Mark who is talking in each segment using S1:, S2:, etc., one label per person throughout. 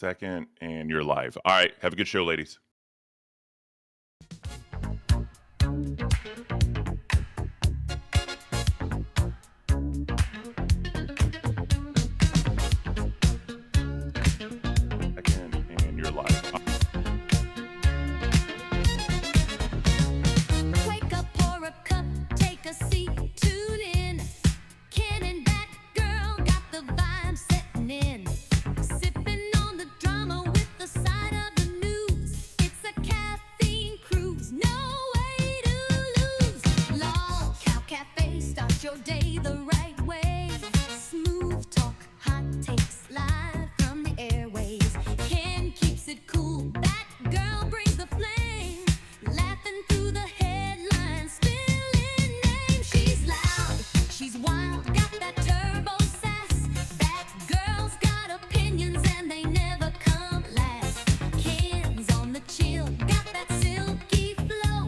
S1: Second, and you're live. All right, have a good show, ladies. Second, and you're live.
S2: Wake up, pour a cup, take a seat, tune in. Ken and that girl got the vibe setting in. Sipping on the drama with the side of the news. It's a caffeine cruise, no way to lose. Log Cow Cafe, start your day the right way. Smooth talk, hot takes, live from the airways. Ken keeps it cool, that girl brings the flame. Laughing through the headlines, spilling names. She's loud, she's wild, got that turbo sass. That girl's got opinions and they never come last. Ken's on the chill, got that silky flow.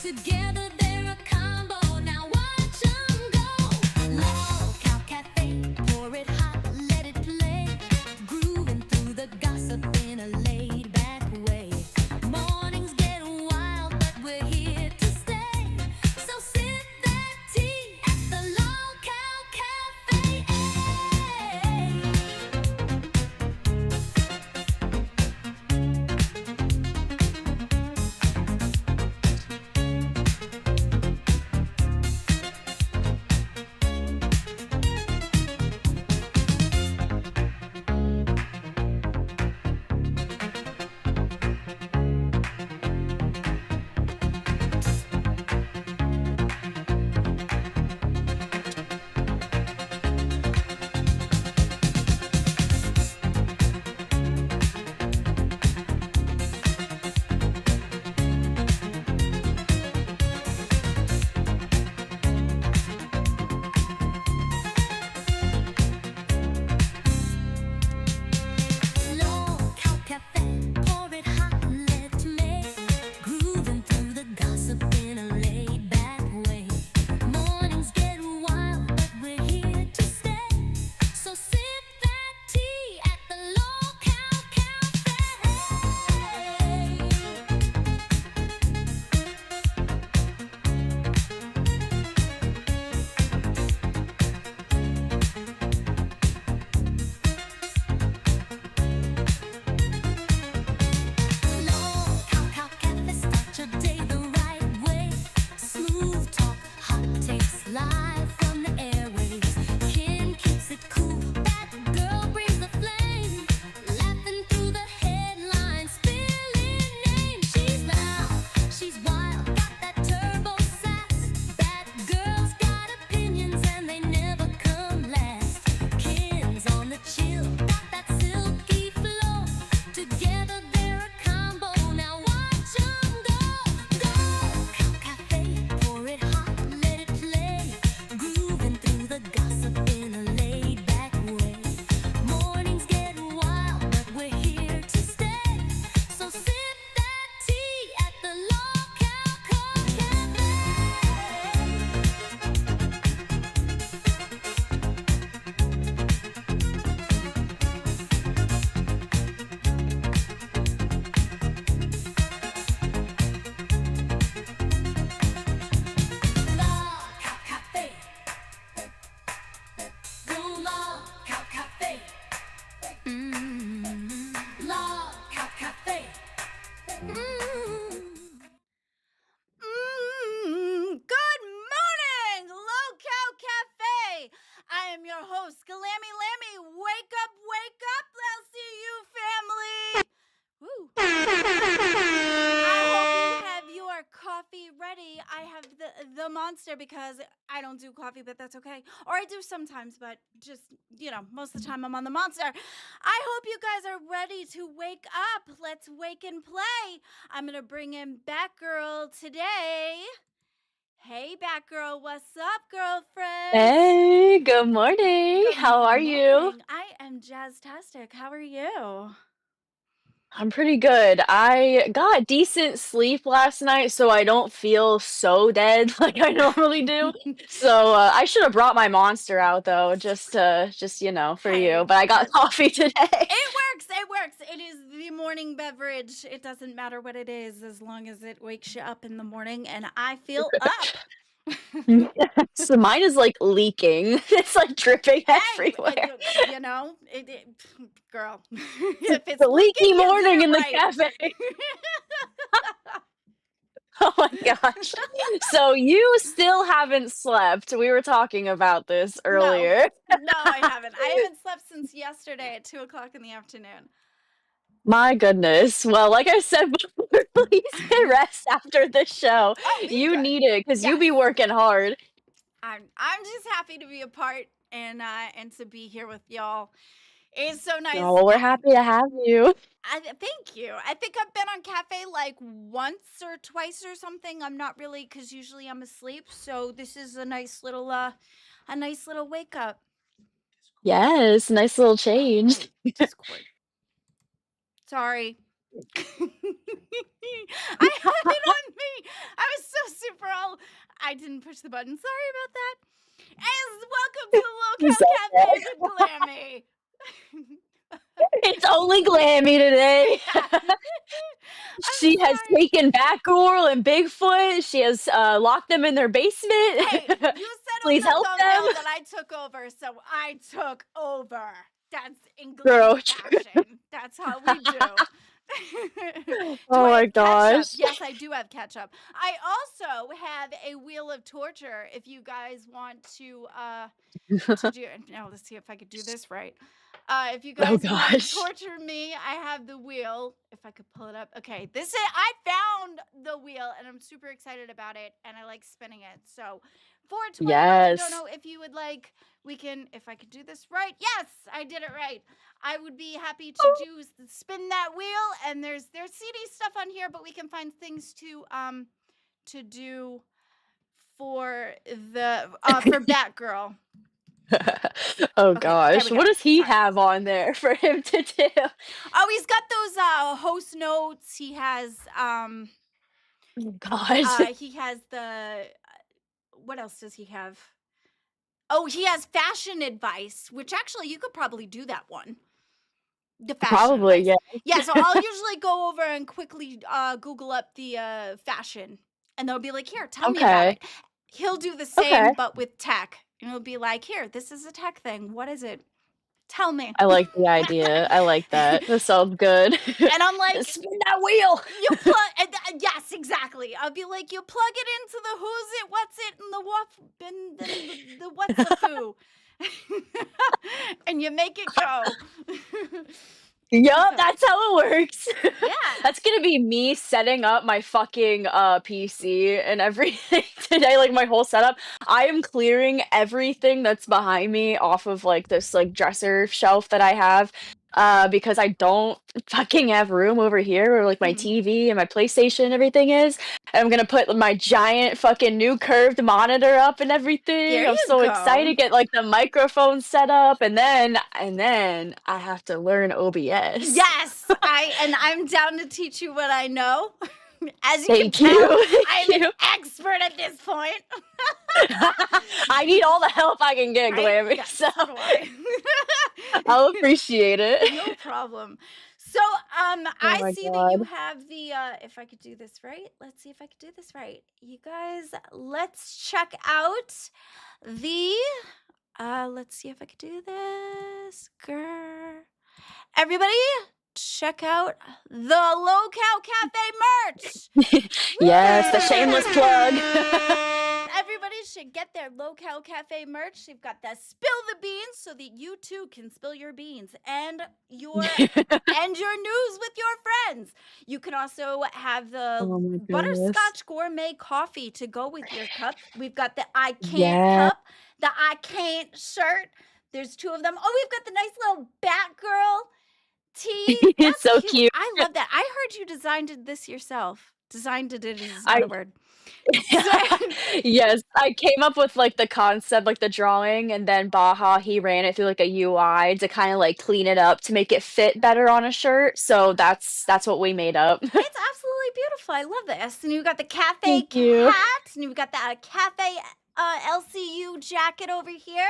S2: Together they're a combo, now watch 'em go. Log Cow Cafe, pour it hot, let it play. Grooving through the gossip in a laid back way. Mornings get wild, but we're here to stay. So sip that tea at the Log Cow Cafe. Log Cow Cafe, pour it hot and let's make. Grooving through the gossip in a laid back way. Mornings get wild, but we're here to stay. So sip that tea at the Log Cow Cafe. Log Cow Cafe, start your day the right way. Smooth talk, hot takes, live from the airwaves. Ken keeps it cool, that girl brings the flame. Laughing through the headlines, spilling names. She's loud, she's wild, got that turbo sass. That girl's got opinions and they never come last. Ken's on the chill, got that silky flow. Together they're a combo, now watch 'em go. Go, Cow Cafe, pour it hot, let it play. Grooving through the gossip in a laid back way. Mornings get wild, but we're here to stay. So sip that tea at the Log Cow Cafe. Log Cow Cafe. Go Log Cow Cafe. Log Cow Cafe.
S3: Good morning, Low Cow Cafe. I am your host, Glammy. Wake up, LCU family. Woo. I hope you have your coffee ready. I have the monster because I don't do coffee, but that's okay. Or I do sometimes, but just, most of the time I'm on the monster. I hope you guys are ready to wake up. Let's wake and play. I'm going to bring in Batgirl today. Hey, Batgirl, what's up, girlfriend?
S4: Hey, good morning.
S3: Good
S4: How are you?
S3: morning. I am jazztastic. How are you?
S4: I'm pretty good. I got decent sleep last night, so I don't feel so dead like I normally do. So, I should have brought my Monster out though, for you,
S3: Hey,
S4: but I got
S3: that's
S4: coffee today.
S3: it works. It works. It is the morning beverage. It doesn't matter what it is as long as it wakes you up in the morning and I feel up.
S4: So mine is, like, leaking. It's, like, dripping
S3: Hey,
S4: everywhere.
S3: girl,
S4: It's
S3: if it's
S4: a
S3: leaking,
S4: leaky
S3: you did
S4: morning
S3: it
S4: in the
S3: right.
S4: cafe. Oh my gosh. So you still haven't slept. We were talking about this
S3: No,
S4: earlier.
S3: no, I haven't. I haven't slept since yesterday at 2 o'clock in the afternoon.
S4: My goodness. Well, like I said before, please get rest after the show.
S3: Oh, be
S4: You
S3: good.
S4: need it because you
S3: Yes,
S4: be working hard.
S3: I'm just happy to be a part and to be here with y'all. It's so nice.
S4: Oh, well, we're happy to have you.
S3: Thank you. I think I've been on cafe like once or twice or something. I'm not really because usually I'm asleep. So this is a nice little wake up.
S4: Yes, nice little change.
S3: Hey, Discord. Sorry. I had it on me. I was so super all. I didn't push the button. Sorry about that. And welcome to the
S4: It's
S3: Locale
S4: okay.
S3: Cafe with Glammy.
S4: It's only Glammy today.
S3: I'm
S4: She has
S3: sorry.
S4: taken Batgirl and Bigfoot. She has locked them in their
S3: Hey,
S4: basement.
S3: you said on
S4: Please
S3: the
S4: help them.
S3: thumbnail that I took over, so I took over. That's in
S4: True,
S3: Glammy
S4: true.
S3: fashion. That's how we do. Do
S4: Oh
S3: I
S4: my
S3: have ketchup?
S4: gosh.
S3: Yes, I do have ketchup. I also have a wheel of torture if you guys want to do now let's see if I could do this right. If you
S4: Oh
S3: guys want to
S4: gosh.
S3: torture me, I have the wheel. If I could pull it up. Okay, this is I found the wheel and I'm super excited about it and I like spinning it. So 421, I don't
S4: Yes.
S3: know if you would like we can if I could do this right. Yes, I did it right. I would be happy to spin that wheel and there's CD stuff on here, but we can find things to do for the for Batgirl.
S4: Oh
S3: Okay, there we
S4: gosh.
S3: go.
S4: What does he
S3: Sorry.
S4: have on there for him to do?
S3: Oh, he's got those host notes.
S4: Oh gosh.
S3: He has the what else does he have? Oh, he has fashion advice, which actually you could probably do that one. The fashion
S4: Probably,
S3: advice.
S4: yeah.
S3: Yeah, so I'll usually go over and quickly Google up the fashion and they'll be like, "Here, tell me about
S4: Okay.
S3: it." He'll do the
S4: Okay.
S3: same but with tech. And he'll be like, "Here, this is a tech thing. What is it? Tell me."
S4: I like the idea. I like that. That sounds good.
S3: And I'm like,
S4: Spin that wheel.
S3: you plug, yes, exactly. I'll be like, you plug it into the who's it, what's it, and the waffle, and then the what's the foo, and you make it go.
S4: Yup,
S3: So,
S4: that's how it works.
S3: yeah.
S4: That's gonna be me setting up my fucking, PC and everything today, like, my whole setup. I am clearing everything that's behind me off of, like, this, like, dresser shelf that I have, because I don't fucking have room over here where, like, my
S3: Mhm.
S4: TV and my PlayStation and everything is. And I'm gonna put my giant fucking new curved monitor up and everything.
S3: There
S4: I'm
S3: you
S4: so excited
S3: go.
S4: to get, like, the microphone set up, and then I have to learn OBS.
S3: Yes, I'm down to teach you what I know. As you can
S4: Thank
S3: tell,
S4: you,
S3: I
S4: thank
S3: am an
S4: you.
S3: expert at this point.
S4: I need all the help I can get,
S3: Right?
S4: Glammy,
S3: Yes,
S4: so
S3: so do I.
S4: I'll appreciate it.
S3: No problem. So,
S4: Oh
S3: I
S4: my
S3: see that you
S4: god.
S3: have the if I could do this right. Let's see if I could do this right. You guys, let's check out the let's see if I could do this. Grr. Everybody, check out the Locale Cafe merch.
S4: Yes, the shameless plug.
S3: Everybody should get their Locale Cafe merch. They've got the spill the beans so that you too can spill your beans and your news with your friends. You can also have the
S4: Oh my goodness.
S3: butterscotch gourmet coffee to go with your cup. We've got the I can't
S4: Yeah.
S3: cup, the I can't shirt. There's two of them. Oh, we've got the nice little Batgirl tee.
S4: It's
S3: That's
S4: so
S3: cute.
S4: cute.
S3: I love that. I heard you designed this yourself. Designed it is not
S4: I
S3: a word. So-
S4: Yes, I came up with, like, the concept, like, the drawing, and then Baha, he ran it through, like, a UI to kinda, like, clean it up to make it fit better on a shirt, so that's what we made up.
S3: It's absolutely beautiful. I love this. And you've got the cafe
S4: Thank you.
S3: hat, and you've got the cafe LCU jacket over here.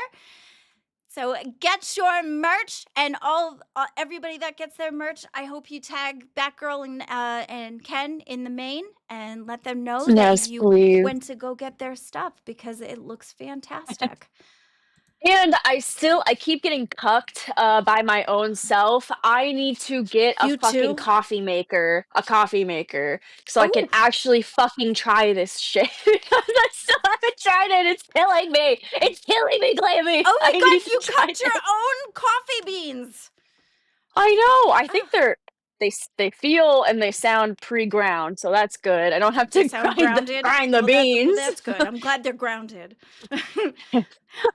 S3: So get your merch, and all everybody that gets their merch, I hope you tag Batgirl and Ken in the main and let them know that
S4: Yes,
S3: you
S4: please.
S3: went to go get their stuff because it looks fantastic.
S4: And I keep getting cucked, by my own self. I need to get a
S3: You
S4: fucking
S3: too?
S4: coffee maker, so I can
S3: Oh,
S4: actually fucking try this shit because I still haven't tried it. It's killing me. It's killing me, Glammy.
S3: oh
S4: I
S3: my
S4: need
S3: God!
S4: to
S3: You
S4: try
S3: cut your
S4: this.
S3: own coffee beans.
S4: I know. I
S3: Ugh,
S4: think they feel and they sound pre-ground, so that's good. I don't have
S3: they
S4: to
S3: sound grounded.
S4: grind the
S3: Well,
S4: beans.
S3: that's good. I'm glad they're grounded.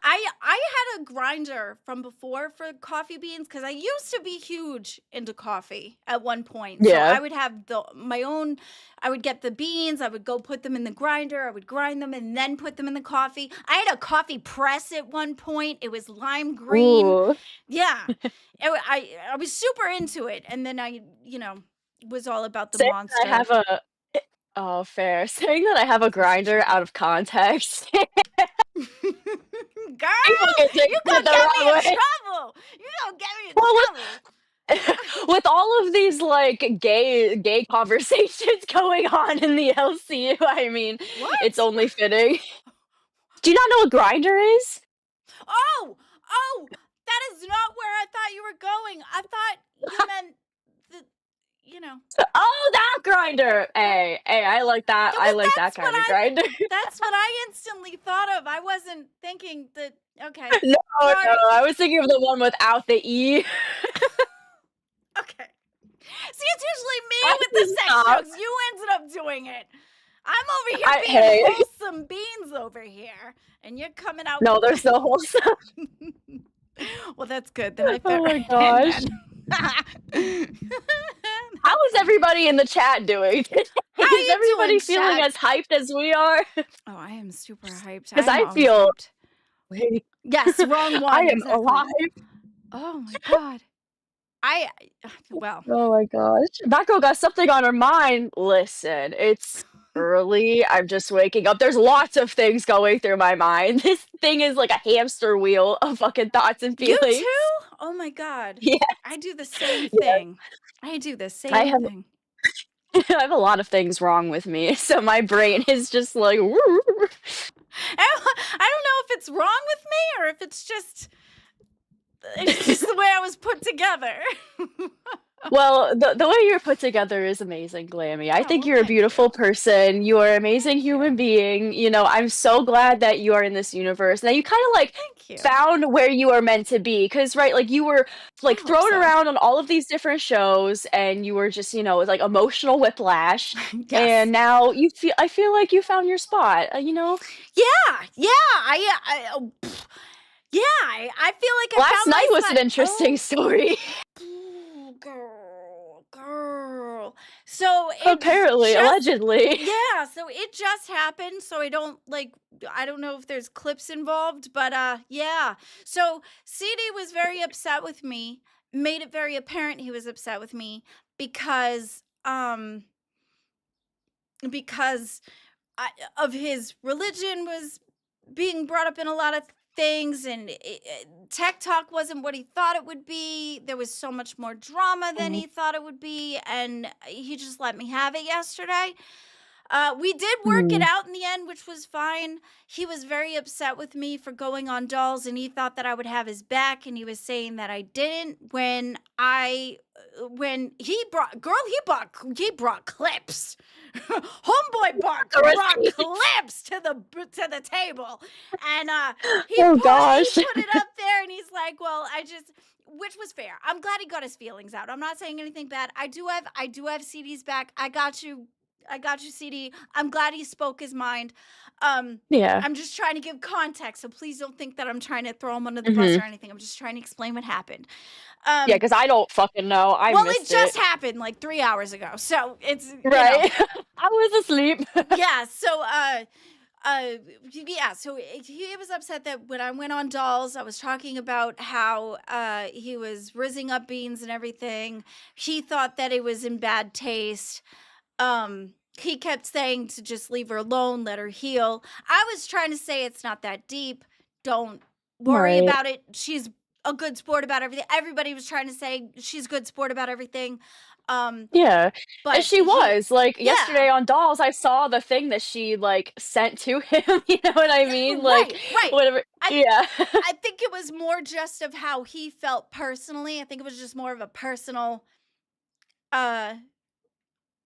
S3: I had a grinder from before for coffee beans because I used to be huge into coffee at one point. So
S4: Yeah.
S3: I would have my own. I would get the beans. I would go put them in the grinder. I would grind them and then put them in the coffee. I had a coffee press at one point. It was lime green.
S4: Ooh.
S3: Yeah, I was super into it, and then I was all about the
S4: Saying that I
S3: monster.
S4: have a Oh, fair. Saying that I have a grinder out of context, people
S3: Girl,
S4: can take
S3: you
S4: it
S3: gonna
S4: the
S3: get me
S4: wrong
S3: in
S4: way.
S3: trouble. You gonna get me in
S4: Well,
S3: trouble.
S4: with all of these, like, gay conversations going on in the LCU, I mean, it's
S3: What?
S4: only fitting. Do you not know what Grinder is?
S3: Oh, oh, that is not where I thought you were going. I thought you meant the, you know.
S4: Oh, that Grinder! Hey, I like that.
S3: Yeah,
S4: I
S3: well,
S4: like that kind of Grinder.
S3: that's what I instantly thought of. I wasn't thinking that. Okay,
S4: No, no,
S3: sorry.
S4: I was thinking of the one without the E.
S3: Okay. See, it's usually
S4: I
S3: me with the
S4: can
S3: sex
S4: stop.
S3: jokes. You ended up doing it. I'm over here
S4: I
S3: being
S4: Hey.
S3: wholesome beans over here, and you're coming out
S4: No,
S3: with
S4: there's no wholesome.
S3: Well, that's good. Then I
S4: Oh
S3: fit
S4: my
S3: right in
S4: gosh.
S3: then.
S4: How is everybody in the chat doing?
S3: How
S4: Is
S3: you doing,
S4: everybody feeling
S3: chat?
S4: as hyped as we are?
S3: Oh, I am super hyped.
S4: Because
S3: I'm
S4: I
S3: always
S4: feel
S3: hyped. Yes, wrong
S4: I
S3: one,
S4: am
S3: exactly.
S4: alive.
S3: Oh my God. Well,
S4: Oh my gosh. That girl got something on her mind. Listen, it's early. I'm just waking up. There's lots of things going through my mind. This thing is like a hamster wheel of fucking thoughts and
S3: you
S4: feelings.
S3: too? Oh my God.
S4: Yeah,
S3: I do the same
S4: yeah.
S3: thing. I do the
S4: I
S3: same
S4: have
S3: thing.
S4: I have a lot of things wrong with me, so my brain is just like
S3: I don't know if it's wrong with me or if it's just the way I was put together.
S4: Well, the way you're put together is amazing, Glammy. I
S3: Oh,
S4: think
S3: well,
S4: you're a
S3: thank
S4: beautiful
S3: you.
S4: person. You are an amazing
S3: Thank you.
S4: human being. I'm so glad that you are in this universe. Now you kind of like
S3: Thank you.
S4: found where you are meant to be, because right, like you were
S3: I
S4: like
S3: hope
S4: thrown
S3: so.
S4: around on all of these different shows, and you were just with like emotional whiplash,
S3: Yes.
S4: and now I feel like you found your spot.
S3: Yeah. I feel like I
S4: Last
S3: found my
S4: night was
S3: spot.
S4: an interesting story.
S3: Ooh, girl. So
S4: Apparently, allegedly.
S3: so it just happened. So I don't know if there's clips involved, but yeah. So CD was very upset with me. Made it very apparent he was upset with me because because of his religion was being brought up in a lot of things, and tech talk wasn't what he thought it would be. There was so much more drama than he thought it would be, and he just let me have it yesterday. We did work it
S4: Mhm.
S3: out in the end, which was fine. He was very upset with me for going on dolls, and he thought that I would have his back, and he was saying that I didn't when he brought clips. Homeboy brought
S4: The receipt.
S3: clips to the table, and
S4: Oh
S3: he
S4: gosh.
S3: put it up there, and he's like, "Well, which was fair. I'm glad he got his feelings out. I'm not saying anything bad. I do have CD's back. I got you, CD. I'm glad he spoke his mind.
S4: Yeah.
S3: I'm just trying to give context, so please don't think that I'm trying to throw him under the bus
S4: Mhm.
S3: or anything. I'm just trying to explain what happened.
S4: Yeah, because I don't fucking know. I
S3: well, it
S4: missed
S3: just
S4: it.
S3: happened like 3 hours ago. So it's,
S4: Right? I was asleep.
S3: yeah. So, yeah. So he was upset that when I went on Dolls, I was talking about how he was rizzing up beans and everything. He thought that it was in bad taste. He kept saying to just leave her alone, let her heal. I was trying to say it's not that deep. Don't worry
S4: Right.
S3: about it. She's a good sport about everything. Everybody was trying to say she's a good sport about everything.
S4: Yeah. And
S3: But
S4: she
S3: he,
S4: was. Like,
S3: yeah,
S4: yesterday on Dolls, I saw the thing that she, like, sent to him, you know what I mean? Like,
S3: right, right.
S4: whatever.
S3: I
S4: Yeah.
S3: I think it was more just of how he felt personally. I think it was just more of uh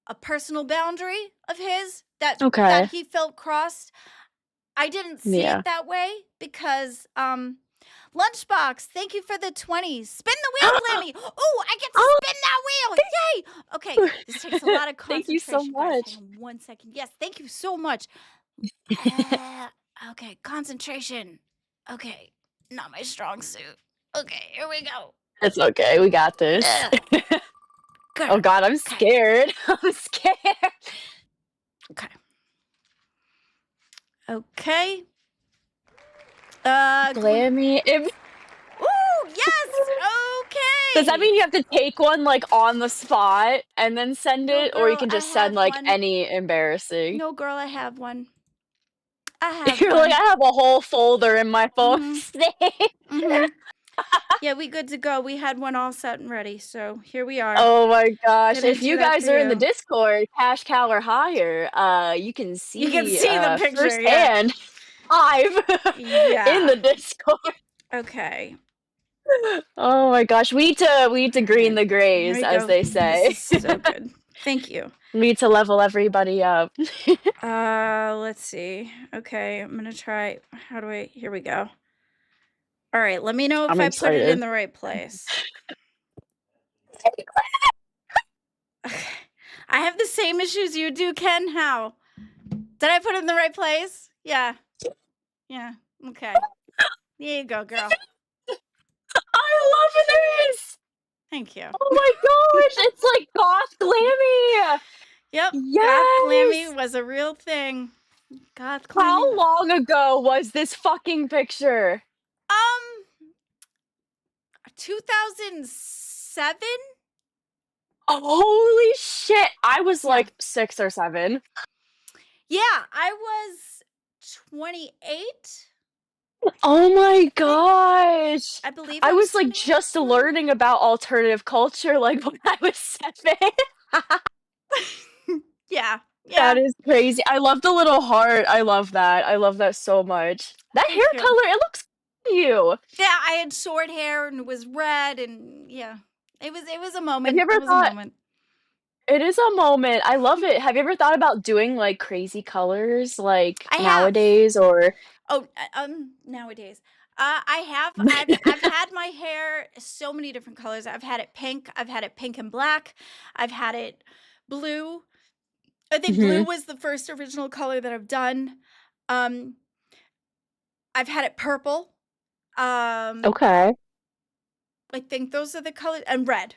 S3: a personal boundary of his that
S4: Okay.
S3: he felt crossed. I didn't see
S4: Yeah.
S3: it that way because Lunchbox, thank you for the 20. Spin the wheel, Glammy. Oh, I get to
S4: Oh,
S3: spin that wheel. Yay. Okay, this takes a lot of
S4: thank you so
S3: concentration, guys. Hang
S4: much.
S3: on 1 second. Yes, thank you so much. Okay, concentration. Okay, not my strong suit. Okay, here we go.
S4: It's okay. We got this.
S3: Ugh,
S4: Oh
S3: girl.
S4: god, I'm
S3: Okay,
S4: scared. I'm scared.
S3: okay, okay. Gl-
S4: Glammy.
S3: Ooh, yes.
S4: Does that
S3: Okay.
S4: mean you have to take one, like, on the spot and then send
S3: No,
S4: it, or you
S3: girl,
S4: can
S3: I
S4: just send,
S3: have
S4: like,
S3: one.
S4: any embarrassing?
S3: No, girl, I have one. I have
S4: You're like,
S3: one.
S4: "I have a whole folder in my phone
S3: Mhm.
S4: saved."
S3: Mhm. Yeah, we good to go. We had one all set and ready, so here we are.
S4: Oh my gosh,
S3: Gonna
S4: if
S3: do
S4: you
S3: that for
S4: guys are in the
S3: you.
S4: Discord, cash cow or higher, you can
S3: You can
S4: see,
S3: see the picture, yeah.
S4: firsthand, live in
S3: Yeah.
S4: the Discord.
S3: Okay.
S4: Oh my gosh, we need to
S3: All
S4: green
S3: right.
S4: the
S3: Here
S4: grays,
S3: we
S4: as
S3: go.
S4: they
S3: This
S4: say.
S3: is so good. Thank you.
S4: We need to level everybody up.
S3: Let's see. Okay, I'm gonna try. How do I? Here we go. All right, let me know if
S4: I'm
S3: I put it in
S4: excited.
S3: the right place. I have the same issues you do, Ken. How? Did I put it in the right place? Yeah. Yeah. Okay. There you go, girl.
S4: I love this!
S3: Thank you.
S4: Oh my gosh, it's like goth glammy!
S3: Yep. Goth Glammy
S4: Yes!
S3: was a real thing. Goth Glammy.
S4: How long ago was this fucking picture?
S3: Um, 2007?
S4: Holy shit! I was
S3: Yeah.
S4: like 6 or 7.
S3: Yeah, I was 28.
S4: Oh my
S3: I think.
S4: gosh!
S3: I believe
S4: I
S3: I was
S4: was, like,
S3: 28.
S4: just learning about alternative culture, like, when I was 7.
S3: Yeah.
S4: That
S3: Yeah.
S4: is crazy. I love the little heart. I love that. I love that so much. That hair
S3: Thank you.
S4: color, it looks good on you.
S3: Yeah, I had short hair and it was red and yeah. It was a
S4: Have you
S3: moment. It
S4: ever
S3: was a
S4: thought
S3: moment.
S4: it is a moment. I love it. Have you ever thought about doing, like, crazy colors, like,
S3: I have.
S4: nowadays or
S3: Oh, nowadays. I have. I've had my hair so many different colors. I've had it pink. I've had it pink and black. I've had it blue. I think blue
S4: Mhm.
S3: was the first original color that I've done. Um, I've had it purple. Um,
S4: Okay.
S3: I think those are the colors, and red.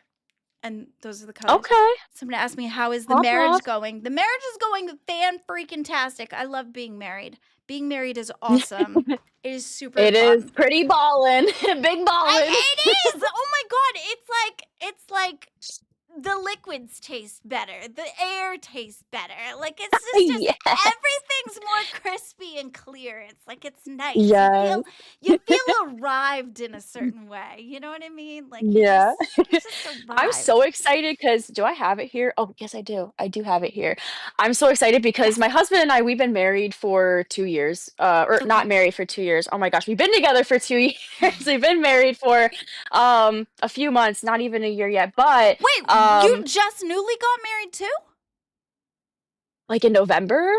S3: And those are the colors.
S4: Okay.
S3: Someone asked me, how is the
S4: Pop
S3: marriage
S4: off.
S3: going? The marriage is going fan-freaking-tastic. I love being married. Being married is awesome. It is super
S4: It is
S3: fun.
S4: pretty ballin'. Big ballin'.
S3: It is. Oh my god, it's like the liquids taste better. The air tastes better. Like it's just
S4: Yes.
S3: everything's more crispy and clear. It's like it's nice. You
S4: Yes.
S3: feel you feel arrived in a certain way. You know what I mean? Like
S4: Yeah.
S3: you just
S4: I'm so
S3: arrived.
S4: excited because do I have it here? Oh, yes, I do. I do have it here. I'm so excited because
S3: Yes.
S4: my husband and I, we've been married for 2 years, or not
S3: Okay.
S4: married for 2 years. Oh my gosh, we've been together for 2 years. We've been married for, a few months, not even a year yet, but,
S3: Wait, you just newly got married too?
S4: like in November?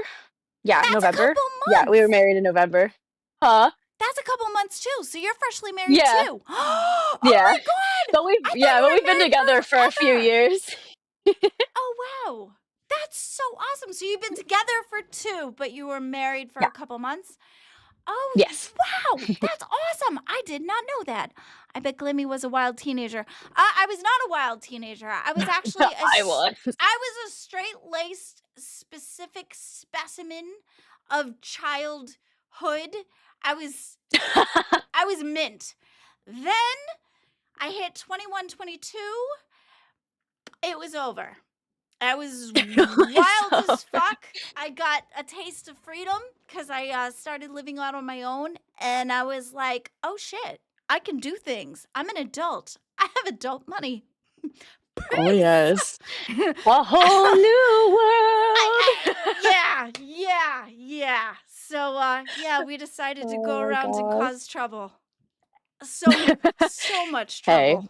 S4: Yeah,
S3: That's a
S4: November.
S3: couple
S4: Yeah, we were
S3: months.
S4: married in November. Huh?
S3: That's a couple months too. So you're freshly married
S4: Yeah,
S3: too. Oh
S4: yeah.
S3: my god!
S4: But we've
S3: I thought
S4: yeah,
S3: you
S4: but
S3: were
S4: we've been
S3: married
S4: together for a few
S3: forever.
S4: years.
S3: Oh wow. That's so awesome. So you've been together for 2, but you were married for
S4: Yeah.
S3: a couple months. Oh,
S4: Yes.
S3: wow, that's awesome. I did not know that. I bet Glammy was a wild teenager. I was not a wild teenager. I was actually
S4: I was.
S3: I was a straight-laced, specific specimen of childhood. I was I was mint. Then I hit 21, 22. It was over. I was wild as fuck. I got a taste of freedom because I started living out on my own, and I was like, "Oh shit, I can do things. I'm an adult. I have adult money."
S4: Oh,
S3: Peace.
S4: yes. A whole new world.
S3: Yeah. So, yeah, we decided to go
S4: Oh my
S3: around and
S4: gosh.
S3: cause trouble. So much
S4: Hey,
S3: trouble.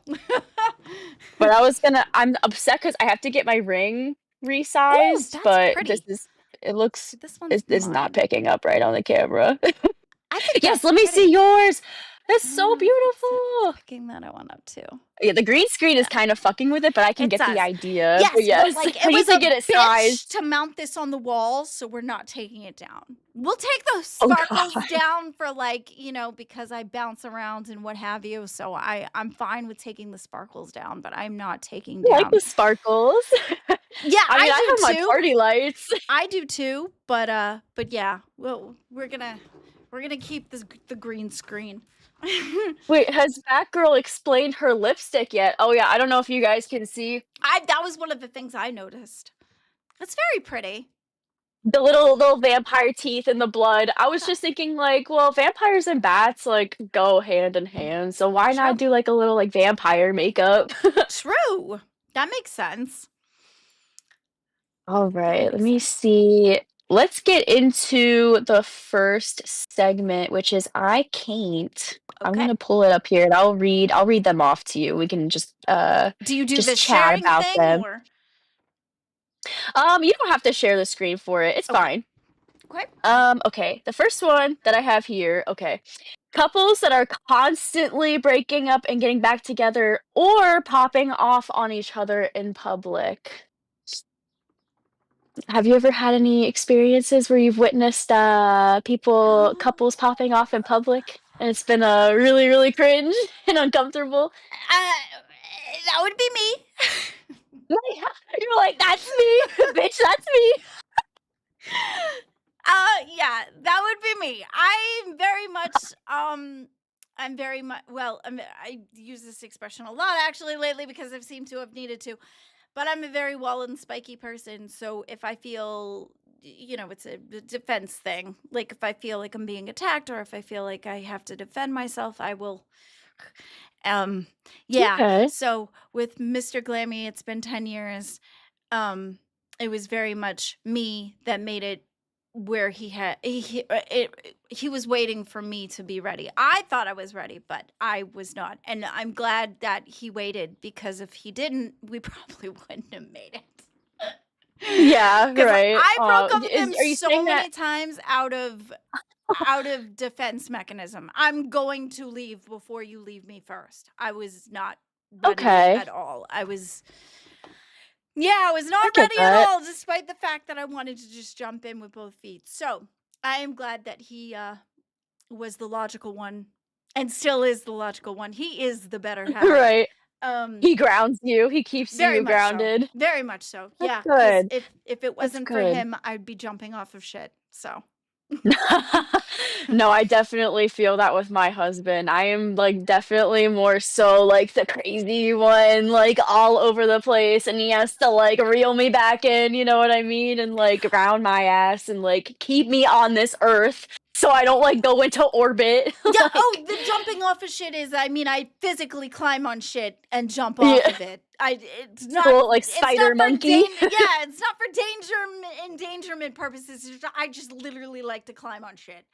S4: but I'm upset because I have to get my ring
S3: Ooh,
S4: resized,
S3: that's
S4: but
S3: pretty.
S4: it looks,
S3: This one's
S4: it's not
S3: mine.
S4: picking up right on the camera.
S3: I think
S4: Yes,
S3: that's
S4: let me
S3: pretty.
S4: see yours. That's so
S3: It's
S4: beautiful.
S3: picking that one up too.
S4: Yeah, the green screen is
S3: Yeah.
S4: kind of fucking with it, but I can
S3: It
S4: get the
S3: does.
S4: idea. But
S3: Yes, but
S4: yes,
S3: like
S4: I
S3: it
S4: need
S3: was
S4: to
S3: a
S4: get it
S3: bitch
S4: sized.
S3: to mount this on the wall, so we're not taking it down. We'll take those
S4: Oh
S3: sparkles
S4: God.
S3: down for like, because I bounce around and what have you. So I'm fine with taking the sparkles down, but I'm not taking
S4: I like
S3: down.
S4: the sparkles.
S3: Yeah,
S4: I mean,
S3: I
S4: I
S3: do
S4: have my
S3: too.
S4: party lights.
S3: I do too, but yeah, well, we're gonna keep the green screen.
S4: Wait, has Batgirl explained her lipstick yet? Oh yeah, I don't know if you guys can see
S3: That was one of the things I noticed. It's very pretty.
S4: the little vampire teeth and the blood. I was just thinking like, well, vampires and bats like go hand in hand, so why not
S3: True.
S4: do like a little like vampire makeup?
S3: True. That makes sense.
S4: All
S3: That
S4: right, let
S3: makes
S4: me
S3: sense.
S4: see. Let's get into the first segment, which is I can't. I'm
S3: Okay.
S4: gonna pull it up here and I'll read them off to you. We can
S3: Do you do the
S4: just chat
S3: sharing
S4: about
S3: thing
S4: them.
S3: or?
S4: You don't have to share the screen for it. It's
S3: Okay.
S4: fine.
S3: Okay.
S4: Okay. The first one that I have here, okay. Couples that are constantly breaking up and getting back together or popping off on each other in public. Have you ever had any experiences where you've witnessed couples popping off in public and it's been really, really cringe and uncomfortable?
S3: That would be me.
S4: You're like, that's me, bitch, that's me.
S3: Yeah, that would be me. I'm very much well, I use this expression a lot actually lately because I've seemed to have needed to. But I'm a very wall and spiky person, so if I feel, it's a defense thing. Like if I feel like I'm being attacked or if I feel like I have to defend myself, I will. Um, yeah.
S4: Okay.
S3: So with Mr. Glammy, it's been 10 years. Um, it was very much me that made it where he was waiting for me to be ready. I thought I was ready, but I was not. And I'm glad that he waited because if he didn't, we probably wouldn't have made it.
S4: Yeah,
S3: Because
S4: right.
S3: I broke up with
S4: Is
S3: him
S4: are you
S3: so
S4: saying that
S3: many times out of defense mechanism. I'm going to leave before you leave me first. I was not ready
S4: okay,
S3: at all. I was
S4: I
S3: not
S4: get
S3: ready at
S4: that.
S3: all, despite the fact that I wanted to just jump in with both feet. So I am glad that he was the logical one and still is the logical one. He is the better half.
S4: Right.
S3: Um,
S4: He grounds you, he keeps
S3: very
S4: you
S3: much so.
S4: grounded.
S3: Very much so.
S4: That's
S3: Yeah, because
S4: good.
S3: if it
S4: That's
S3: wasn't for
S4: good.
S3: him, I'd be jumping off of shit. So
S4: No, I definitely feel that with my husband. I am like definitely more so like the crazy one, like all over the place, and he has to like reel me back in, you know what I mean? And like ground my ass and like keep me on this earth so I don't like go into orbit.
S3: yeah. Oh,
S4: Like,
S3: the jumping off of shit is. I mean, I physically climb on shit and jump off
S4: yeah,
S3: of it. It's
S4: a
S3: not.
S4: little like
S3: It's not
S4: spider
S3: for
S4: monkey.
S3: Yeah, it's not for endangerment purposes. I just literally like to climb on shit.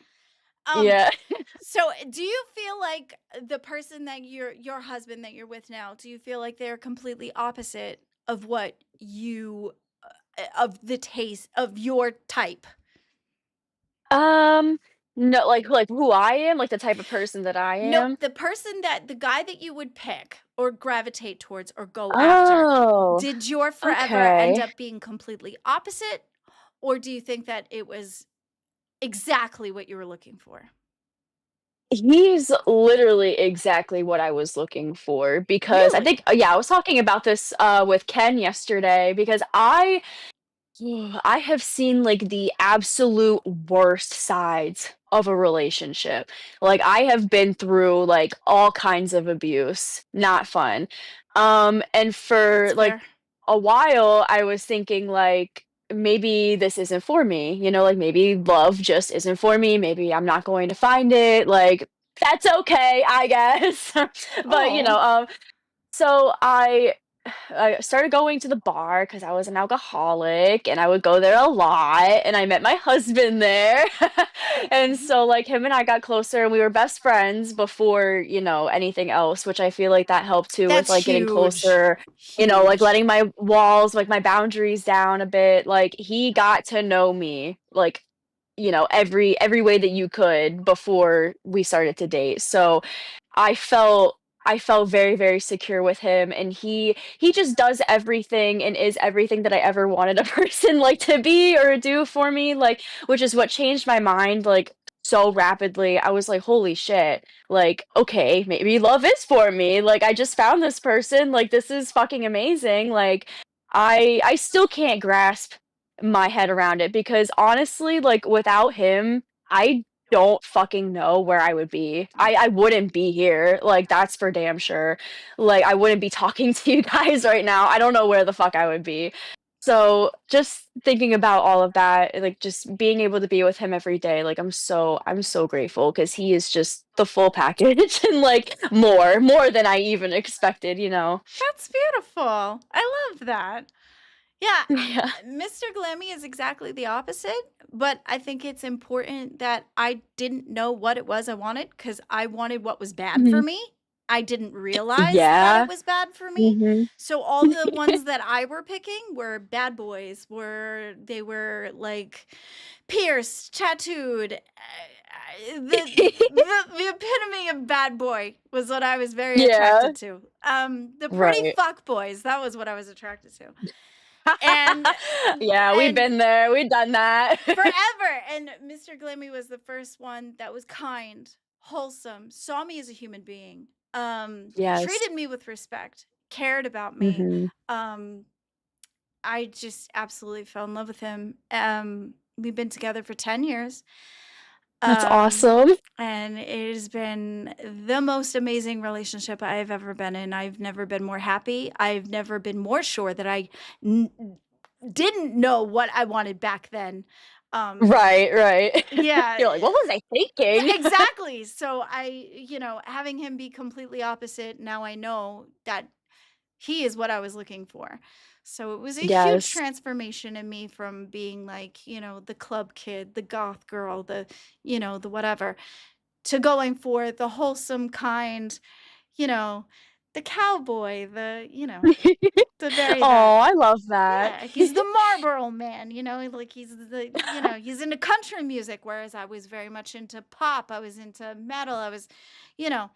S3: Um.
S4: Yeah.
S3: So, do you feel like the person that your husband that you're with now? Do you feel like they're completely opposite of what you of the taste of your type?
S4: Um, no, like who I am, like the type of person that I
S3: No,
S4: am.
S3: the guy that you would pick or gravitate towards or go after.
S4: Oh,
S3: Did your forever end
S4: okay.
S3: up being completely opposite, or do you think that it was exactly what you were looking for?
S4: He's literally exactly what I was looking for because I
S3: Really?
S4: think yeah, I was talking about this, with Ken yesterday because I have seen, like, the absolute worst sides of a relationship. Like, I have been through, like, all kinds of abuse, not fun. And
S3: That's
S4: for, like,
S3: fair.
S4: a while, I was thinking, like, maybe this isn't for me, like, maybe love just isn't for me, maybe I'm not going to find it, like, that's okay, I guess. But,
S3: Oh,
S4: so I started going to the bar because I was an alcoholic and I would go there a lot and I met my husband there. And so like him and I got closer and we were best friends before, anything else, which I feel like that helped too with
S3: that's
S4: like getting
S3: huge.
S4: closer, like
S3: Huge.
S4: letting my walls, like my boundaries down a bit. Like he got to know me like every way that you could before we started to date. So I felt I felt very, very secure with him, and he just does everything and is everything that I ever wanted a person, like, to be or do for me, like, which is what changed my mind, like, so rapidly. I was like, "Holy shit, like, okay, maybe love is for me, like, I just found this person, like, this is fucking amazing." Like, I still can't grasp my head around it because honestly, like, without him, I don't fucking know where I would be. I wouldn't be here, like, that's for damn sure. Like, I wouldn't be talking to you guys right now. I don't know where the fuck I would be. So, just thinking about all of that, like, just being able to be with him every day, like, I'm so grateful because he is just the full package and, like, more than I even expected, you know?
S3: That's beautiful. I love that. Yeah,
S4: Yeah.
S3: Mr. Glammy is exactly the opposite, but I think it's important that I didn't know what it was I wanted because I wanted what was bad for
S4: Mhm.
S3: me. I didn't realize that it
S4: Yeah.
S3: was bad for me.
S4: Mhm.
S3: So all the ones that I were picking were bad boys, they were like pierced, tattooed. The epitome of bad boy was what I was very
S4: Yeah.
S3: attracted to. The pretty
S4: Right.
S3: fuck boys, that was what I was attracted to. And
S4: Yeah, we've
S3: and
S4: been there, we've done that.
S3: forever. And Mr. Glammy was the first one that was kind, wholesome, saw me as a human being,
S4: Yes.
S3: treated me with respect, cared about me.
S4: Mhm.
S3: Um, I just absolutely fell in love with him. We've been together for 10 years.
S4: That's
S3: Um,
S4: awesome.
S3: and it has been the most amazing relationship I've ever been in. I've never been more happy. I've never been more sure that I n- didn't know what I wanted back then. Um,
S4: Right, right.
S3: yeah,
S4: You're like, "What was I thinking?"
S3: exactly. So having him be completely opposite, now I know that he is what I was looking for. So it was a huge
S4: Yes.
S3: transformation in me from being like, the club kid, the goth girl, the whatever, to going for the wholesome kind, you know, the cowboy, the very that.
S4: Oh, I love that.
S3: Yeah, he's the Marlboro man, like he's into country music, whereas I was very much into pop. I was into metal. You know,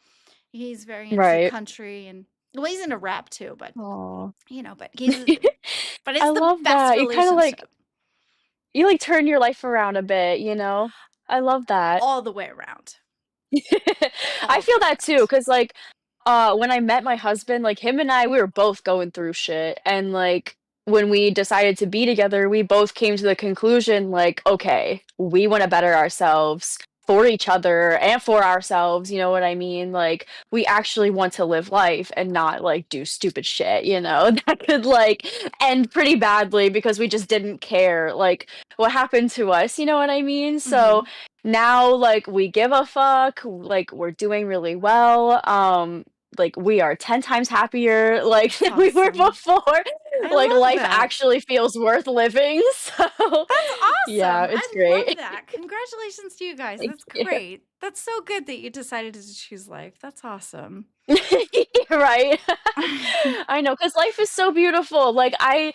S3: he's very into
S4: Right.
S3: country and well, he's into rap too, but
S4: Aw.
S3: but it's
S4: I
S3: the
S4: love
S3: best
S4: that.
S3: relationship
S4: Turn your life around a bit, you know? I love that.
S3: all the way around.
S4: I
S3: All the
S4: feel
S3: way
S4: that too,
S3: around.
S4: cause like, when I met my husband, like, him and I, we were both going through shit, and, like, when we decided to be together, we both came to the conclusion, like, "Okay, we wanna better ourselves for each other and for ourselves," you know what I mean? Like, we actually want to live life and not, like, do stupid shit, that could, like, end pretty badly because we just didn't care, like, what happened to us, you know what I mean? So,
S3: Mhm.
S4: now like we give a fuck, like we're doing really well. Like we are 10 times happier like
S3: That's
S4: than we were
S3: awesome.
S4: before.
S3: I
S4: Like
S3: love
S4: life
S3: that.
S4: actually feels worth living. So
S3: That's
S4: yeah,
S3: awesome.
S4: it's
S3: I love
S4: great.
S3: that. Congratulations to you guys.
S4: Thank
S3: That's
S4: you.
S3: great. That's so good that you decided to choose life. That's awesome.
S4: Right. I know, cuz life is so beautiful. Like I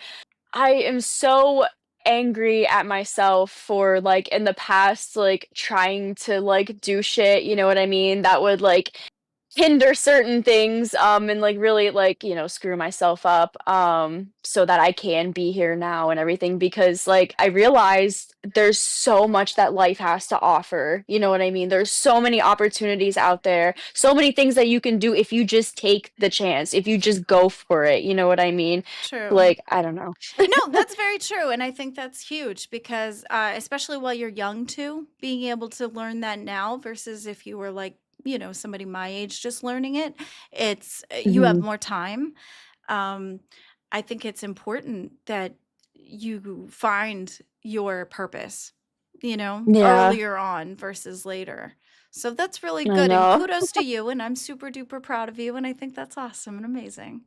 S4: am so angry at myself for like in the past like trying to like do shit, you know what I mean? That would like hinder certain things and like really like screw myself up so that I can be here now and everything because like I realized there's so much that life has to offer, you know what I mean? There's so many opportunities out there, so many things that you can do if you just take the chance, if you just go for it, you know what I mean?
S3: True.
S4: Like I don't know.
S3: No, that's very true. And I think that's huge because, especially while you're young, too, being able to learn that now versus if you were like, somebody my age just learning it, you have
S4: Mhm.
S3: more time. Um, I think it's important that you find your purpose,
S4: Yeah,
S3: earlier on versus later. So that's really
S4: I
S3: good. And
S4: know.
S3: kudos to you. And I'm super duper proud of you. And I think that's awesome and amazing.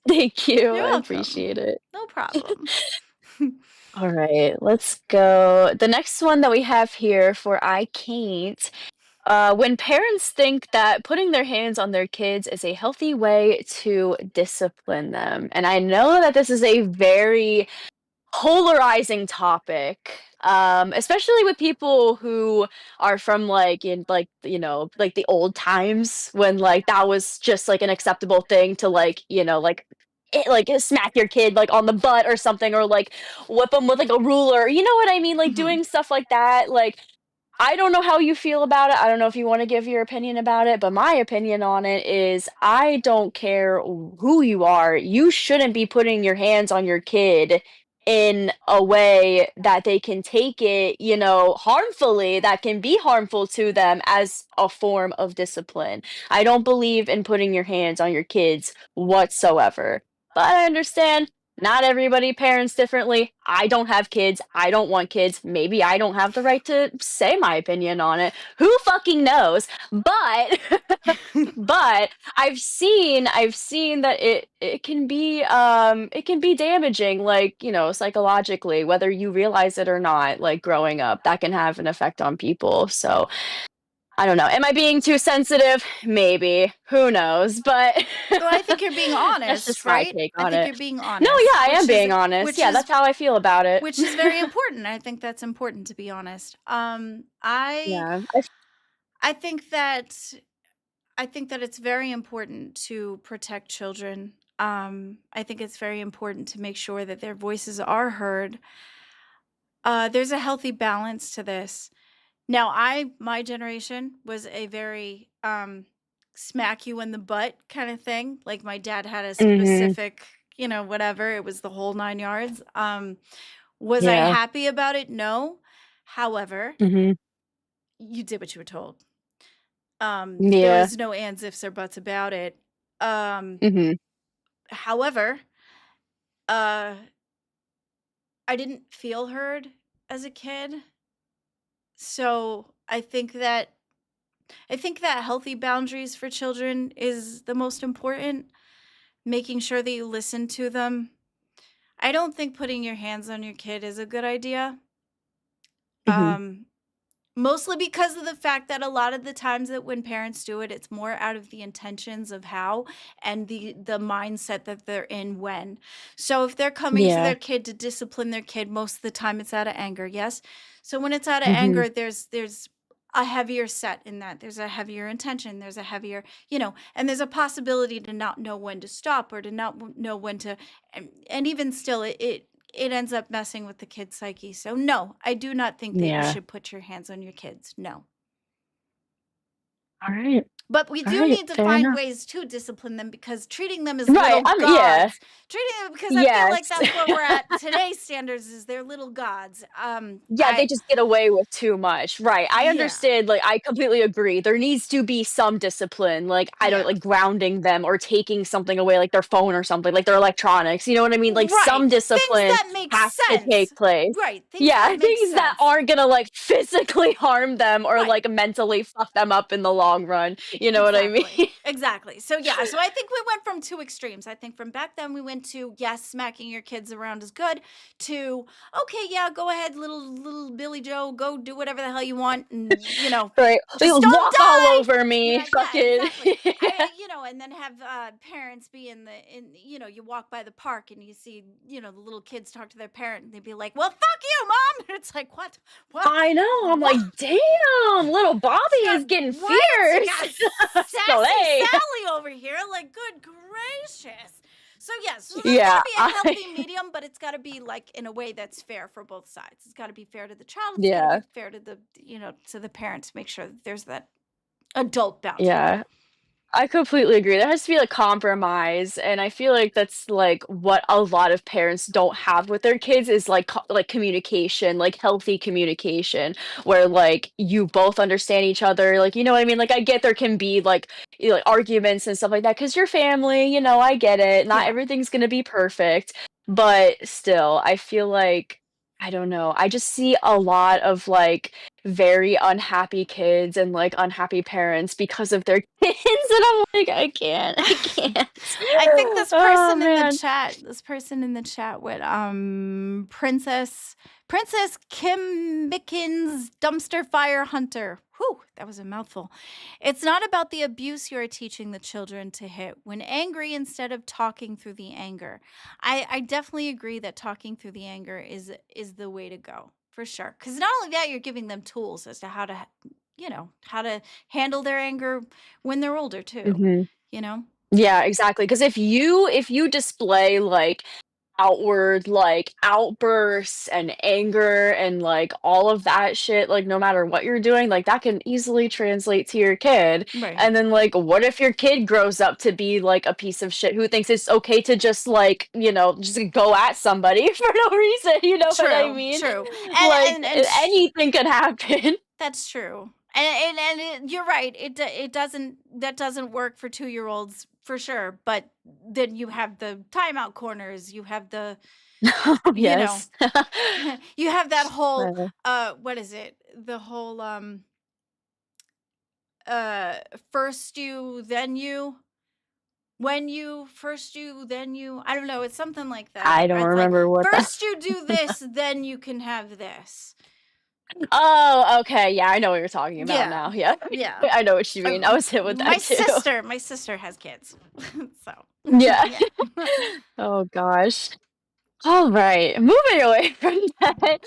S4: Thank you.
S3: You're
S4: I
S3: welcome.
S4: appreciate it.
S3: No problem.
S4: All right, let's go. The next one that we have here for I can't. When parents think that putting their hands on their kids is a healthy way to discipline them. And I know that this is a very polarizing topic, especially with people who are from like in like like the old times when like that was just like an acceptable thing to like like smack your kid like on the butt or something or like whip them with like a ruler, you know what I mean, like
S3: Mhm.
S4: doing stuff like that. Like I don't know how you feel about it. I don't know if you want to give your opinion about it, but my opinion on it is I don't care who you are. You shouldn't be putting your hands on your kid in a way that they can take it, harmfully, that can be harmful to them as a form of discipline. I don't believe in putting your hands on your kids whatsoever. But I understand not everybody parents differently. I don't have kids. I don't want kids. Maybe I don't have the right to say my opinion on it. Who fucking knows? But but I've seen that it can be damaging like, psychologically whether you realize it or not, like growing up. That can have an effect on people. So, I don't know. Am I being too sensitive? Maybe. Who knows? But
S3: Well, I think you're being
S4: that's
S3: honest,
S4: just my
S3: right?
S4: take
S3: I
S4: on
S3: think
S4: it.
S3: you're being
S4: No,
S3: honest,
S4: yeah, I am being honest.
S3: which
S4: Yeah,
S3: is
S4: that's how I feel about it.
S3: which is very important. I think that's important to be honest.
S4: Yeah.
S3: I think that it's very important to protect children. I think it's very important to make sure that their voices are heard. There's a healthy balance to this. Now, my generation was a very smack you in the butt kind of thing. Like my dad had a
S4: Mhm.
S3: specific, whatever. It was the whole 9 yards. Was I
S4: Yeah.
S3: happy about it? No. However,
S4: Mhm.
S3: you did what you were told. There
S4: Yeah.
S3: was no ands, ifs, or buts about it. Um,
S4: Mhm.
S3: however, uh, I didn't feel heard as a kid. So I think that healthy boundaries for children is the most important, making sure that you listen to them. I don't think putting your hands on your kid is a good idea.
S4: Mhm.
S3: Um, Mostly because of the fact that a lot of the times that when parents do it, it's more out of the intentions of how and the mindset that they're in when. So if they're coming to
S4: Yeah.
S3: their kid to discipline their kid, most of the time it's out of anger, yes? So when it's out of
S4: Mhm.
S3: anger, there's a heavier set in that. There's a heavier intention. There's a heavier, and there's a possibility to not know when to stop or to not know when to, and even still, it ends up messing with the kid's psyche. So no, I do not think that you
S4: Yeah.
S3: should put your hands on your kids. No.
S4: All right.
S3: But we
S4: All
S3: do
S4: right.
S3: need to
S4: Fair
S3: find
S4: enough.
S3: ways to discipline them because treating them as
S4: Right.
S3: little
S4: Yeah.
S3: gods, treating them because I feel like
S4: Yes.
S3: that's where we're at. Today's standards is they're little gods.
S4: Yeah, they just get away with too much. Right. I
S3: Yeah,
S4: understand, like, I completely agree. There needs to be some discipline, like, I don't
S3: yeah.
S4: like grounding them or taking something away, like their phone or something, like their electronics. You know what I mean? Like
S3: Right.
S4: some
S3: Things
S4: discipline
S3: that make
S4: has to
S3: sense.
S4: take place.
S3: Right. Things
S4: Yeah,
S3: that make
S4: things that
S3: sense.
S4: aren't gonna like physically harm them or
S3: Right.
S4: like mentally fuck them up in the long run. You know what I mean?
S3: Exactly. Exactly. So yeah, so I think we went from two extremes. I think from back then we went to yes, smacking your kids around is good to okay, yeah, go ahead, little Billy Joe, go do whatever the hell you want and
S4: Right. They
S3: just don't
S4: walk all
S3: die.
S4: over me.
S3: Yeah, yeah,
S4: Fucking
S3: exactly.
S4: yeah.
S3: And then have parents be you walk by the park and you see, the little kids talk to their parent and they'd be like, "Well, fuck you, mom." And it's like, "What? What?
S4: I know. I'm
S3: What?
S4: like, damn, little Bobby
S3: Yeah,
S4: is getting
S3: what?
S4: fierce.
S3: Yes. sassy
S4: Slay.
S3: Sally over here. Like, good gracious. So yes, so there's
S4: Yeah,
S3: gotta be a healthy medium, but it's gotta be like in a way that's fair for both sides. It's gotta be fair to the child. It's gotta
S4: yeah,
S3: be fair to the to the parent to make sure that there's that adult boundary.
S4: yeah. I completely agree. There has to be a compromise, and I feel like that's like what a lot of parents don't have with their kids is like like communication, like healthy communication, where like you both understand each other. Like you know what I mean? Like I get there can be like like arguments and stuff like that because you're family. You know, I get it. Not
S3: Yeah.
S4: everything's gonna be perfect, but still, I feel like I don't know. I just see a lot of like very unhappy kids and like unhappy parents because of their kids and I'm like I can't.
S3: I think
S4: Oh man.
S3: this person in the chat with Princess Kim Mickens Dumpster Fire Hunter. Whew, that was a mouthful. It's not about the abuse you are teaching the children to hit when angry instead of talking through the anger. I definitely agree that talking through the anger is the way to go for sure. Because not only that, you're giving them tools as to how to how to handle their anger when they're older too.
S4: Mhm.
S3: You know.
S4: Yeah, exactly. Because if you display like outward like outbursts and anger and like all of that shit, like no matter what you're doing, like that can easily translate to your kid.
S3: Right.
S4: And then like what if your kid grows up to be like a piece of shit who thinks it's okay to just like, just go at somebody for no reason, you know what I
S3: True,
S4: mean?
S3: true.
S4: Like
S3: And
S4: anything could happen.
S3: that's true. You're right. It doesn't that doesn't work for 2-year-olds for sure. But then you have the timeout corners. You have the you know
S4: Yes.
S3: you have that whole
S4: Uh,
S3: what is it? The whole first you then you when you first you then you I don't know. It's something like that.
S4: I don't
S3: It's like
S4: remember what that.
S3: first you do this, then you can have this.
S4: Oh, okay. Yeah, I know what you're talking about
S3: Yeah.
S4: now. Yeah.
S3: Yeah.
S4: I know what you mean. I was hit with
S3: My
S4: that too.
S3: sister has kids. So,
S4: Yeah.
S3: yeah.
S4: Oh gosh. All right. Moving away from that.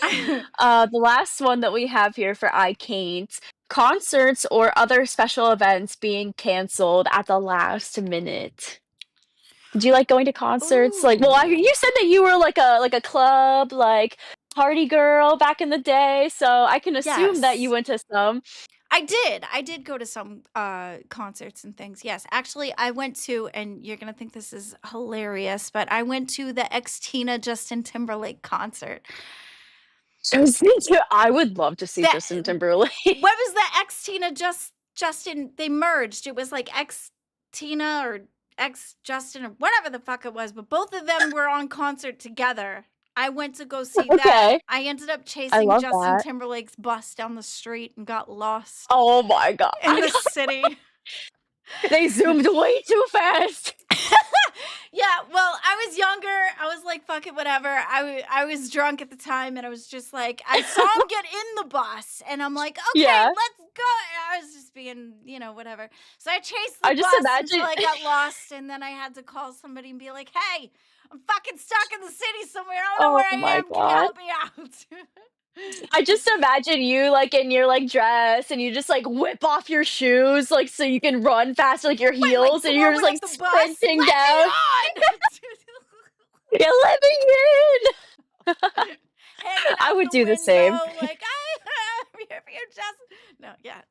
S4: The last one that we have here for I Can't. Concerts or other special events being canceled at the last minute. Do you like going to concerts? Like, well,
S3: Ooh.
S4: you said that you were like a club, like party girl back in the day, so I can assume that you
S3: Yes.
S4: went to some.
S3: I did. I did go to some concerts and things. Yes. Actually, I went to, and you're going to think this is hilarious, but I went to the ex Tina Justin Timberlake concert.
S4: I would love to see
S3: That
S4: Justin Timberlake.
S3: What was the ex Tina Justin? They merged. It was like ex Tina or ex Justin or whatever the fuck it was, but both of them were on concert together. I went to go see that.
S4: Okay.
S3: I ended up
S4: I
S3: chasing
S4: love
S3: Justin
S4: that.
S3: Timberlake's bus down the street and got lost
S4: Oh my god.
S3: in the city.
S4: They zoomed way too fast.
S3: Yeah, well, I was younger. I was like, fuck it, whatever. I was drunk at the time, and I was just like, I saw him get in the bus, and I'm like, okay,
S4: Yeah.
S3: let's go. And I was just being, whatever. So I chased the
S4: I just
S3: bus
S4: imagine.
S3: until I got lost, and then I had to call somebody and be like, hey, I'm fucking stuck in the city somewhere. I don't know
S4: Oh
S3: where I
S4: my
S3: am. Can you
S4: god.
S3: help me out?
S4: I just imagine you like in your like dress and you just like whip off your shoes like so you can run faster like your
S3: Like
S4: heels and you're just
S3: throwing
S4: like
S3: up the bus.
S4: sprinting
S3: Let
S4: down.
S3: me on!
S4: You let me in.
S3: Hanging
S4: I
S3: out
S4: would
S3: the
S4: do the same.
S3: window, like, I'm here for your just. No, yeah.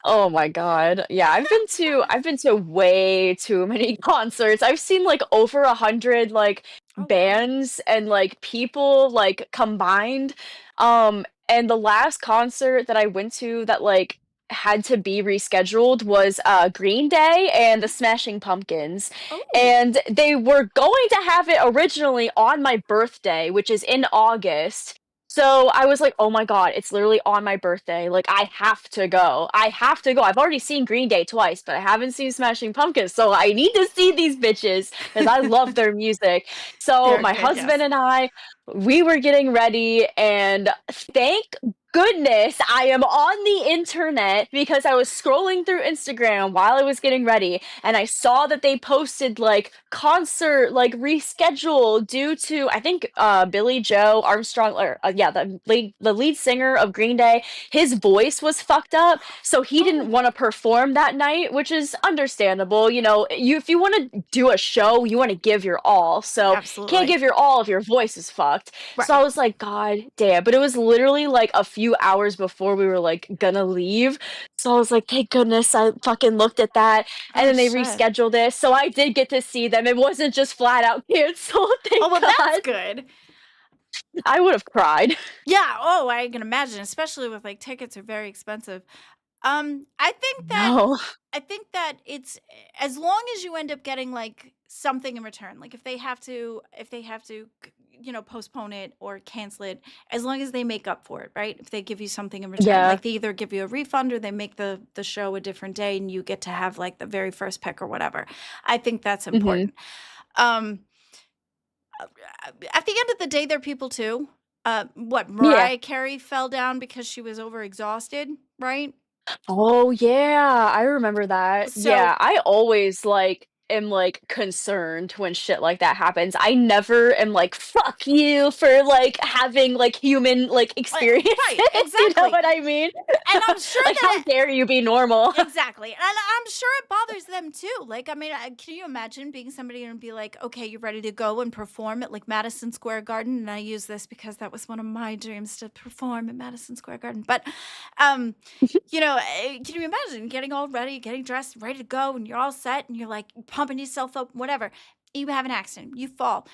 S4: Oh my god. Yeah, I've been to way too many concerts. I've seen like over 100 like
S3: Oh, wow.
S4: bands and like people like combined. And the last concert that I went to that like had to be rescheduled was Green Day and the Smashing Pumpkins.
S3: Oh.
S4: And they were going to have it originally on my birthday, which is in August. So I was like, "Oh my god, it's literally on my birthday. Like I have to go. I have to go. I've already seen Green Day twice, but I haven't seen Smashing Pumpkins. So I need to see these bitches because I love their music." So
S3: They're
S4: my
S3: good, yes.
S4: husband and I, we were getting ready and thank goodness, I am on the internet because I was scrolling through Instagram while I was getting ready, and I saw that they posted like concert like reschedule due to I think Billy Joe Armstrong or yeah the lead singer of Green Day, his voice was fucked up, so he didn't
S3: Oh,
S4: want to perform that night, which is understandable. You know, you if you want to do a show, you want to give your all. So can't
S3: absolutely.
S4: give your all if your voice is fucked. So I
S3: Right.
S4: was like, God damn. But it was literally like a few hours before we were like gonna leave. So I was like, thank goodness I fucking looked at that. And
S3: Oh
S4: then they
S3: shit.
S4: rescheduled it. So I did get to see them. It wasn't just flat out canceled.
S3: Oh
S4: Thank
S3: well, that's
S4: God.
S3: good.
S4: I would have cried.
S3: Yeah. Oh, I can imagine, especially with like tickets are very expensive. I think that
S4: No.
S3: it's as long as you end up getting like something in return. Like if they have to postpone it or cancel it, as long as they make up for it, right? If they give you something in return,
S4: Yeah.
S3: like they either give you a refund or they make the show a different day and you get to have like the very first pick or whatever. I think that's
S4: Hmm.
S3: important. Um at the end of the day, they're people too. What
S4: Yeah.
S3: Mariah Carey fell down because she was overexhausted, right?
S4: Oh yeah, I remember that.
S3: So
S4: Yeah, I always like am like concerned when shit like that happens. I never am like fuck you for like having like human like experiences.
S3: right,
S4: You know
S3: exactly.
S4: what I mean?
S3: And I'm sure
S4: Like how
S3: that
S4: dare you be normal?
S3: exactly. And I'm sure it bothers them too. Like, I mean, can you imagine being somebody and be like, okay, you're ready to go and perform at like Madison Square Garden? And I use this because that was one of my dreams to perform at Madison Square Garden. But, um, can you imagine getting all ready, getting dressed, ready to go, and you're all set and you're like pumping yourself up, whatever. You have an accident, you fall.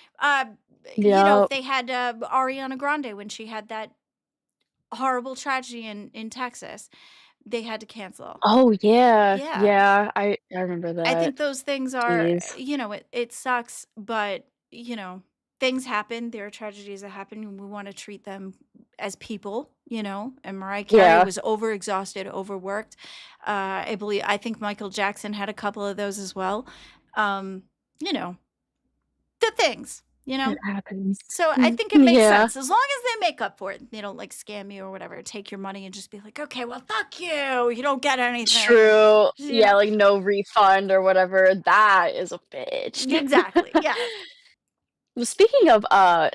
S4: Yeah.
S3: They had Ariana Grande when she had that horrible tragedy in Texas. They had to cancel.
S4: Oh yeah.
S3: Yeah.
S4: Yeah, I remember
S3: I
S4: that.
S3: think those things are,
S4: Jeez.
S3: it sucks, but, things happen. There are tragedies that happen, and we want to treat them as people, and Mariah Carey
S4: Yeah.
S3: was overexhausted, overworked. I think Michael Jackson had a couple of those as well. Um, you know, the things, you
S4: It
S3: know?
S4: happens.
S3: So I
S4: Mm,
S3: think it makes
S4: yeah.
S3: sense as long as they make up for it. They don't like scam you or whatever, take your money and just be like, okay, well, fuck you. You don't get anything.
S4: True.
S3: You
S4: Yeah,
S3: know,
S4: like no refund or whatever. That is a bitch.
S3: exactly. Yeah.
S4: Well, speaking of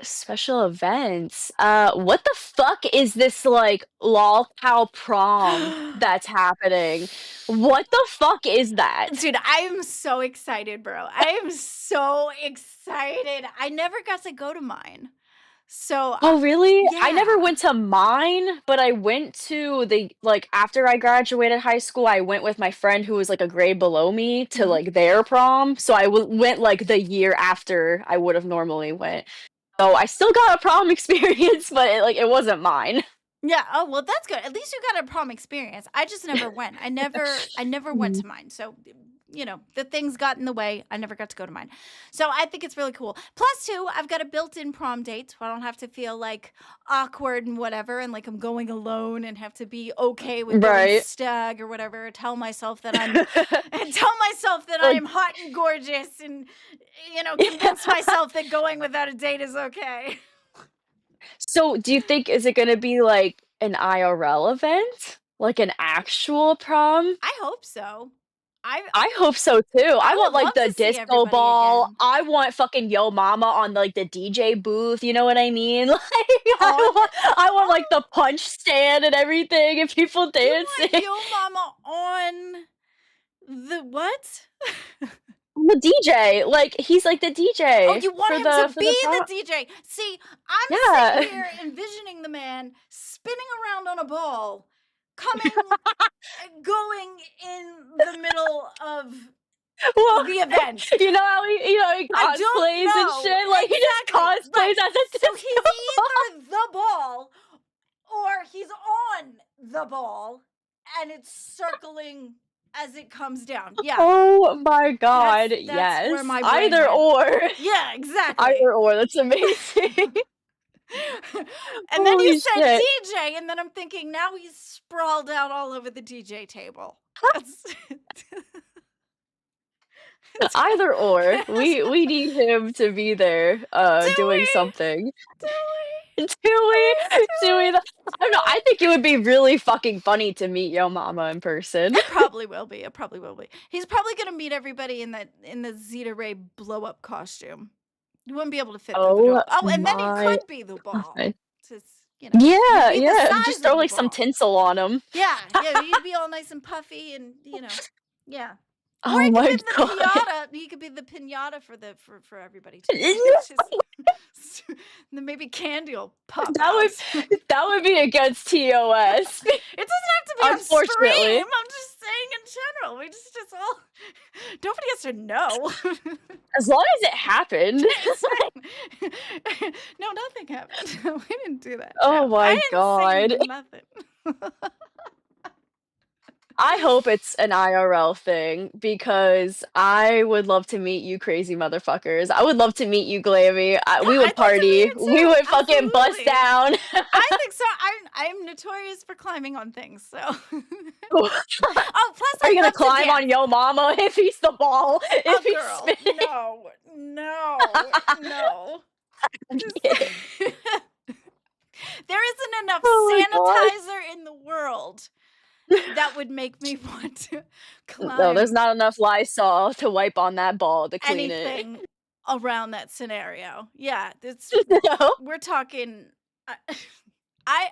S4: special events, what the fuck is this like lol cow prom that's happening? What the fuck is that?
S3: Dude, I am so excited, bro. I am so excited. I never got to go to mine. So,
S4: Oh, really? I never
S3: yeah.
S4: went to mine, but I went to the like after I graduated high school, I went with my friend who was like a grade below me to
S3: Mhm.
S4: like their prom. So went like the year after I would have normally went. So I still got a prom experience, but it wasn't mine.
S3: Yeah. Oh, well, that's good. At least you got a prom experience. I just never went. I never went
S4: Mhm.
S3: to mine. So, the things got in the way. I never got to go to mine. So I think it's really cool. Plus, too, I've got a built-in prom date, so I don't have to feel like awkward and whatever, and like I'm going alone and have to be okay with going
S4: Right.
S3: stag or whatever. Tell myself that I'm, and tell myself that I
S4: Like
S3: am hot and gorgeous, and convince myself that going without a date is okay.
S4: So, do you think is it gonna be like an IRL event? Like an actual prom?
S3: I hope so. I
S4: I hope so too. I
S3: I
S4: want
S3: would
S4: like
S3: love
S4: the
S3: to see
S4: disco
S3: everybody
S4: ball.
S3: again.
S4: I want fucking Yo Mama on like the DJ booth, you know what I mean? Like
S3: On
S4: I want like
S3: oh,
S4: the punch stand and everything and people
S3: you
S4: dancing.
S3: want Yo Mama on the what?
S4: The DJ, like he's like the
S3: Oh,
S4: DJ
S3: you want
S4: for
S3: him to
S4: the
S3: be
S4: prom.
S3: the DJ. See, I'm sitting
S4: Yeah.
S3: here envisioning the man spinning around on a ball, coming going in the middle of
S4: Well,
S3: the event.
S4: you know he
S3: I don't
S4: cosplays and
S3: know
S4: shit. Like he just
S3: exactly.
S4: cosplays
S3: Right.
S4: as a
S3: So
S4: disco
S3: he's
S4: ball.
S3: either the ball or he's on the ball and it's circling as it comes down. Yeah,
S4: Oh my god,
S3: that's where
S4: yes.
S3: my brain
S4: Either
S3: went.
S4: or.
S3: Yeah, exactly.
S4: Either or, that's amazing.
S3: And then you
S4: Holy
S3: said
S4: shit.
S3: DJ, and then I'm thinking now he's sprawled out all over the DJ table. That's
S4: Either or.
S3: do
S4: We need him to be there, doing
S3: we?
S4: something.
S3: Do we?
S4: Do we? I don't know. I think it would be really fucking funny to meet Yo Mama in person.
S3: It probably will be. It probably will be. He's probably gonna meet everybody in the Zeta Ray blow up costume. You wouldn't be able to fit through the door.
S4: Oh
S3: Oh, and then he
S4: my
S3: could be the ball.
S4: god.
S3: Just you'd
S4: Yeah,
S3: be the
S4: yeah.
S3: size
S4: Just
S3: of
S4: throw
S3: the
S4: like some
S3: ball.
S4: tinsel on him.
S3: Yeah, you'd be all nice and puffy, and yeah. Or
S4: Oh
S3: he could
S4: my
S3: be the
S4: god.
S3: pinata. He could be the pinata for everybody too. It's just then maybe candy will pop
S4: That
S3: out.
S4: that would be against TOS.
S3: It doesn't have to be on
S4: Unfortunately.
S3: stream. I'm just saying in general. We just all nobody has to know.
S4: As long as it happened.
S3: It's fine. No, nothing happened. We didn't do that.
S4: Oh
S3: No, I
S4: my
S3: didn't
S4: god.
S3: say nothing.
S4: I hope it's an IRL thing because I would love to meet you crazy motherfuckers. I would love to meet you, Glammy. We
S3: I'd
S4: would
S3: like to
S4: party.
S3: meet you
S4: We
S3: too.
S4: would fucking bust
S3: Absolutely.
S4: down.
S3: I think so. I'm notorious for climbing on things. So.
S4: Are
S3: Oh, plus
S4: you gonna
S3: I love to
S4: climb
S3: dance.
S4: on Yo Mama if he's the ball?
S3: Oh,
S4: If he's
S3: girl,
S4: spinning?
S3: no.
S4: I'm
S3: Just-
S4: kidding.
S3: There isn't enough
S4: Oh my god.
S3: sanitizer in the world that would make me want to climb
S4: No, there's not enough Lysol to wipe on that ball to clean
S3: anything around that scenario. Yeah, it's
S4: it. No.
S3: we're talking. I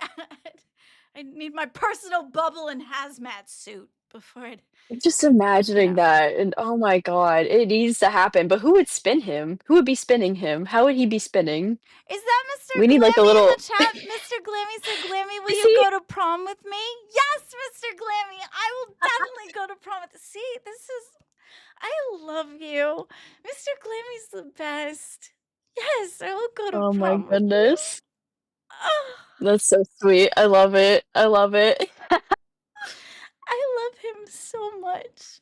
S3: I need my personal bubble and hazmat suit before it.
S4: Just imagining
S3: Yeah.
S4: that, and oh my god, it needs to happen. But who would spin him? Who would be spinning him? How would he be spinning?
S3: Is that Mr.
S4: We need like a
S3: Glammy in
S4: little.
S3: the chat? Mr. Glammy said, "Glammy, will you
S4: See?
S3: go to prom with me?" Yes, Mr. Glammy, I will definitely go to prom with. See, I love you, Mr. Glammy's the best. Yes, I will go to
S4: Oh my
S3: prom with you.
S4: goodness,
S3: Oh,
S4: that's so sweet. I love it. I love it.
S3: I love him so much.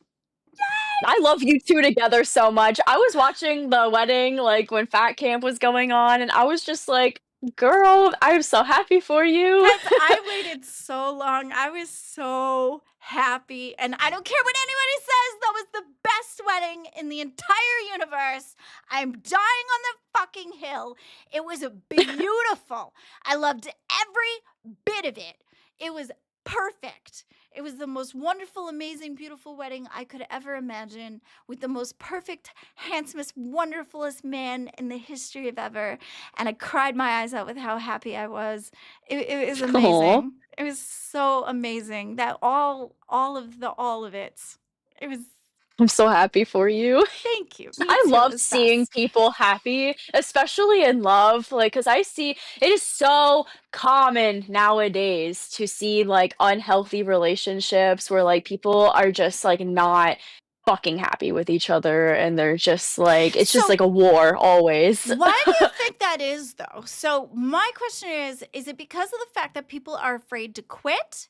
S4: I love you two together so much. I was watching the wedding, like, when Fat Camp was going on, and I was just like, "Girl, I'm so happy for you."
S3: Guys, I waited so long. I was so happy. And I don't care what anybody says, that was the best wedding in the entire universe. I'm dying on the fucking hill. It was beautiful. I loved every bit of it. It was perfect. It was the most wonderful, amazing, beautiful wedding I could ever imagine, with the most perfect, handsomest, wonderfulest man in the history of ever. And I cried my eyes out with how happy I was. It was
S4: Aw.
S3: amazing. It was so amazing that all of it. It was.
S4: I'm so happy for you.
S3: Thank you. Me
S4: I
S3: too. It
S4: love
S3: was
S4: seeing
S3: best.
S4: people happy, especially in love, like, because I see it is so common nowadays to see, like, unhealthy relationships where, like, people are just, like, not fucking happy with each other, and they're just, like it's just
S3: So
S4: like a war always.
S3: why do you think that is, though? So my question is it because of the fact that people are afraid to quit?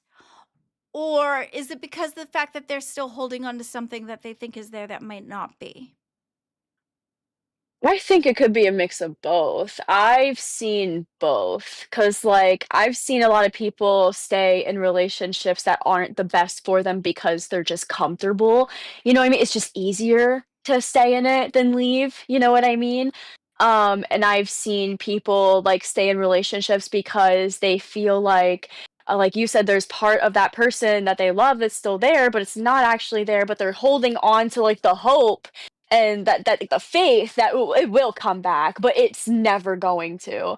S3: Or is it because of the fact that they're still holding on to something that they think is there that might not be?
S4: I think it could be a mix of both. I've seen both, cause like, I've seen a lot of people stay in relationships that aren't the best for them because they're just comfortable, you know what I mean? It's just easier to stay in it than leave, you know what I mean? And I've seen people, like, stay in relationships because they feel like you said, there's part of that person that they love that's still there, but it's not actually there, but they're holding on to, like, the hope and that the faith that it will come back, but it's never going to.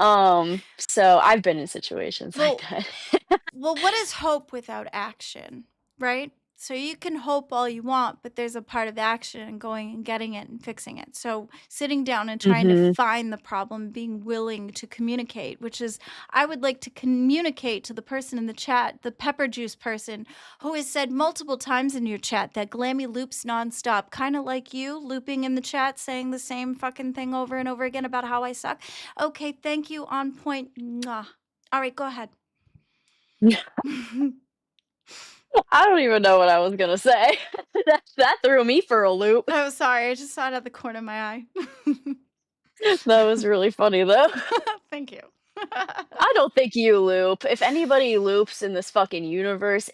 S4: So I've been in situations like
S3: Well,
S4: that.
S3: well, what is hope without action, right? So you can hope all you want, but there's a part of action and going and getting it and fixing it. So sitting down and trying to
S4: Mhm.
S3: find the problem, being willing to communicate, which is, I would like to communicate to the person in the chat, the pepper juice person, who has said multiple times in your chat that Glammy loops nonstop, kind of like you, looping in the chat, saying the same fucking thing over and over again about how I suck. Okay, thank you, on point. Mwah. All right, go ahead.
S4: I don't even know what I was gonna say. That threw me for a loop.
S3: Oh, sorry. I just saw it at the corner of my eye.
S4: That was really funny, though.
S3: Thank you.
S4: I don't think you loop. If anybody loops in this fucking universe,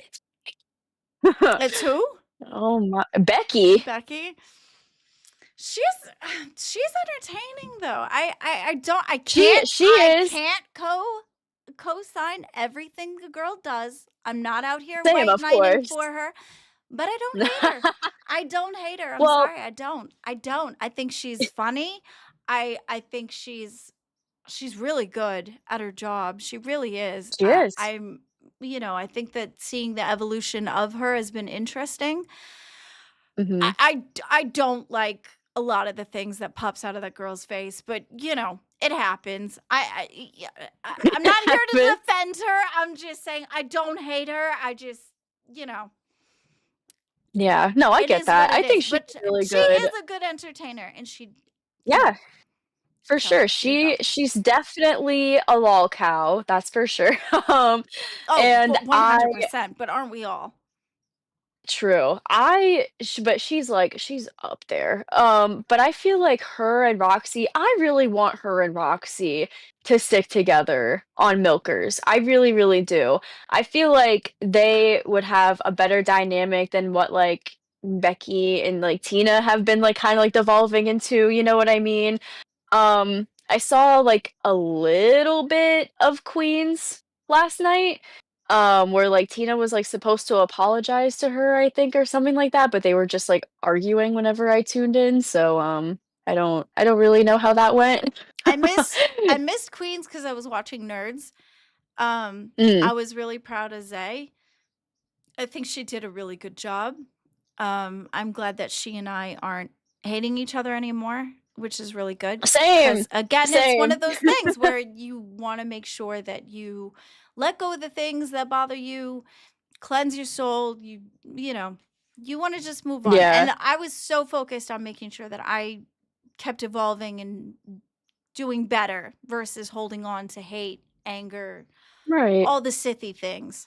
S3: It's who?
S4: oh my Becky.
S3: Becky. She's she's entertaining though. I don't
S4: She
S3: I
S4: is.
S3: can't co-sign everything the girl does. I'm not out here
S4: Same,
S3: white
S4: of
S3: knighting
S4: course.
S3: for her, but I don't hate her. I don't hate her. I'm
S4: Well,
S3: sorry. I don't. I don't. I think she's funny. I think she's really good at her job. She really is.
S4: she is.
S3: I'm I think that seeing the evolution of her has been interesting.
S4: Mhm.
S3: I don't like a lot of the things that pops out of that girl's face, but it happens. Yeah, I'm not here to
S4: Happens.
S3: defend her. I'm just saying I don't hate her. I just, you know,
S4: Yeah. No, I
S3: it
S4: get
S3: is what
S4: that. I
S3: it
S4: think
S3: is.
S4: she's
S3: But
S4: really
S3: she
S4: good.
S3: is a good entertainer, and
S4: Yeah, for
S3: so
S4: sure.
S3: there you go.
S4: She's definitely a lol cow, that's for sure.
S3: Oh,
S4: And
S3: but
S4: I
S3: 100%. But aren't we all?
S4: true. But she's up there. But I feel like her and Roxy, I really want her and Roxy to stick together on Milkers. I really, really do. I feel like they would have a better dynamic than what like Becky and like Tina have been like kind of like devolving into, you know what I mean? I saw like a little bit of Queens last night, where like Tina was like supposed to apologize to her, I think, or something like that, but they were just like arguing whenever I tuned in. So I don't really know how that went.
S3: I missed Queens because I was watching Nerds.
S4: Mm,
S3: I was really proud of Zay. I think she did a really good job. I'm glad that she and I aren't hating each other anymore, which is really good.
S4: same,
S3: Because again, it's one
S4: same.
S3: of those things where you want to make sure that you let go of the things that bother you, cleanse your soul. You want to just move on.
S4: Yeah,
S3: And I was so focused on making sure that I kept evolving and doing better versus holding on to hate, anger,
S4: right.
S3: all the sithy things.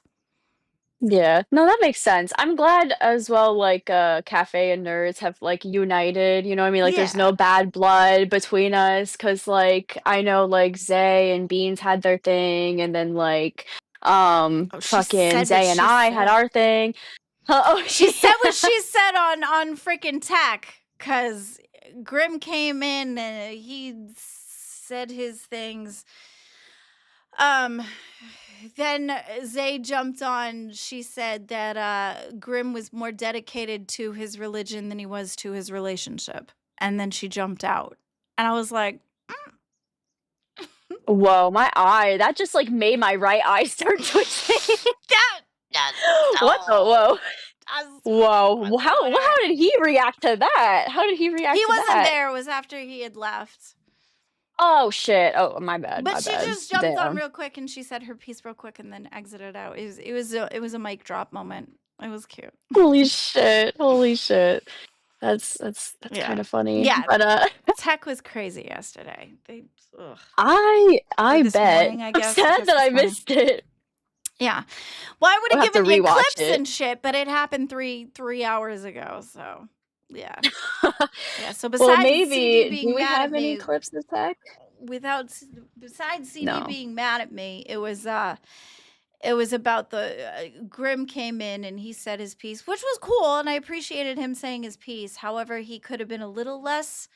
S4: Yeah, no, that makes sense. I'm glad as well, like, Cafe and Nerds have, like, united, you know what I mean? Like, there's
S3: Yeah.
S4: no bad blood between us, because like, I know, like, Zay and Beans had their thing, and then, like,
S3: Oh, she
S4: fucking
S3: said what
S4: Zay and
S3: she
S4: I had
S3: said.
S4: our thing. Oh,
S3: She said what
S4: yeah.
S3: she said on freaking tech because Grim came in and he said his things. Um, then Zay jumped on. She said that Grim was more dedicated to his religion than he was to his relationship, and then she jumped out, and I was like,
S4: Whoa, my eye, that just, like, made my right eye start twitching.
S3: that, that,
S4: What the
S3: no,
S4: whoa? Whoa,
S3: what's
S4: how
S3: going on?
S4: how did he react to that? How did he
S3: He
S4: react to
S3: wasn't
S4: that?
S3: there. It was after he had left.
S4: Oh, shit. Oh, my bad,
S3: But
S4: my
S3: she
S4: bad.
S3: just jumped on
S4: Damn.
S3: real quick and she said her piece real quick and then exited out. It was a mic drop moment. It was cute.
S4: Holy shit, holy shit. That's
S3: Yeah.
S4: kinda funny,
S3: Yeah.
S4: but,
S3: Tech was crazy yesterday. Ugh. Or
S4: I
S3: this
S4: bet.
S3: morning, I
S4: I'm
S3: guess. I
S4: sad
S3: guess
S4: that I
S3: this morning.
S4: missed it.
S3: Yeah. Well, I would
S4: I'll
S3: have
S4: have to
S3: given you
S4: rewatch
S3: clips
S4: it.
S3: and shit, but it happened three hours ago. So yeah. Yeah. So
S4: Well,
S3: besides CD
S4: maybe do
S3: being
S4: we
S3: mad at
S4: have any
S3: me,
S4: clips of tech?
S3: without besides CD
S4: No.
S3: being mad at me, it was about the Grimm came in and he said his piece, which was cool, and I appreciated him saying his piece. However, he could have been a little less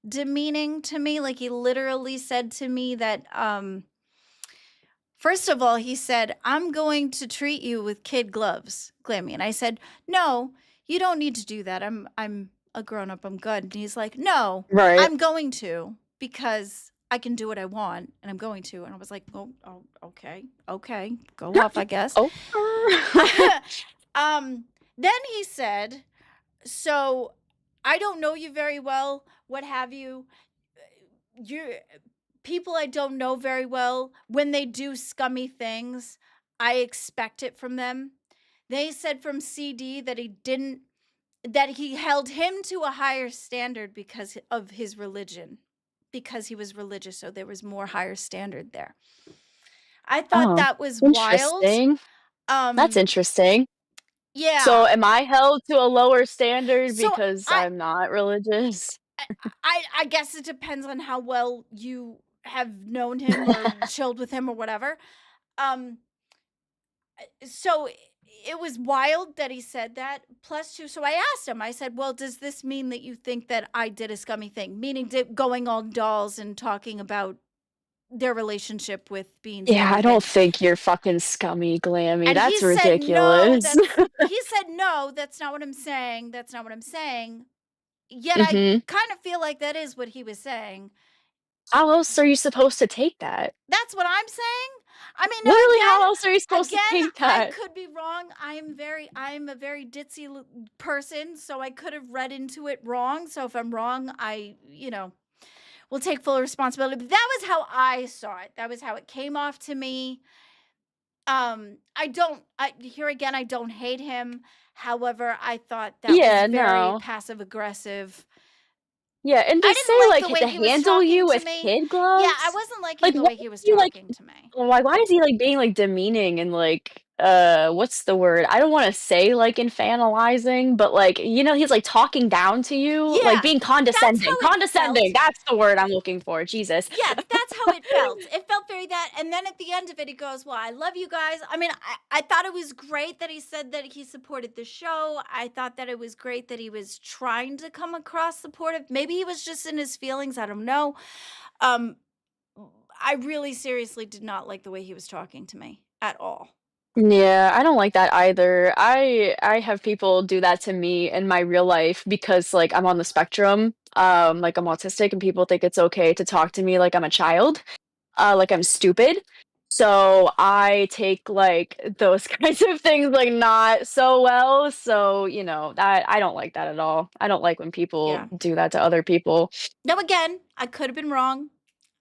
S3: demeaning to me. Like he literally said to me that first of all, he said, "I'm going to treat you with kid gloves, Glammy." And I said, "No, you don't need to do that. I'm a grown up. I'm good." And he's like, "No,
S4: Right.
S3: I'm going to because I can do what I want and I'm going to." And I was like, "Oh, okay. Okay. Go off, I guess."
S4: Oh.
S3: Then he said, "So I don't know you very well, what have you. You people I don't know very well, when they do scummy things, I expect it from them." They said from CD that he held him to a higher standard because of his religion, because he was religious, so there was more higher standard there. I thought
S4: Oh,
S3: that was wild.
S4: interesting. That's
S3: Um,
S4: interesting. So
S3: yeah.
S4: am I held to a lower standard
S3: So
S4: because
S3: I
S4: I'm not religious?
S3: I guess it depends on how well you have known him or chilled with him or whatever. Um, so it was wild that he said that. Plus, too, so I asked him. I said, "Well, does this mean that you think that I did a scummy thing?" Meaning, going on dolls and talking about their relationship with being
S4: Yeah, I
S3: together.
S4: don't think you're fucking scummy, Glammy.
S3: And he
S4: That's
S3: said, "No,
S4: ridiculous.
S3: that's not what I'm saying. That's not what I'm saying." Yet I
S4: Mhm.
S3: kind of feel like that is what he was saying.
S4: How else are you supposed to take that?
S3: That's what I'm saying. I mean, now
S4: Literally, how else are you supposed to
S3: again,
S4: take
S3: I
S4: that?
S3: could be wrong. I'm a very ditzy person, so I could have read into it wrong. So if I'm wrong, will take full responsibility. But that was how I saw it. That was how it came off to me. Here again, I don't hate him. However, I thought that was
S4: Yeah,
S3: very
S4: no.
S3: passive aggressive.
S4: Yeah, and
S3: I
S4: to say,
S3: didn't like
S4: like,
S3: the way
S4: to
S3: he was
S4: handle
S3: talking
S4: you
S3: to
S4: with
S3: me.
S4: kid
S3: Yeah, I
S4: gloves?
S3: wasn't
S4: Like,
S3: liking the
S4: why
S3: way he
S4: is
S3: was
S4: he, like
S3: talking to me.
S4: why is he, like, being, like, demeaning and, like, what's the word? I don't wanna say, like, infantilizing, but, like, he's, like, talking down to you, like,
S3: Yeah,
S4: being
S3: that's
S4: condescending.
S3: how it
S4: Condescending,
S3: felt.
S4: that's the word I'm looking for, Jesus.
S3: Yeah, that's how it felt. It felt very that. And then at the end of it, he goes, "Well, I love you guys." I mean, I thought it was great that he said that he supported the show. I thought that it was great that he was trying to come across supportive. Maybe he was just in his feelings. I don't know. Um, I really seriously did not like the way he was talking to me at all.
S4: Yeah, I don't like that either. I have people do that to me in my real life because like I'm on the spectrum. Like I'm autistic and people think it's okay to talk to me like I'm a child, like I'm stupid. So I take like those kinds of things like not so well. So, that I don't like that at all. I don't like when people
S3: Yeah.
S4: do that to other people.
S3: Now, again, I could have been wrong.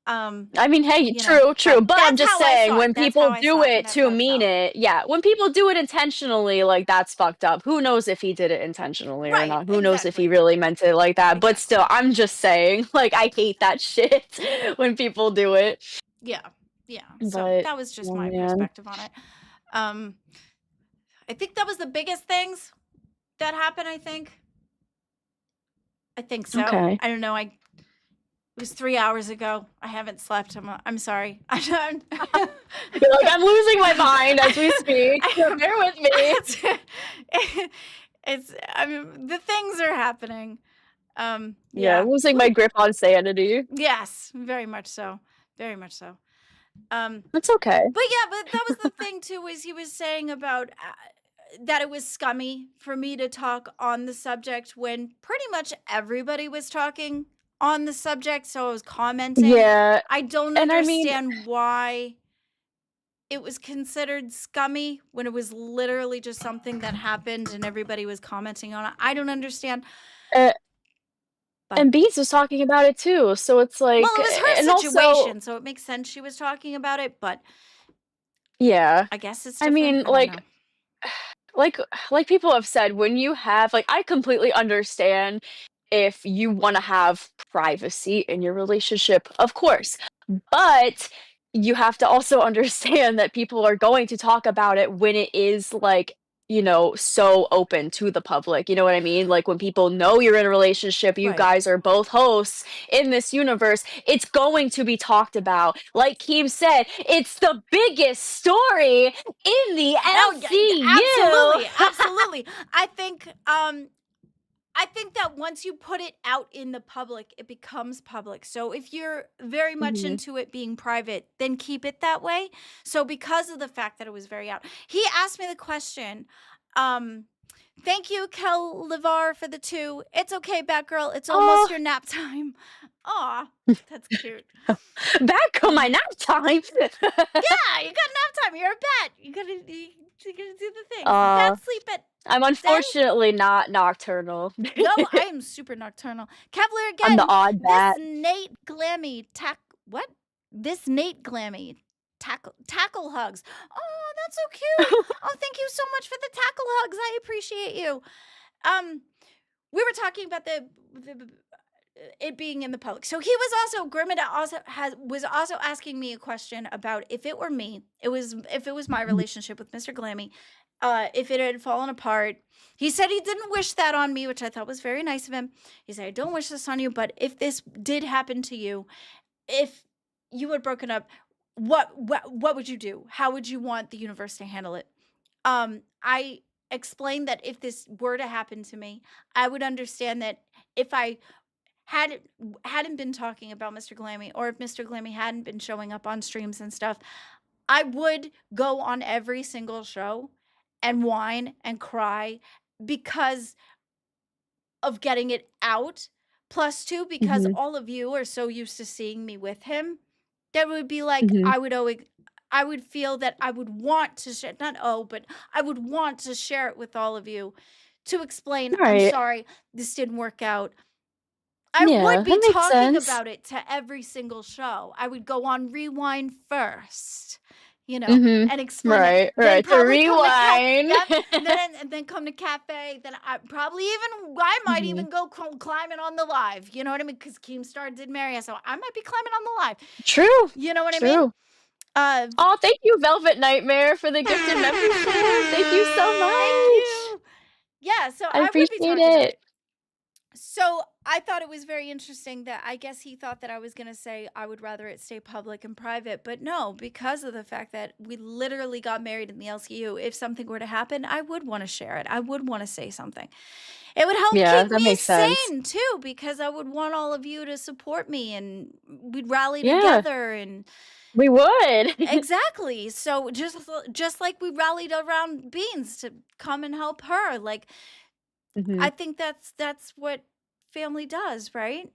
S4: I mean, hey, true, true,
S3: But
S4: but I'm
S3: that's
S4: just
S3: how I
S4: saying
S3: saw it.
S4: when
S3: That's how
S4: people
S3: I
S4: do
S3: saw it, and
S4: it
S3: that's
S4: to
S3: how it
S4: mean
S3: felt.
S4: it, yeah, when people do it intentionally, like that's fucked up. Who knows if he did it intentionally or
S3: Right.
S4: not? Who knows if he
S3: Exactly.
S4: really meant it like that? But
S3: Exactly.
S4: still, I'm just saying, like I hate that shit when people do it.
S3: Yeah. Yeah. So
S4: But
S3: that was just
S4: oh
S3: my
S4: man,
S3: perspective on it. Um, I think that was the biggest things that happened. I think so.
S4: okay.
S3: I don't know. It was 3 hours ago. I haven't slept. I'm sorry.
S4: You're like I'm losing my mind as we speak. So
S3: I,
S4: bear with me.
S3: it's, I mean, the things are happening.
S4: Yeah,
S3: Yeah.
S4: losing my
S3: Woo.
S4: grip on sanity.
S3: Yes, very much so. Very much so. Um,
S4: It's okay.
S3: but yeah, but that was the thing too, is he was saying about that it was scummy for me to talk on the subject when pretty much everybody was talking on the subject. So I was commenting.
S4: Yeah,
S3: I don't
S4: and I mean,
S3: understand why it was considered scummy when it was literally just something that happened and everybody was commenting on it. I don't understand.
S4: uh,
S3: But
S4: and Beats was talking about it too. So it's
S3: well,
S4: like,
S3: it was her
S4: and also,
S3: situation, so it makes sense she was talking about it, but
S4: yeah.
S3: I guess it's
S4: I
S3: different.
S4: mean,
S3: I don't know.
S4: like like people have said, when you have like I completely understand if you want to have privacy in your relationship, of course. But you have to also understand that people are going to talk about it when it is like, so open to the public. You know what I mean? Like when people know you're in a relationship, you
S3: Right.
S4: guys are both hosts in this universe, it's going to be talked about. Like Keem said, it's the biggest story in the
S3: Oh, yeah, absolutely,
S4: LCU.
S3: absolutely. I think that once you put it out in the public, it becomes public. So if you're very much
S4: Mhm.
S3: into it being private, then keep it that way. So because of the fact that it was very out, he asked me the question. Um, Thank you, Kel Levar, for the 2. It's okay, Batgirl. It's almost
S4: Oh,
S3: your nap time. Aw, that's cute.
S4: back on my
S3: Um,
S4: nap time.
S3: yeah, you got nap time. You're a bat. You gotta do the things.
S4: uh,
S3: Bats sleep at
S4: I'm
S3: day.
S4: unfortunately not nocturnal.
S3: No, I am super nocturnal. Cavalier
S4: I'm the
S3: again.
S4: odd
S3: This
S4: bat.
S3: Nate Glammy tack what? This Nate Glammy tackle hugs. Oh, that's so cute. Oh, thank you so much for the tackle hugs. I appreciate you. Um, we were talking about the it being in the public. So he was also Grimida also was also asking me a question about if it were me, if it was my relationship with Mr. Glammy, if it had fallen apart. He said he didn't wish that on me, which I thought was very nice of him. He said, I don't wish this on you, but if this did happen to you, if you had broken up, what would you do? How would you want the universe to handle it? I explained that if this were to happen to me, I would understand that if I hadn't been talking about Mr. Glammy, or if Mr. Glammy hadn't been showing up on streams and stuff, I would go on every single show and whine and cry because of getting it out. Plus, two, because
S4: Mhm.
S3: all of you are so used to seeing me with him, that would be like
S4: Mhm.
S3: I would feel that I would want to share, not oh, but I would want to share it with all of you to explain, I'm
S4: Right.
S3: sorry, this didn't work out. I would
S4: Yeah,
S3: be
S4: that makes
S3: talking
S4: sense.
S3: about it to every single show. I would go on rewind first,
S4: Mhm.
S3: and explain it.
S4: Right,
S3: Then
S4: right. To
S3: probably come to
S4: rewind.
S3: yep, and then come to cafe. Then I might
S4: Mhm.
S3: even go climbing on the live. You know what I mean? Because Keemstar did marry us, so I might be climbing on the live.
S4: True.
S3: You know what I mean?
S4: True.
S3: Uh,
S4: Oh, thank you, Velvet Nightmare, for the gifted membership. Thank you so
S3: thank
S4: much.
S3: you. Yeah, so
S4: I
S3: I would be
S4: appreciate
S3: talking about
S4: it.
S3: it. So I thought it was very interesting that I guess he thought that I was going to say I would rather it stay public and private, but no, because of the fact that we literally got married in the LCU, if something were to happen, I would want to share it. I would want to say something. It would help
S4: Yeah,
S3: keep
S4: that
S3: me
S4: makes sense.
S3: sane too, because I would want all of you to support me and we'd rally
S4: Yeah,
S3: together and
S4: we would.
S3: exactly. So just like we rallied around Beans to come and help her, like I
S4: Mhm.
S3: think that's what family does, right?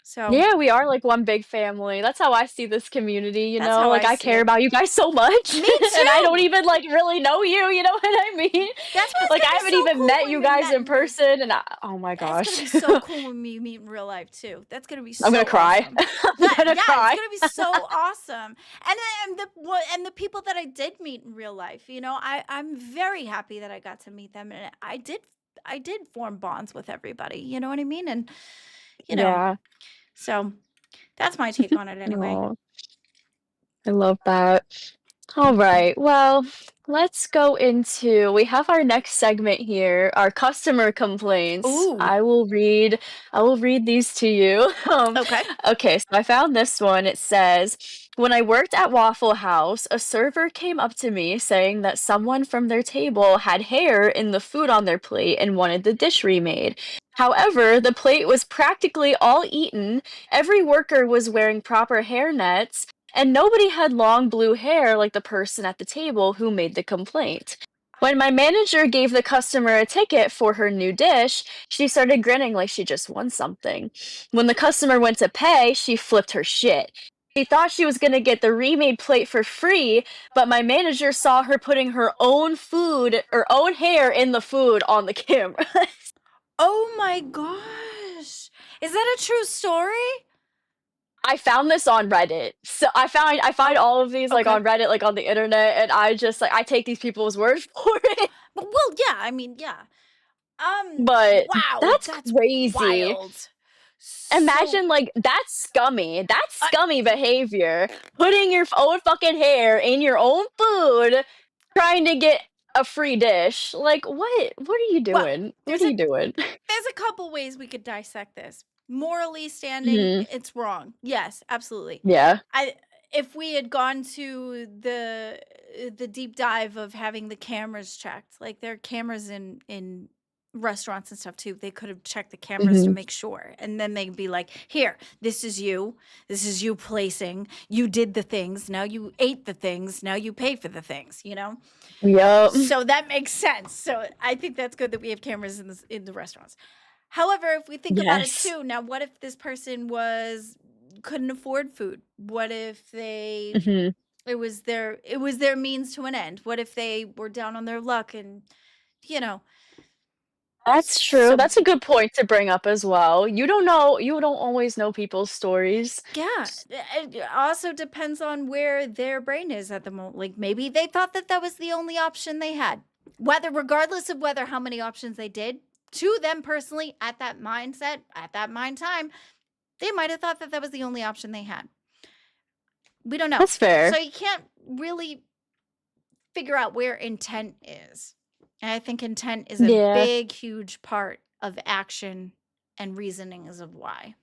S3: So,
S4: Yeah, we are like one big family. That's how I see this community, you
S3: that's
S4: know?
S3: how
S4: Like
S3: I
S4: I
S3: see
S4: care
S3: it.
S4: about you guys so much
S3: Me
S4: and I don't
S3: too!
S4: even like really know you, you know what I mean?
S3: That's why it's
S4: Like
S3: gonna
S4: I
S3: be
S4: haven't
S3: so
S4: even
S3: cool
S4: met
S3: when
S4: you
S3: we
S4: guys
S3: met
S4: in
S3: in real
S4: person and oh my
S3: That's gonna
S4: gosh.
S3: be so cool when we meet in real life too. That's gonna be
S4: I'm gonna
S3: so
S4: cry.
S3: awesome.
S4: I'm gonna
S3: Yeah, it's
S4: cry.
S3: gonna be so awesome. And the people that I did meet in real life, I'm very happy that I got to meet them, and I did form bonds with everybody, you know what I mean? And, you know,
S4: Yeah.
S3: so that's my take on it anyway.
S4: Oh, I love that. All right. Well, let's go into we have our next segment here, our customer complaints.
S3: Ooh,
S4: I will read these to you.
S3: okay.
S4: Okay, so I found this one. It says, "When I worked at Waffle House, a server came up to me saying that someone from their table had hair in the food on their plate and wanted the dish remade. However, the plate was practically all eaten. Every worker was wearing proper hair nets, and nobody had long blue hair like the person at the table who made the complaint. When my manager gave the customer a ticket for her new dish, she started grinning like she just won something. When the customer went to pay, she flipped her shit. She thought she was gonna get the remade plate for free, but my manager saw her putting her own food or own hair in the food on the camera."
S3: Oh my gosh. Is that a true story?
S4: I found this on Reddit. So I find
S3: Oh,
S4: all of these like
S3: okay.
S4: on Reddit, like on the internet, and I just like I take these people's word for it.
S3: Well, yeah, I mean, yeah.
S4: But
S3: Wow,
S4: that's
S3: that's
S4: crazy.
S3: wild. So,
S4: Imagine like that's scummy. That's
S3: uh,
S4: scummy behavior. Putting your own fucking hair in your own food, trying to get a free dish. Like what? What are you
S3: well,
S4: doing? What
S3: there's
S4: are
S3: a
S4: you doing?
S3: there's a couple ways we could dissect this. Morally standing,
S4: Mhm.
S3: it's wrong. Yes, absolutely.
S4: Yeah.
S3: I If we had gone to the deep dive of having the cameras checked, like there are cameras in restaurants and stuff too. They could have checked the cameras to
S4: Mhm.
S3: make sure. And then they'd be like, "Here, this is you. This is you placing. You did the things. Now you ate the things. Now you pay for the things?"
S4: Yup.
S3: So that makes sense. So I think that's good that we have cameras in the restaurants. However, if we think about it
S4: Yes.
S3: too, now what if this person was couldn't afford food? What if
S4: Mhm.
S3: it was their means to an end? What if they were down on their luck and you know
S4: That's true.
S3: so
S4: That's a good point to bring up as well. You don't always know people's stories.
S3: yeah, it also depends on where their brain is at the moment. Like maybe they thought that that was the only option they had. Whether regardless of whether how many options they did, to them personally at that mindset, at that mind time, they might have thought that that was the only option they had. We don't know.
S4: That's
S3: So
S4: fair.
S3: you can't really figure out where intent is. And I think intent is a
S4: Yeah.
S3: big, huge part of action and reasonings of why.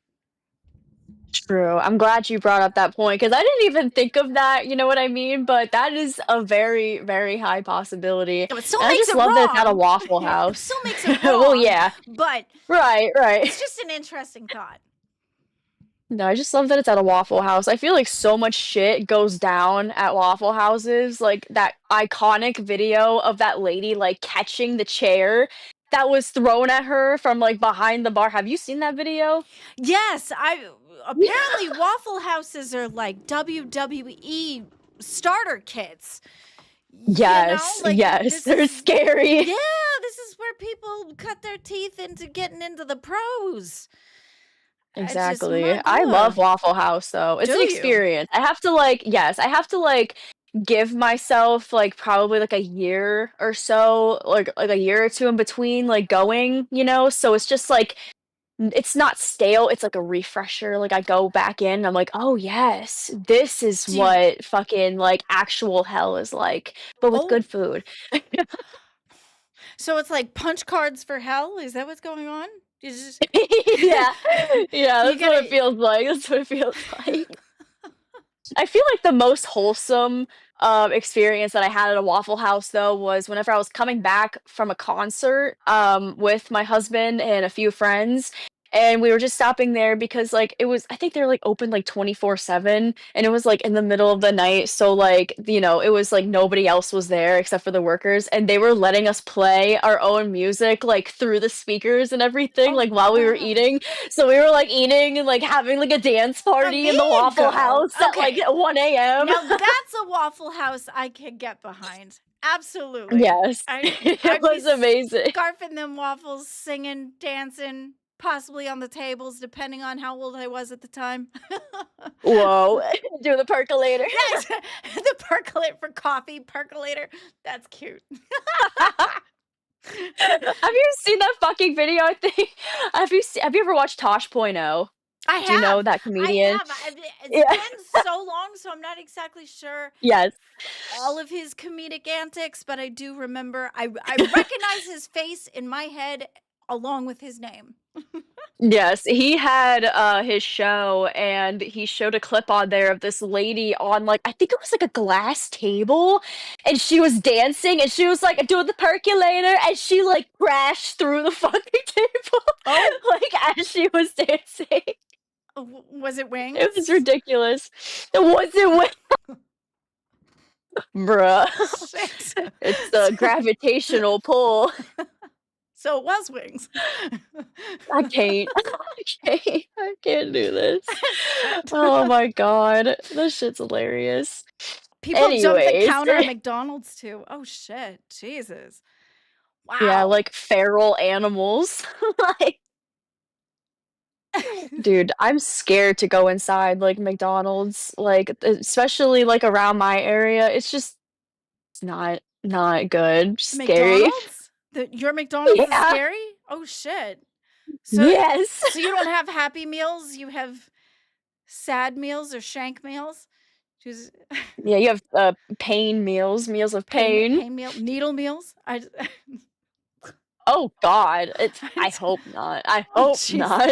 S4: True. I'm glad you brought up that point because I didn't even think of that, you know what I mean? But that is a very, very high possibility.
S3: Yeah, it still
S4: And I
S3: makes
S4: just
S3: it
S4: love that it's at a
S3: wrong.
S4: Waffle
S3: It
S4: House.
S3: still makes it
S4: Well,
S3: wrong,
S4: yeah.
S3: but
S4: Right, right.
S3: it's just an interesting thought.
S4: No, I just love that it's at a Waffle House. I feel like so much shit goes down at Waffle Houses. Like that iconic video of that lady like catching the chair that was thrown at her from like behind the bar. Have you seen that video?
S3: Yes, apparently Waffle Houses are like WWE starter kits.
S4: Yes,
S3: Like
S4: yes,
S3: this
S4: they're
S3: is
S4: scary.
S3: this is where people cut their teeth into getting into the pros. I just
S4: Exactly. I love Waffle House though. It's
S3: Do
S4: an
S3: you?
S4: experience. I have to like, yes, I have to like give myself like probably like a year or so, like a year or two in between like going, you know? So it's just like it's not stale, it's like a refresher. Like I go back in, I'm like, "Oh yes, this is
S3: Do you?
S4: what fucking like actual hell is like, but with
S3: Oh,
S4: good food."
S3: so it's like punch cards for hell? Is that what's going on? You just
S4: Yeah. Yeah,
S3: you
S4: that's what it
S3: gotta.
S4: feels like. That's what it feels like. I feel like the most wholesome, experience that I had at a Waffle House, though, was whenever I was coming back from a concert, with my husband and a few friends, and we were just stopping there because, like, it was I think they're, like, open, like, 24/7, and it was, like, in the middle of the night, so, like, you know, it was, like, nobody else was there except for the workers, and they were letting us play our own music, like, through the speakers and everything,
S3: Oh
S4: like, while we were
S3: wow.
S4: eating, so we were like eating and like having like a dance party in the Waffle
S3: Amigo.
S4: House at like
S3: Okay.
S4: 1 a.m.
S3: Now that's a Waffle House I can get behind. Absolutely.
S4: Yes,
S3: I
S4: it
S3: I'd be
S4: was amazing.
S3: scarfing them waffles, singing, dancing, possibly on the tables, depending on how old I was at the time.
S4: Whoa, do the percolator.
S3: Yes, the percolate for coffee, percolator. That's cute.
S4: Have you seen that fucking video? I think. Have you ever watched Tosh Point oh?
S3: I
S4: Do you know
S3: have.
S4: that
S3: I
S4: comedian?
S3: have. It's
S4: Yeah.
S3: been so long, so I'm not exactly sure
S4: Yes.
S3: all of his comedic antics, but I do remember I recognize his face in my head along with his name.
S4: Yes, he had his show and he showed a clip on there of this lady on like I think it was like a glass table and she was dancing and she was like doing the percolator and she like crashed through the fucking table
S3: Oh,
S4: like as she was dancing.
S3: was it
S4: It was
S3: wings?
S4: ridiculous. It wasn't bruh.
S3: Shit.
S4: It's a gravitational pull.
S3: So it was wings.
S4: I can't. I can't. I can't do this.
S3: Shit.
S4: Oh my god. This shit's hilarious.
S3: People jump the
S4: Anyways,
S3: counter at McDonald's too. Oh shit. Jesus.
S4: yeah,
S3: Wow.
S4: like feral animals. Like, dude, I'm scared to go inside like McDonald's, like especially like around my area. It's not good. Scary.
S3: McDonald's? Your McDonald's is
S4: Yeah.
S3: scary? Oh shit. So
S4: Yes.
S3: so you don't have happy meals, you have sad meals or shank meals? Just
S4: Yeah, you have pain meals, meals of
S3: pain
S4: pain.
S3: pain meal, needle meals?
S4: Oh god. I
S3: I
S4: hope not. I
S3: Oh
S4: hope
S3: jeez.
S4: not.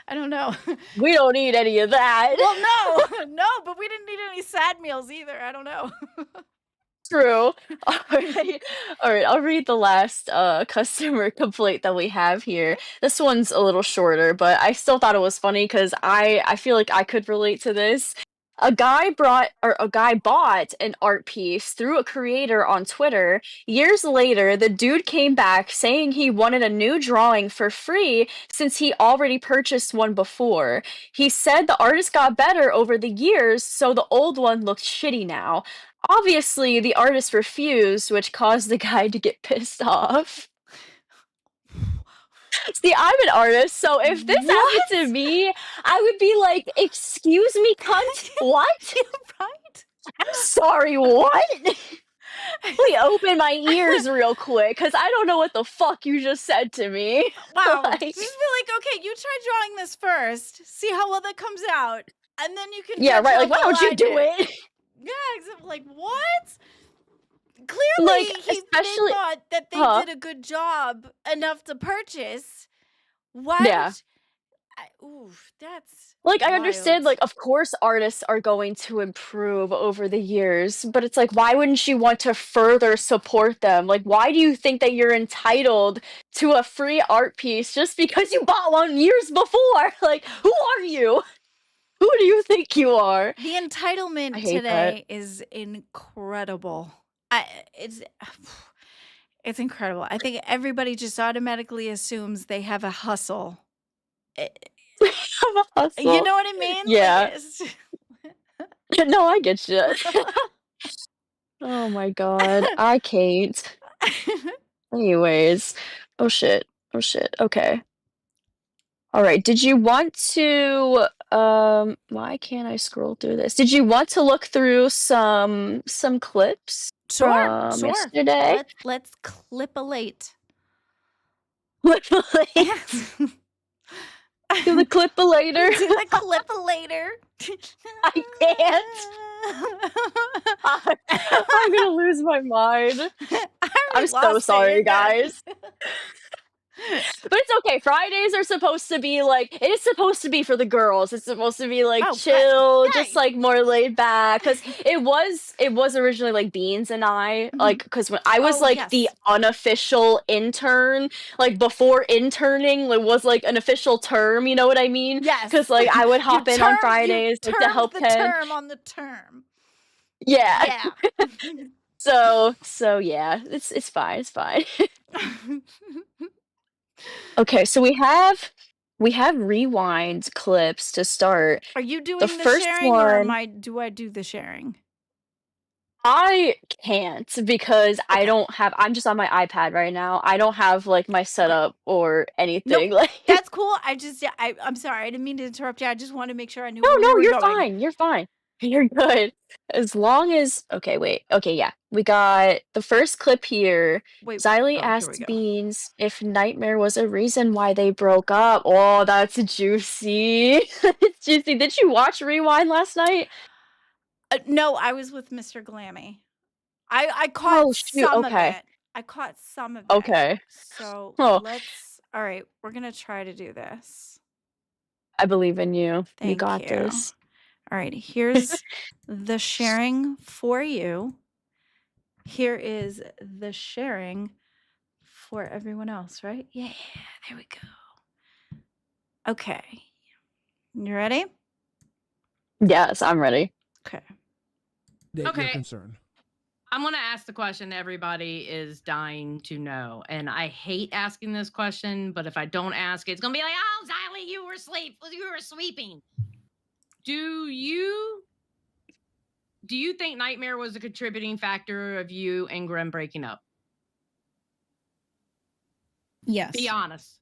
S3: I don't know.
S4: We don't need any of that.
S3: Well, no. No, but we didn't need any sad meals either. I don't know.
S4: True. Alright. Alright, I'll read the last, customer complaint that we have here. This one's a little shorter, but I still thought it was funny because I feel like I could relate to this. A guy bought an art piece through a creator on Twitter. Years later, the dude came back saying he wanted a new drawing for free since he already purchased one before. He said the artist got better over the years, so the old one looked shitty now. Obviously, the artist refused, which caused the guy to get pissed off. See, I'm an artist, so if this happened to
S3: What?
S4: me, I would be like, "Excuse me, cunt? What?
S3: Right?
S4: I'm sorry, what?" Let me open my ears real quick, cause I don't know what the fuck you just said to me.
S3: Wow.
S4: Like,
S3: Just be like, okay, you try drawing this first, see how well that comes out, and then you can
S4: yeah,
S3: judge
S4: right,
S3: how
S4: like, why
S3: well
S4: don't you
S3: I
S4: do
S3: did.
S4: it?
S3: Yeah, exactly. Like, what? Clearly,
S4: Like,
S3: they
S4: especially
S3: thought that they
S4: huh?
S3: did a good job enough to purchase. Why
S4: Yeah.
S3: would That's
S4: Like, I understand,
S3: wild.
S4: like, of course, artists are going to improve over the years, but it's like, why wouldn't you want to further support them? Like, why do you think that you're entitled to a free art piece just because you bought one years before? Like, who are you? Who do you think you are?
S3: The
S4: I
S3: entitlement
S4: hate that.
S3: today is incredible. I it's it's incredible. I think everybody just automatically assumes they have a hustle. Eh,
S4: I'm a
S3: you
S4: hustle.
S3: know what I mean? Like
S4: Yeah.
S3: it's
S4: No, I get you. Oh my god, I can't. Anyways. Oh shit. Oh shit. Okay. Alright, did you want to, why can't I scroll through this? Did you want to look through some clips
S3: Sure,
S4: from
S3: sure.
S4: yesterday?
S3: Let's clip-a-late.
S4: Clip-a-late.
S3: Yes.
S4: Do the clip-a-later.
S3: Do the clip-a-later.
S4: I can't. I'm gonna lose my mind.
S3: I
S4: I'm
S3: already
S4: so
S3: lost it.
S4: sorry,
S3: You're
S4: guys.
S3: good.
S4: But it's okay. Fridays are supposed to be like it is supposed to be for the girls. It's supposed to be like
S3: Oh, good.
S4: chill, just
S3: Nice.
S4: like more laid back. Cause it was originally like Beans and I,
S3: Mhm.
S4: like, cause when I was
S3: Oh,
S4: like the
S3: yes.
S4: unofficial intern, like before interning like, was like an official term, you know what I mean? Cause
S3: Yes.
S4: like I would
S3: You
S4: hop in on
S3: you
S4: Fridays like to
S3: termed
S4: help
S3: the
S4: Ken.
S3: term on the term.
S4: Yeah.
S3: Yeah.
S4: So yeah, it's fine, it's fine. Okay, so we have rewind clips to start.
S3: Are you
S4: The
S3: doing the
S4: first
S3: sharing or
S4: one
S3: do I do the sharing?
S4: I can't because
S3: Okay.
S4: I'm just on my iPad right now. I don't have like my
S3: Okay.
S4: setup or
S3: Nope.
S4: anything. Like
S3: That's cool. I'm sorry. I didn't mean to interrupt you. I just wanted to make sure I knew
S4: no,
S3: where we
S4: no,
S3: were
S4: you're
S3: going.
S4: fine. You're fine. You're good. As long as okay, wait. Okay, yeah. We got the first clip here.
S3: Wait.
S4: Xylee
S3: Oh, here we
S4: asked
S3: go.
S4: Beans if Nightmare was a reason why they broke up. Oh, that's juicy. It's juicy. Did you watch Rewind last night?
S3: No, I was with Mr. Glammy. I caught
S4: Oh shoot.
S3: some of
S4: Okay.
S3: it. I caught some of it.
S4: Okay.
S3: So
S4: Oh,
S3: all right, we're gonna try to do this.
S4: I believe in you. You
S3: Thank
S4: got
S3: you.
S4: this.
S3: All right, here's the sharing for you. Here is the sharing for everyone else, right? Yeah, there we go. Okay. You ready?
S4: Yes, I'm ready.
S3: Okay.
S5: State your
S6: Okay.
S5: concern.
S6: I'm going to ask the question everybody is dying to know. And I hate asking this question, but if I don't ask it, it's going to be like, oh, Xylee, you were sweeping. Do you think Nightmare was a contributing factor of you and Grim breaking up?
S7: Yes.
S6: Be honest.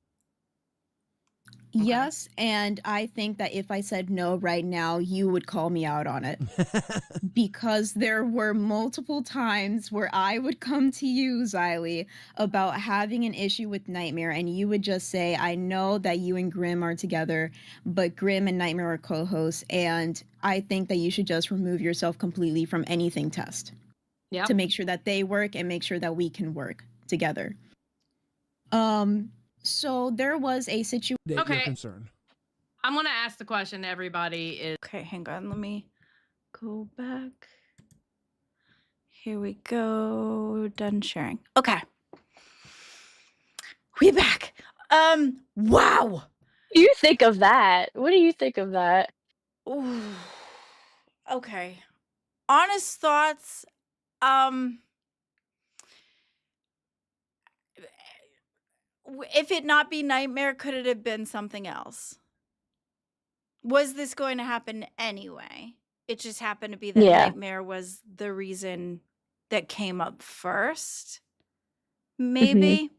S7: Yes, and I think that if I said no right now, you would call me out on it. Because there were multiple times where I would come to you, Xylee, about having an issue with Nightmare, and you would just say, I know that you and Grim are together, but Grim and Nightmare are co-hosts, and I think that you should just remove yourself completely from anything test
S6: Yep.
S7: to make sure that they work and make sure that we can work together. So there was a situation.
S5: State your
S6: Okay.
S5: concern.
S6: I'm going to ask the question everybody is.
S3: Okay, hang on. Let me go back. Here we go. Done sharing. Okay. We back. Wow.
S4: What do you think of that? What do you think of that?
S3: Ooh. Okay. Honest thoughts. If it not be Nightmare, could it have been something else? Was this going to happen anyway? It just happened to be that
S4: Yeah.
S3: Nightmare was the reason that came up first.
S4: Mhm.
S3: Maybe.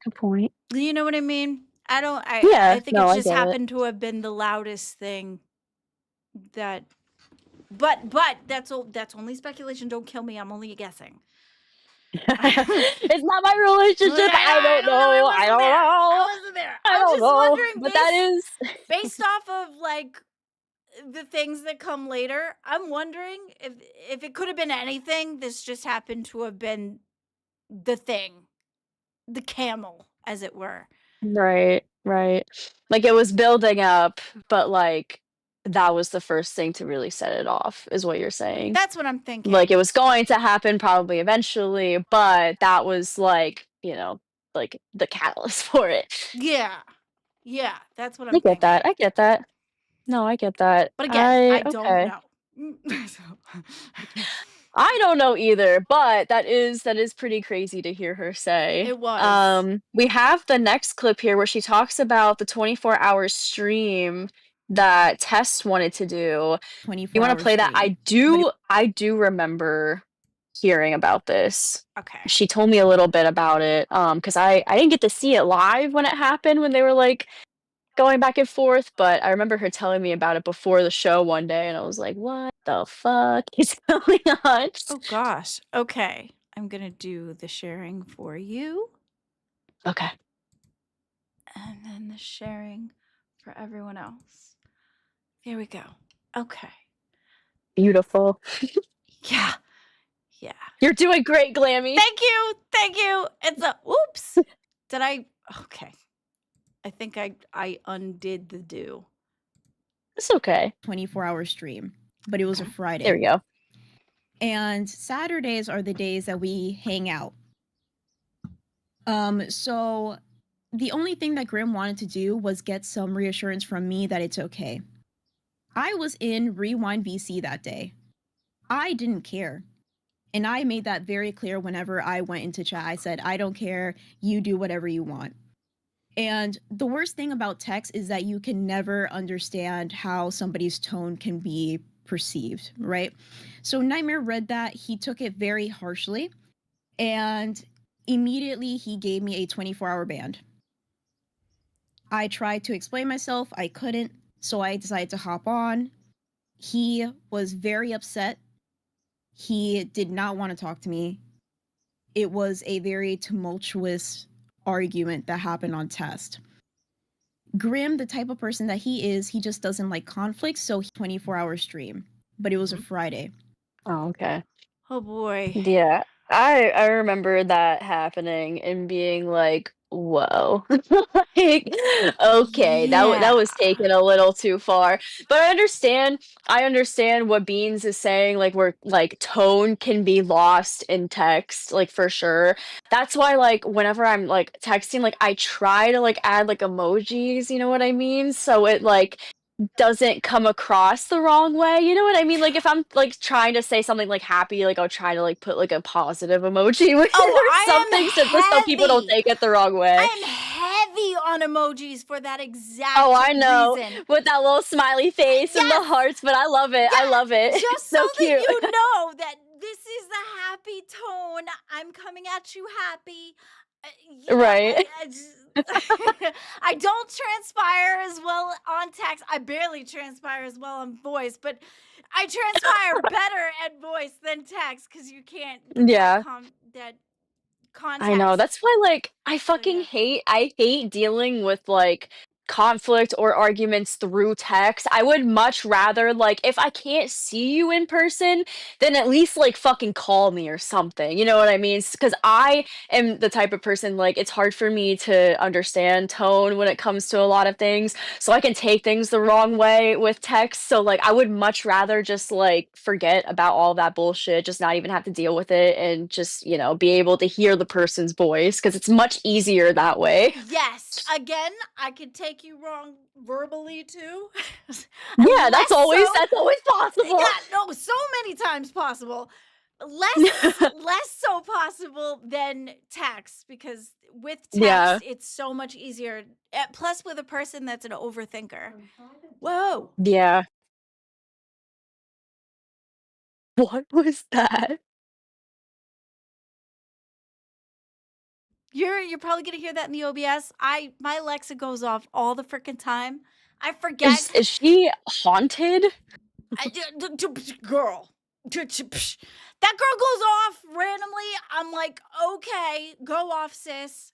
S4: Good point.
S3: You know what I mean? I
S4: Yeah,
S3: think
S4: no,
S3: it
S4: I
S3: just
S4: get it.
S3: happened to have been the loudest thing that but that's only speculation. Don't kill me. I'm only guessing.
S4: It's not my relationship. I don't know. I don't know.
S3: I wasn't there.
S4: I
S3: I'm
S4: don't
S3: just
S4: know.
S3: wondering
S4: But that is
S3: based off of like the things that come later, I'm wondering if it could have been anything. This just happened to have been the thing, the camel, as it were.
S4: Right, right. Like, it was building up, but, like, that was the first thing to really set it off, is what you're saying.
S3: That's what I'm
S4: Like, it
S3: thinking.
S4: was going to happen probably eventually, but that was, like, like, the catalyst for it.
S3: Yeah. Yeah, that's what
S4: I
S3: I'm
S4: get that,
S3: thinking.
S4: I get that. No, I get that.
S3: But again, I don't
S4: Okay.
S3: know. So
S4: I don't know either, but that is pretty crazy to hear her say.
S3: it was.
S4: We have the next clip here where she talks about the 24-hour stream that Tess wanted to do. You
S7: 24
S4: wanna
S7: hour
S4: play that?
S7: stream.
S4: I do remember hearing about this.
S3: Okay.
S4: She told me a little bit about it, because I didn't get to see it live when it happened, when they were, like, going back and forth, but I remember her telling me about it before the show one day, and I was like, "What the fuck is going on?"
S3: Oh gosh. Okay. I'm going to do the sharing for you
S4: Okay.
S3: and then the sharing for everyone else. There we go. Okay.
S4: Beautiful.
S3: Yeah. Yeah.
S4: You're doing great, Glammy.
S3: Thank you. Thank you. It's a oops. Did I okay. I think I undid the do.
S4: It's okay.
S7: 24-hour stream, but it was a
S3: Okay.
S7: Friday.
S4: There we go.
S7: And Saturdays are the days that we hang out. So the only thing that Grim wanted to do was get some reassurance from me that it's okay. I was in Rewind VC that day. I didn't care. And I made that very clear whenever I went into chat. I said, I don't care. You do whatever you want. And the worst thing about text is that you can never understand how somebody's tone can be perceived, right? So Nightmare read that. He took it very harshly. And immediately he gave me a 24-hour ban. I tried to explain myself. I couldn't. So I decided to hop on. He was very upset. He did not want to talk to me. It was a very tumultuous argument that happened on test. Grim, the type of person that he is, he just doesn't like conflict, so 24-hour stream. But it was a Friday.
S4: Oh, okay.
S3: Oh boy.
S4: Yeah. I remember that happening and being like, "Whoa." Like, okay, that was
S3: Yeah.
S4: taken a little too far. But I understand what Beans is saying, like, where, like, tone can be lost in text, like, for sure. That's why, like, whenever I'm, like, texting, like, I try to, like, add, like, emojis, you know what I mean? So it, like, doesn't come across the wrong way, you know what I mean? Like, if I'm, like, trying to say something, like, happy, like, I'll try to, like, put, like, a positive emoji with it
S3: Oh,
S4: or
S3: I
S4: something
S3: am
S4: just so people don't
S3: heavy.
S4: take it the wrong
S3: I
S4: way.
S3: am heavy on emojis for that exact
S4: Oh, I know,
S3: reason.
S4: with that little smiley face and the
S3: Yes.
S4: hearts, but I love it, I
S3: Yeah,
S4: love it.
S3: just
S4: It's
S3: so
S4: so
S3: that
S4: cute.
S3: you know that this is the happy tone. I'm coming at you happy. Yeah,
S4: Right.
S3: I just I don't transpire as well on text. I barely transpire as well on voice, but I transpire better at voice than text because you can't get
S4: Yeah.
S3: that
S4: I know,
S3: context.
S4: that's why, like, I
S3: So
S4: fucking
S3: yeah.
S4: I hate dealing with, like, conflict or arguments through text. I would much rather, like, if I can't see you in person, then at least, like, fucking call me or something, you know what I mean? Because I am the type of person, like, it's hard for me to understand tone when it comes to a lot of things, so I can take things the wrong way with text, so, like, I would much rather just, like, forget about all that bullshit, just not even have to deal with it, and just, be able to hear the person's voice because it's much easier that way.
S3: Yes. Again, I could take you wrong verbally too. And
S4: Yeah,
S3: less so.
S4: that's always possible.
S3: Yeah, no, so many times possible. Less so possible than text because with text
S4: Yeah.
S3: it's so much easier. Plus with a person that's an overthinker. Whoa.
S4: Yeah. What was that?
S3: You're probably gonna hear that in the OBS. My Alexa goes off all the freaking time. I forget.
S4: Is she haunted?
S3: Girl. That girl goes off randomly. I'm like, okay, go off, sis.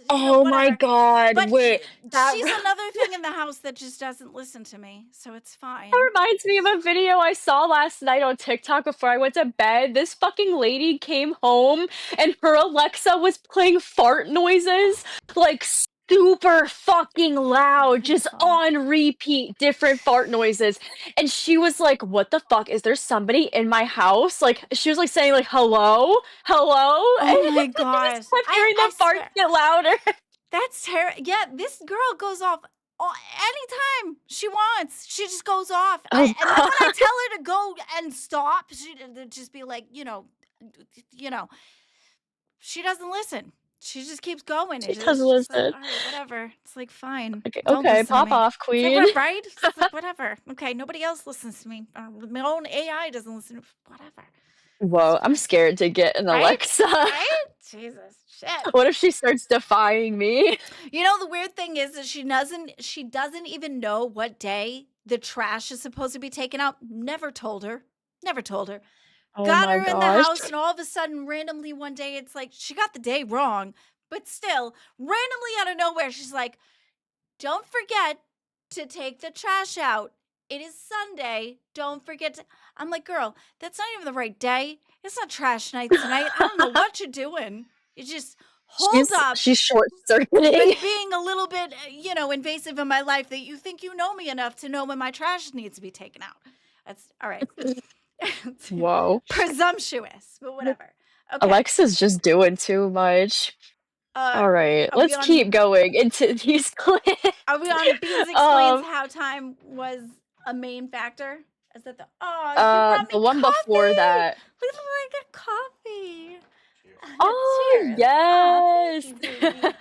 S4: Oh my
S3: whatever.
S4: god,
S3: But
S4: wait. That
S3: she's another thing in the house that just doesn't listen to me, so it's fine.
S4: That reminds me of a video I saw last night on TikTok before I went to bed. This fucking lady came home and her Alexa was playing fart noises, like, super fucking loud, just
S3: That's all.
S4: on repeat, different fart noises. And she was like, "What the fuck? Is there somebody in my house?" Like, she was like saying like, "Hello? Hello?"
S3: Oh
S4: And
S3: my
S4: I
S3: gosh.
S4: just kept hearing
S3: I
S4: the farts
S3: swear.
S4: get louder.
S3: That's terrible. Yeah, this girl goes off anytime she wants. She just goes off.
S4: Oh
S3: And then when I
S4: god.
S3: tell her to go and stop, she'd just be like, you know, she doesn't listen. She just keeps going.
S4: She
S3: It's
S4: doesn't
S3: just like,
S4: listen.
S3: all right, whatever. It's like, fine.
S4: Okay,
S3: Don't
S4: okay,
S3: listen to
S4: pop
S3: me.
S4: off,
S3: It's like,
S4: queen.
S3: what, right? It's like, whatever. Okay, nobody else listens to me. My own AI doesn't listen to whatever.
S4: Whoa, I'm scared to get an
S3: Right?
S4: Alexa.
S3: Right? Jesus. Shit.
S4: What if she starts defying me?
S3: You know, the weird thing is that she doesn't even know what day the trash is supposed to be taken out. Never told her. Never told her.
S4: Oh
S3: Got
S4: my
S3: her in the
S4: gosh.
S3: house, and all of a sudden, randomly one day, it's like she got the day wrong, but still, randomly out of nowhere, she's like, "Don't forget to take the trash out. It is Sunday. Don't forget to." I'm like, "Girl, that's not even the right day. It's not trash night tonight. I don't know what you're doing. You just hold up."
S4: She's short circuiting.
S3: But being a little bit, invasive in my life, that you think you know me enough to know when my trash needs to be taken out. That's all right.
S4: Whoa.
S3: Presumptuous, but whatever. Okay.
S4: Alexa's just doing too much. All right,
S3: are we
S4: let's
S3: on-
S4: keep going into these clips.
S3: Are we on Beans Explains How Time was a main factor? Is that the you brought me
S4: The one
S3: coffee.
S4: before that.
S3: Look at I got coffee.
S4: Oh,
S3: Cheers.
S4: yes.
S3: Thank you, baby.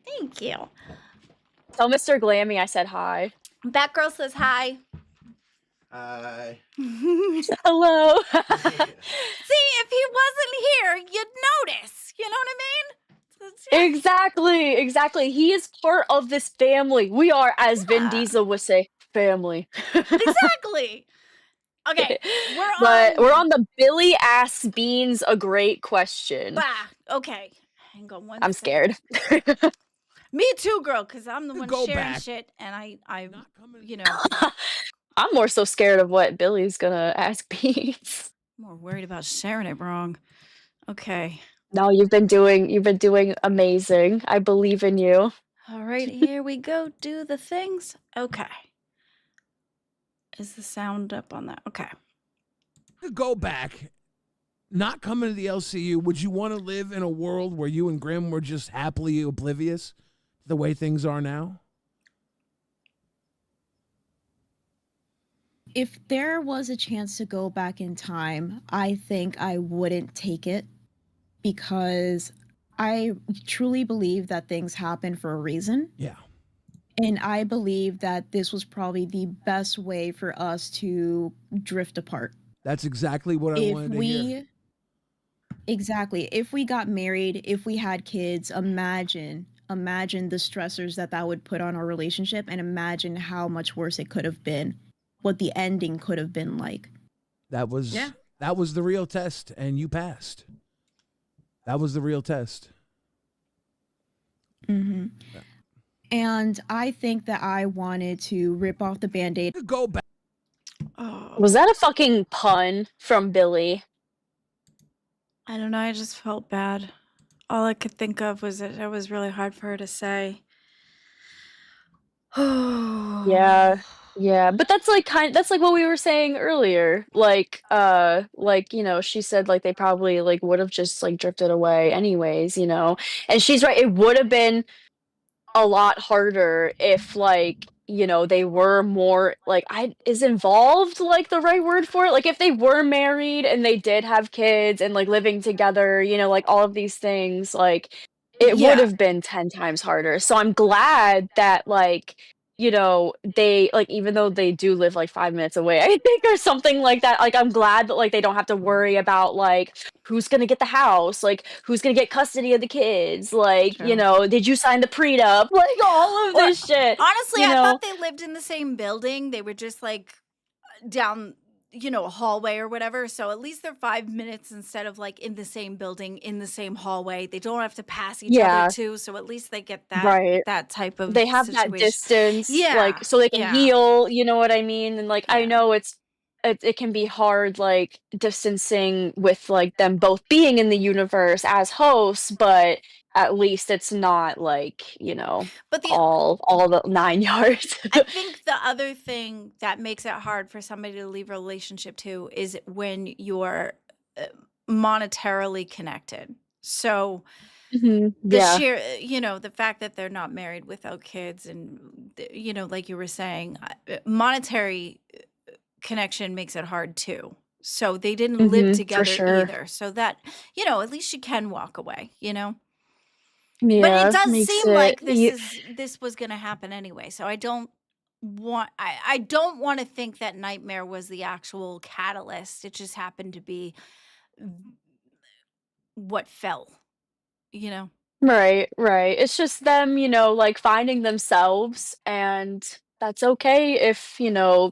S3: Thank you.
S4: Tell Mr. Glammy I said hi.
S3: Batgirl says hi.
S5: Hi.
S4: Hello.
S3: See, if he wasn't here, you'd notice. You know what I mean?
S4: Exactly. He is part of this family. We are, as Vin
S3: Yeah.
S4: Diesel would say, family.
S3: Exactly. Okay,
S4: We're on the Billy asks Beans a great question.
S3: Bah. Okay, hang on one
S4: I'm
S3: second.
S4: scared.
S3: Me too, girl, because I'm the one
S5: Go
S3: sharing
S5: back.
S3: shit, and I,
S5: Not coming.
S4: I'm more so scared of what Billy's gonna ask Beans.
S3: more worried about sharing it wrong. Okay.
S4: No, you've been doing amazing. I believe in you.
S3: All right, here we go. Do the things. Okay. Is the sound up on that? Okay.
S5: To go back, not coming to the LCU, would you want to live in a world where you and Grim were just happily oblivious to the way things are now?
S7: If there was a chance to go back in time, I think I wouldn't take it because I truly believe that things happen for a reason.
S5: Yeah.
S7: And I believe that this was probably the best way for us to drift apart.
S5: That's exactly what I wanted to hear.
S7: Exactly. If we got married, if we had kids, imagine the stressors that would put on our relationship, and imagine how much worse it could have been, what the ending could have been like.
S5: That was the real test, and you passed. That was the real test.
S7: Mm-hmm.
S5: Yeah.
S7: And I think that I wanted to rip off the Band-Aid.
S5: To go back.
S3: Oh,
S4: Was that a fucking pun from Billy?
S3: I don't know. I just felt bad. All I could think of was that it was really hard for her to say.
S4: Yeah, but that's like that's like what we were saying earlier. Like she said like they probably like would have just like drifted away anyways, And she's right, it would have been a lot harder if like, they were more like is involved like the right word for it? Like if they were married and they did have kids and like living together, like all of these things, like it would have been 10 times harder. So I'm glad that like, they like even though they do live like 5 minutes away, I think, or something like that. Like I'm glad that like they don't have to worry about like who's gonna get the house, like who's gonna get custody of the kids, like
S3: True.
S4: did you sign the prenup, like all of this shit.
S3: Honestly, I thought they lived in the same building. They were just like down, a hallway or whatever. So at least they're 5 minutes instead of like in the same building, in the same hallway. They don't have to pass each other too. So at least they get that
S4: Right.
S3: that type of
S4: They have that
S3: situation.
S4: distance,
S3: Yeah,
S4: like so they can
S3: yeah.
S4: heal, you know what I mean? And like I
S3: Yeah.
S4: know it can be hard like distancing with like them both being in the universe as hosts, but at least it's not like,
S3: But the
S4: all the 9 yards.
S3: I think the other thing that makes it hard for somebody to leave a relationship too is when you're uh, monetarily connected. So
S4: Mhm.
S3: the
S4: Yeah.
S3: sheer, the fact that they're not married without kids, and like you were saying, monetary connection makes it hard too. So they didn't live
S4: Mhm. For
S3: together
S4: sure.
S3: either. So that, at least you can walk away. But it
S4: Yeah,
S3: does
S4: makes
S3: seem
S4: it
S3: like this was going to happen anyway. So I don't want to think that Nightmare was the actual catalyst. It just happened to be what fell, you know.
S4: Right, right. It's just them, like, finding themselves, and that's okay if,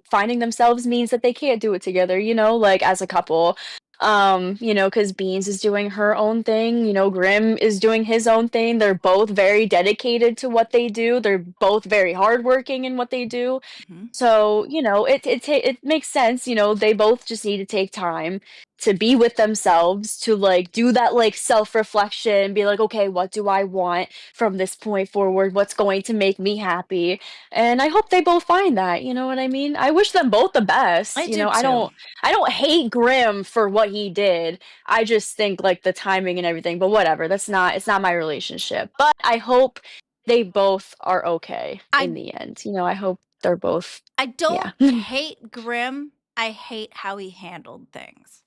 S4: finding themselves means that they can't do it together, like, as a couple. 'Cause Beans is doing her own thing, Grim is doing his own thing. They're both very dedicated to what they do. They're both very hardworking in what they do.
S3: Mhm.
S4: So, it makes sense, they both just need to take time to be with themselves, to, like, do that, like, self-reflection, be like, "Okay, what do I want from this point forward? What's going to make me happy?" And I hope they both find that, you know what I mean? I wish them both the best,
S3: I do
S4: I
S3: too.
S4: don't hate Grimm for what he did. I just think, like, the timing and everything, but whatever, it's not my relationship. But I hope they both are okay in
S3: I
S4: the end, I hope they're both
S3: I
S4: yeah.
S3: don't hate Grim. I hate how he handled things.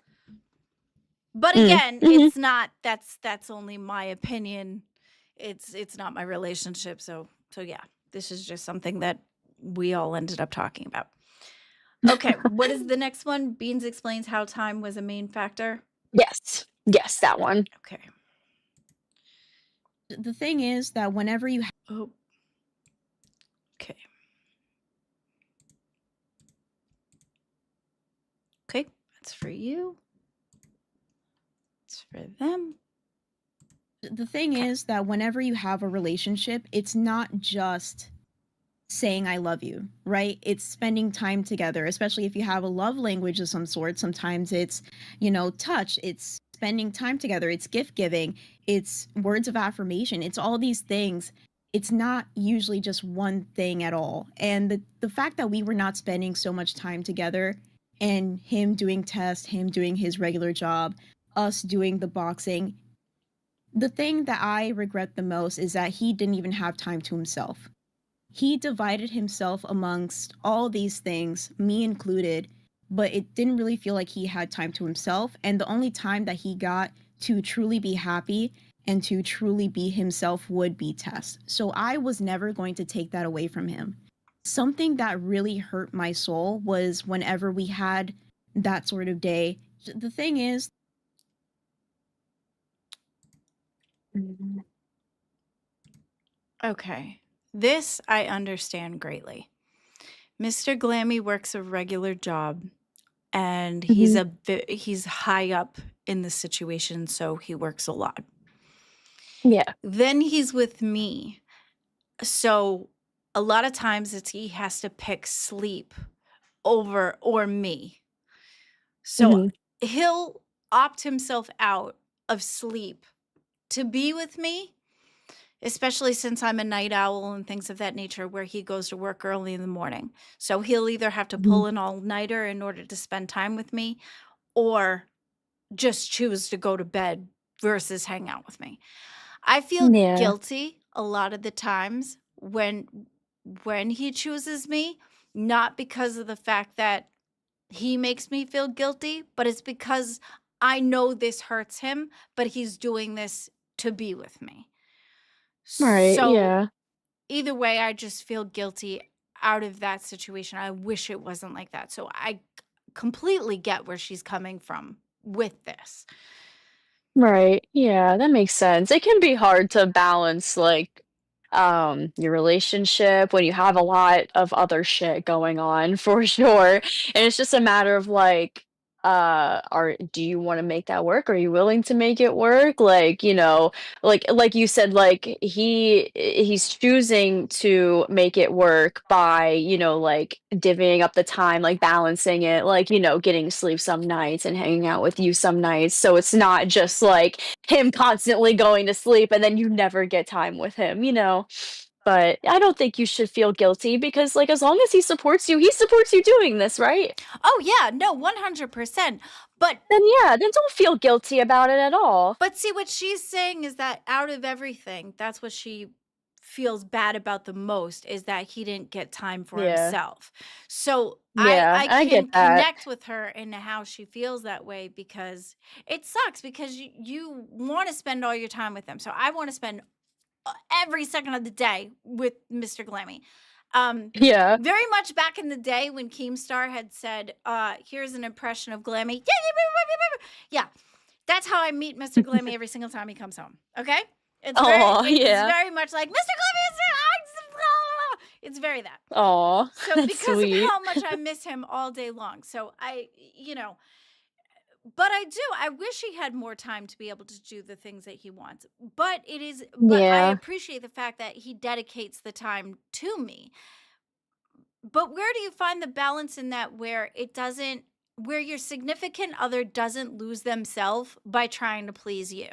S3: But
S4: Mm,
S3: again,
S4: mhm.
S3: that's only my opinion. It's not my relationship, so yeah. This is just something that we all ended up talking about. Okay, what is the next one? Beans explains how time was a main factor.
S4: Yes. Yes, that one.
S3: Okay.
S7: The thing is that whenever you
S3: Oh. Okay. Okay, that's for you. It's for them.
S7: the thing
S3: Okay.
S7: is that whenever you have a relationship, it's not just saying I love you, right? It's spending time together, especially if you have a love language of some sort. Sometimes it's, touch, it's spending time together, it's gift giving, it's words of affirmation, it's all these things. It's not usually just one thing at all. And the fact that we were not spending so much time together, and him doing tests, him doing his regular job, us doing the boxing, the thing that I regret the most is that he didn't even have time to himself. He divided himself amongst all these things, me included, but it didn't really feel like he had time to himself. And the only time that he got to truly be happy and to truly be himself would be tests. So I was never going to take that away from him. Something that really hurt my soul was whenever we had that sort of day. The thing is,
S4: Mhm.
S3: Okay. This I understand greatly. Mr. Glammy works a regular job, and
S4: Mhm.
S3: he's high up in the situation, so he works a lot.
S4: Yeah.
S3: Then he's with me. So a lot of times he has to pick sleep over or me. So
S4: Mhm.
S3: he'll opt himself out of sleep to be with me, especially since I'm a night owl and things of that nature, where he goes to work early in the morning. So he'll either have to
S4: Mhm.
S3: pull an all-nighter in order to spend time with me, or just choose to go to bed versus hang out with me. I feel
S4: Yeah.
S3: guilty a lot of the times when he chooses me, not because of the fact that he makes me feel guilty, but it's because I know this hurts him, but he's doing this to be with me.
S4: Right,
S3: So
S4: yeah.
S3: either way, I just feel guilty out of that situation. I wish it wasn't like that. So I completely get where she's coming from with this.
S4: Right. Yeah, that makes sense. It can be hard to balance, like, your relationship when you have a lot of other shit going on, for sure. And it's just a matter of, like, do you want to make that work? Are you willing to make it work? Like, like you said, like he's choosing to make it work by, like divvying up the time, like balancing it, like, getting sleep some nights and hanging out with you some nights. So it's not just like him constantly going to sleep and then you never get time with him. But I don't think you should feel guilty because, like, as long as he supports you doing this, right?
S3: Oh yeah, no, 100%. But
S4: Then don't feel guilty about it at all.
S3: see, what she's saying is that out of everything, that's what she feels bad about the most, is that he didn't get time for
S4: Yeah.
S3: himself. So
S4: Yeah,
S3: I
S4: I
S3: can
S4: get that.
S3: connect with her in how she feels that way, because it sucks, because you want to spend all your time with them. So I want to spend every second of the day with Mr. Glammy.
S4: Yeah.
S3: Very much back in the day when Keemstar had said, here's an impression of Glammy. Yeah. That's how I meet Mr. Glammy every single time he comes home. Okay? It's
S4: Yeah.
S3: very much like, Mr. Glammy is there. It's very that.
S4: Aw,
S3: So
S4: that's
S3: because
S4: sweet.
S3: of how much I miss him all day long. So but I wish he had more time to be able to do the things that he wants. But I
S4: Yeah.
S3: appreciate the fact that he dedicates the time to me. But where do you find the balance in that, where your significant other doesn't lose themselves by trying to please you?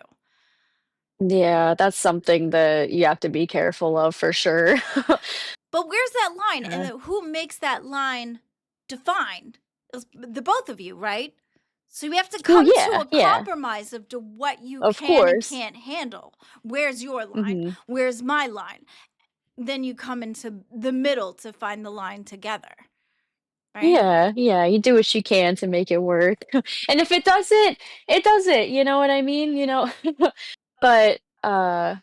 S4: Yeah, that's something that you have to be careful of for sure.
S3: But where's that line?
S4: Yeah.
S3: And who makes that line defined? It's the both of you, right? So you have to
S4: Well,
S3: come to
S4: yeah,
S3: a
S4: yeah,
S3: compromise of to what you
S4: of
S3: can and
S4: course.
S3: can't handle. Where's your line?
S4: Mhm.
S3: Where's my line? Then you come into the middle to find the line together, right?
S4: Yeah, you do what you can to make it work. And if it doesn't, it doesn't, you know what I mean? But, I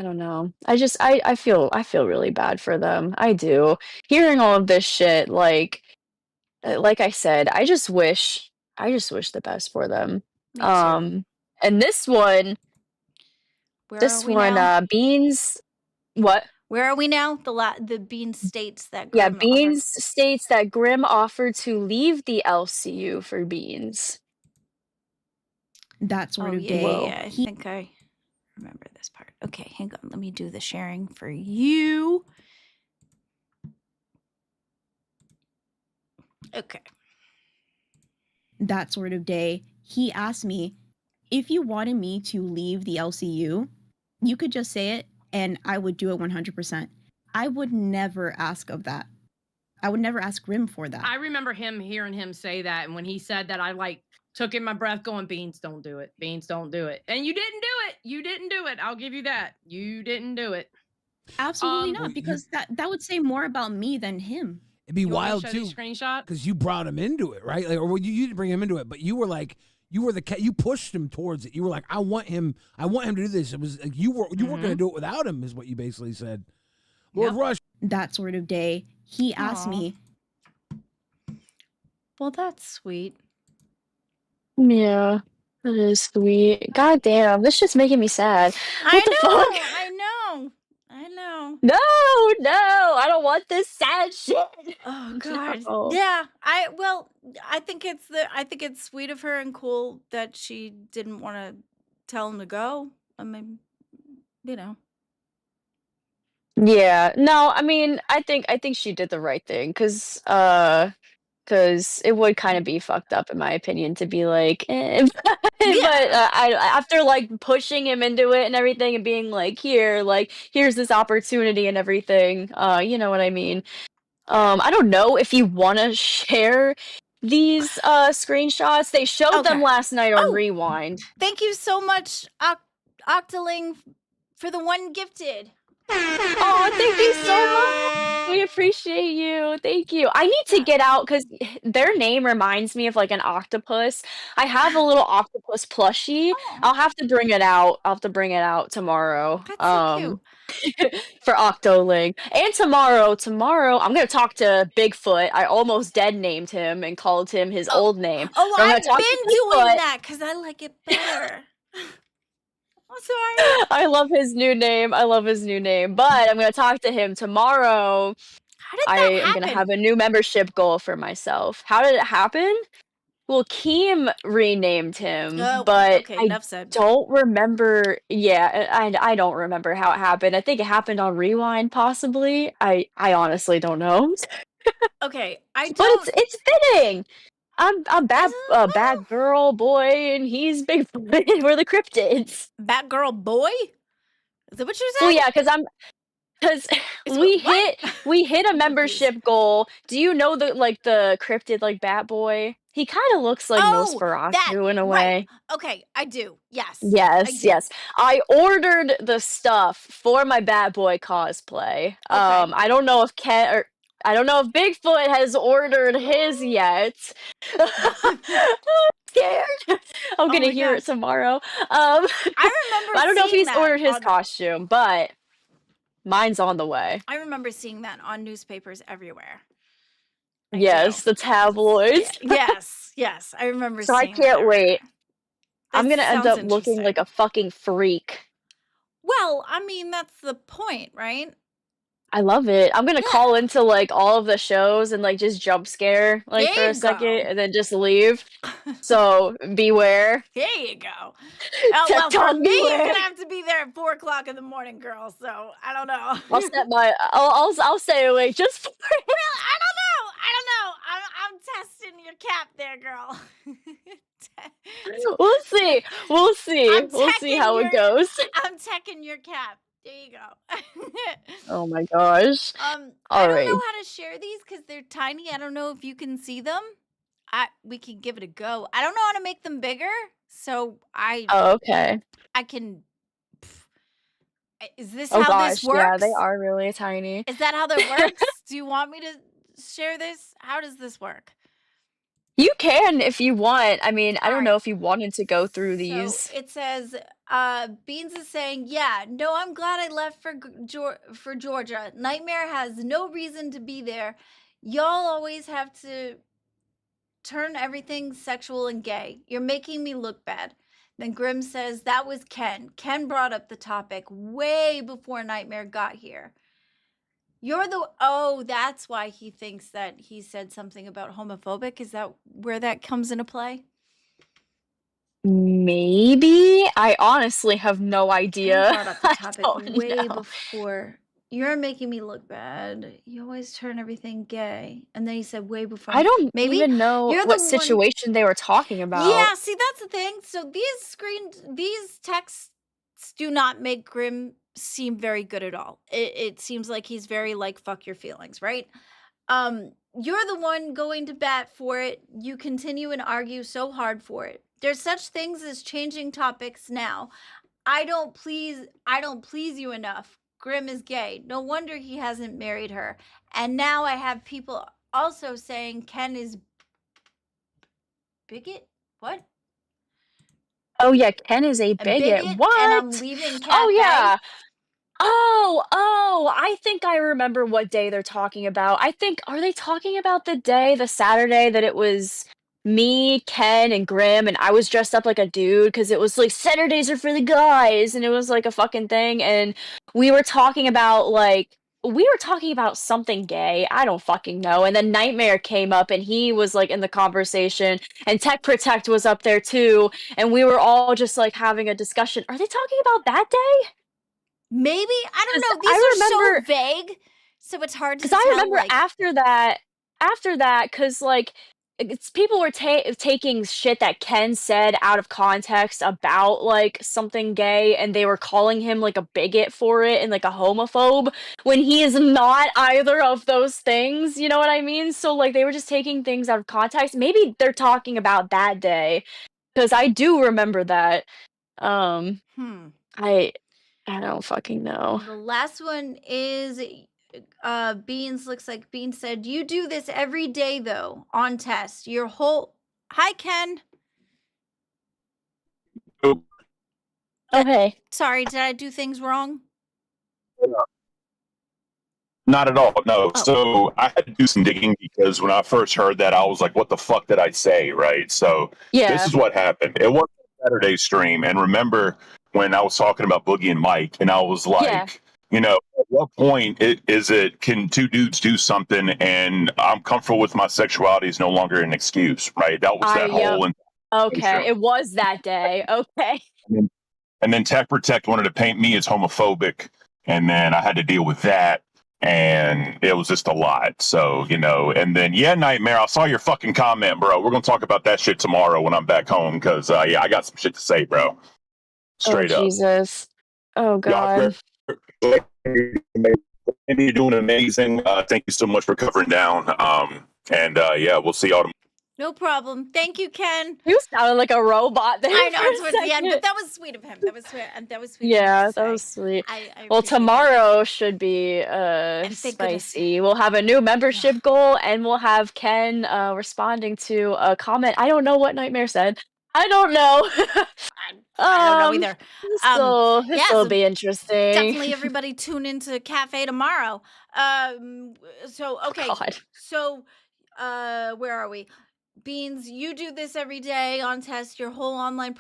S4: don't know. I feel really bad for them. I do. Hearing all of this shit, like I said, I just wish the best for them.
S3: Me too.
S4: And
S3: Where are
S4: this
S3: we
S4: one,
S3: now?
S4: Beans, what?
S3: Where are we now? The Bean states that
S4: Yeah,
S3: Grim offered.
S4: Beans states that Grimm offered to leave the LCU for Beans.
S7: That sort
S3: Oh
S7: of
S3: yeah,
S7: day.
S4: Whoa.
S3: yeah. I think I remember this part. Okay, hang on. Let me do the sharing for you. Okay.
S7: That sort of day, he asked me, if you wanted me to leave the LCU, you could just say it and I would do it 100%. I would never ask of that. I would never ask Grim for that.
S6: I remember hearing him say that, and when he said that, I like took in my breath, going, "Beans, don't do it. Beans, don't do it." And you didn't do it. You didn't do it. I'll give you that. You didn't do it.
S7: Absolutely
S6: Well,
S7: not, because that would say more about me than him.
S5: It'd be
S6: You want me to
S5: wild
S6: show
S5: too,
S6: these screenshot?
S5: because you brought him into it, right? Like, or well, you didn't bring him into it, but you were like, you pushed him towards it. You were like, I want him to do this. It was like you weren't going to do it without him, is what you basically said. Lord
S6: Yep.
S5: Rush,
S7: That sort of day, he asked
S3: Aw.
S7: me,
S3: Well, that's sweet.
S4: Yeah, that is sweet. God damn, this just making me sad. What the fuck?
S3: I know.
S4: No, I don't want this sad shit.
S3: Oh God.
S4: No.
S3: Yeah. I think it's sweet of her and cool that she didn't want to tell him to go. I mean,
S4: Yeah, no, I mean, I think she did the right thing because it would kind of be fucked up in my opinion to be like, but
S3: Yeah.
S4: I after like pushing him into it and everything and being like, here's this opportunity and everything. You know what I mean? I don't know if you want to share these screenshots. They showed them
S3: Okay.
S4: last night on
S3: Oh.
S4: Rewind.
S3: Thank you so much, Octoling, for the one gifted.
S4: Oh, thank you so much. We appreciate you. Thank you. I need to get out because their name reminds me of like an octopus. I have a little octopus plushie.
S3: Aw.
S4: I'll have to bring it out. I'll have to bring it out tomorrow.
S3: That's so cute.
S4: For Octoling. And tomorrow I'm gonna talk to Bigfoot. I almost dead named him and called him his old name.
S3: Oh,
S4: I'm gonna
S3: I've
S4: talk to
S3: been doing
S4: Bigfoot.
S3: that because I like it better. I'm sorry.
S4: I love his new name. But I'm gonna talk to him tomorrow.
S3: How did
S4: I
S3: that
S4: am gonna
S3: happen?
S4: have a new membership goal for myself. How did it happen? Well, Keem renamed him,
S3: Oh,
S4: but
S3: okay,
S4: I
S3: enough said.
S4: don't remember. Yeah, I don't remember how it happened. I think it happened on Rewind, possibly. I honestly don't know,
S3: Okay, I
S4: but
S3: don't.
S4: it's fitting. I'm bad,
S3: Well,
S4: bad girl boy, and he's Bigfoot. We're the cryptids.
S3: Batgirl boy? Is that what you
S4: Well,
S3: said?
S4: yeah, because
S3: Is
S4: we
S3: what?
S4: hit a
S3: I'm confused.
S4: membership goal. Do you know the cryptid like Bat Boy? He kind of looks like
S3: Oh, that
S4: Nosferatu in a
S3: right.
S4: way.
S3: Okay, I do. Yes, I
S4: Yes,
S3: do.
S4: yes. I ordered the stuff for my Bat Boy cosplay.
S3: Okay.
S4: I don't know if I don't know if Bigfoot has ordered his yet. I'm scared. I'm
S3: Oh
S4: gonna
S3: my
S4: hear it
S3: gosh.
S4: tomorrow.
S3: I remember
S4: I don't know if
S3: seeing
S4: he's
S3: that
S4: ordered his
S3: on
S4: costume, but mine's on the way.
S3: I remember seeing that on newspapers everywhere. I do.
S4: Yes, the tabloids.
S3: Yes, yes. I remember
S4: So I
S3: seeing that
S4: can't wait.
S3: everywhere.
S4: I'm
S3: That
S4: gonna end
S3: sounds
S4: up looking like
S3: interesting.
S4: a fucking freak.
S3: Well, I mean, that's the point, right?
S4: I love it. I'm gonna call
S3: Yeah.
S4: into like all of the shows and like just jump scare like for
S3: There
S4: a
S3: you
S4: second
S3: go.
S4: and then just leave. So beware.
S3: There you go. Well, for
S4: TikTok
S3: me, you're
S4: beware.
S3: gonna have to be there at 4 o'clock in the morning, girl. So I don't know.
S4: I'll set my I'll stay awake just for it.
S3: Well, I don't know. I don't know. I'm testing your cap there, girl.
S4: We'll see. We'll see.
S3: I'm
S4: We'll see
S3: teching
S4: how it
S3: your
S4: goes.
S3: I'm teching your cap. There you go.
S4: Oh my gosh.
S3: I
S4: All
S3: don't
S4: right.
S3: know how to share these because they're tiny. I don't know if you can see them. We can give it a go. I don't know how to make them bigger, so
S4: Oh, okay.
S3: I can. Is this
S4: Oh
S3: how this
S4: gosh, yeah, they
S3: works?
S4: are really tiny.
S3: Is that how that works? Do you want me to share this? How does this work?
S4: You can if you want. I mean, I
S3: All
S4: don't
S3: right.
S4: know if you wanted to go through
S3: So
S4: these.
S3: it says, Beans is saying, yeah, no, I'm glad I left for Georgia. Nightmare has no reason to be there. Y'all always have to turn everything sexual and gay. You're making me look bad. Then Grim says, that was Ken. Ken brought up the topic way before Nightmare got here. Oh, that's why he thinks that he said something about homophobic. Is that where that comes into play?
S4: Maybe? I honestly have no
S3: Ken
S4: idea.
S3: brought up the
S4: I
S3: topic
S4: don't
S3: way
S4: know.
S3: before. You're making me look bad. You always turn everything gay. And then he said way before.
S4: I don't
S3: Maybe
S4: even know
S3: you're
S4: what
S3: the one.
S4: situation they were talking about.
S3: Yeah, see, that's the thing. So these texts do not make Grim seem very good at all. It seems like he's very like, fuck your feelings, right? You're the one going to bat for it. You continue and argue so hard for it. There's such things as changing topics now. I don't please you enough. Grim is gay. No wonder he hasn't married her. And now I have people also saying Ken is bigot. What?
S4: Oh yeah, Ken is a
S3: A
S4: bigot.
S3: bigot,
S4: What?
S3: and I'm leaving
S4: Oh
S3: Cafe.
S4: yeah. I think I remember what day they're talking about. Are they talking about the Saturday that it was me, Ken, and Grim, and I was dressed up like a dude because it was like Saturdays are for the guys, and it was like a fucking thing, and we were talking about something gay. I don't fucking know. And then Nightmare came up and he was like in the conversation, and Tech Protect was up there too, and we were all just like having a discussion. Are they talking about that day?
S3: Maybe, I don't
S4: 'Cause
S3: know. These
S4: I
S3: are
S4: remember
S3: so vague, so it's hard to
S4: Because I
S3: tell.
S4: remember
S3: Like,
S4: after that, because like it's people were taking shit that Ken said out of context about like something gay, and they were calling him like a bigot for it and like a homophobe when he is not either of those things. You know what I mean? So like they were just taking things out of context. Maybe they're talking about that day because I do remember that. I I don't fucking know.
S3: the last one is Beans. Looks like Beans said, you do this every day though on test. Your whole Hi Ken.
S1: Oh,
S4: Okay.
S3: Sorry, did I do things wrong?
S1: not at all. No.
S3: Oh.
S1: So I had to do some digging because when I first heard that, I was like, "What the fuck did I say?" Right. So
S4: Yeah.
S1: this is what happened. It was a Saturday stream, and remember when I was talking about Boogie and Mike, and I was like,
S4: Yeah.
S1: At what point can two dudes do something and I'm comfortable with my sexuality is no longer an excuse, right? That was that
S4: Yep.
S1: whole
S4: Okay,
S1: intro.
S4: it was that day. Okay.
S1: And then Tech Protect wanted to paint me as homophobic, and then I had to deal with that, and it was just a lot. So, and then Nightmare, I saw your fucking comment, bro. We're gonna talk about that shit tomorrow when I'm back home, because I got some shit to say, bro.
S4: Oh
S1: Straight up.
S4: Jesus. Oh God.
S1: You're doing amazing. Thank you so much for covering down. And we'll see y'all tomorrow.
S3: No problem. Thank you, Ken.
S4: You sounded like a robot there
S3: I know
S4: for
S3: it's
S4: a
S3: towards the end, but
S4: second.
S3: that was sweet of him. That was sweet. That was sweet of him
S4: Yeah,
S3: to
S4: that
S3: say.
S4: was sweet.
S3: I
S4: Well,
S3: appreciate that.
S4: tomorrow should be
S3: And thank goodness.
S4: spicy. We'll have a new membership goal, and we'll have Ken responding to a comment. I don't know what Nightmare said. I don't know.
S3: I don't know either.
S4: This'll
S3: So
S4: be interesting.
S3: definitely everybody tune into Cafe tomorrow. So okay.
S4: God.
S3: So where are we? Beans, you do this every day on test. Your whole online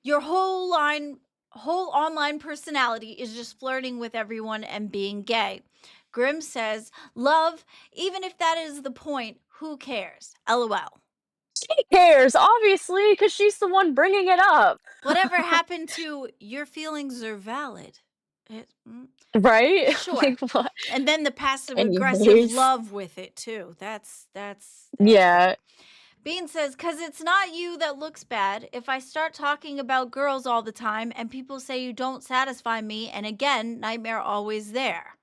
S3: Your whole online personality is just flirting with everyone and being gay. Grim says, "Love, even if that is the point, who cares?" LOL.
S4: She cares, obviously, because she's the one bringing it up.
S3: Whatever happened to your feelings are valid?
S4: Right?
S3: Sure.
S4: Like, what?
S3: And then the passive aggressive
S4: Anyways.
S3: love with it too. That's
S4: Yeah.
S3: Bean says, "'Cause it's not you that looks bad. If I start talking about girls all the time and people say you don't satisfy me, and again, Nightmare always there."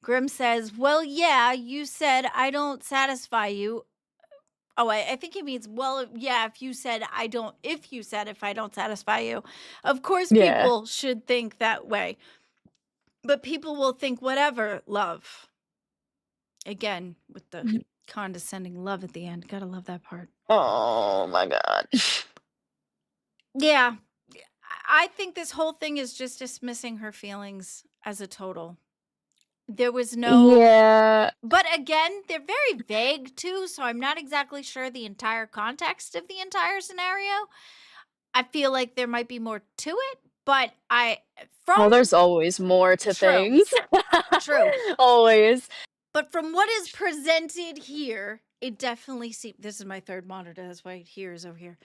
S3: Grim says, "Well, yeah, you said I don't satisfy you." Oh, I think he means, well, yeah, if you said if I don't satisfy you. Of course,
S4: Yeah.
S3: people should think that way. But people will think whatever, love. Again, with the condescending love at the end. Gotta love that part.
S4: Oh my God.
S3: Yeah. I think this whole thing is just dismissing her feelings as a total. There was no.
S4: Yeah.
S3: But again, they're very vague too, so I'm not exactly sure the entire context of the entire scenario. I feel like there might be more to it, but
S4: There's always more to
S3: True.
S4: things.
S3: True.
S4: Always.
S3: But from what is presented here, it definitely seems. This is my third monitor. That's why here is over here.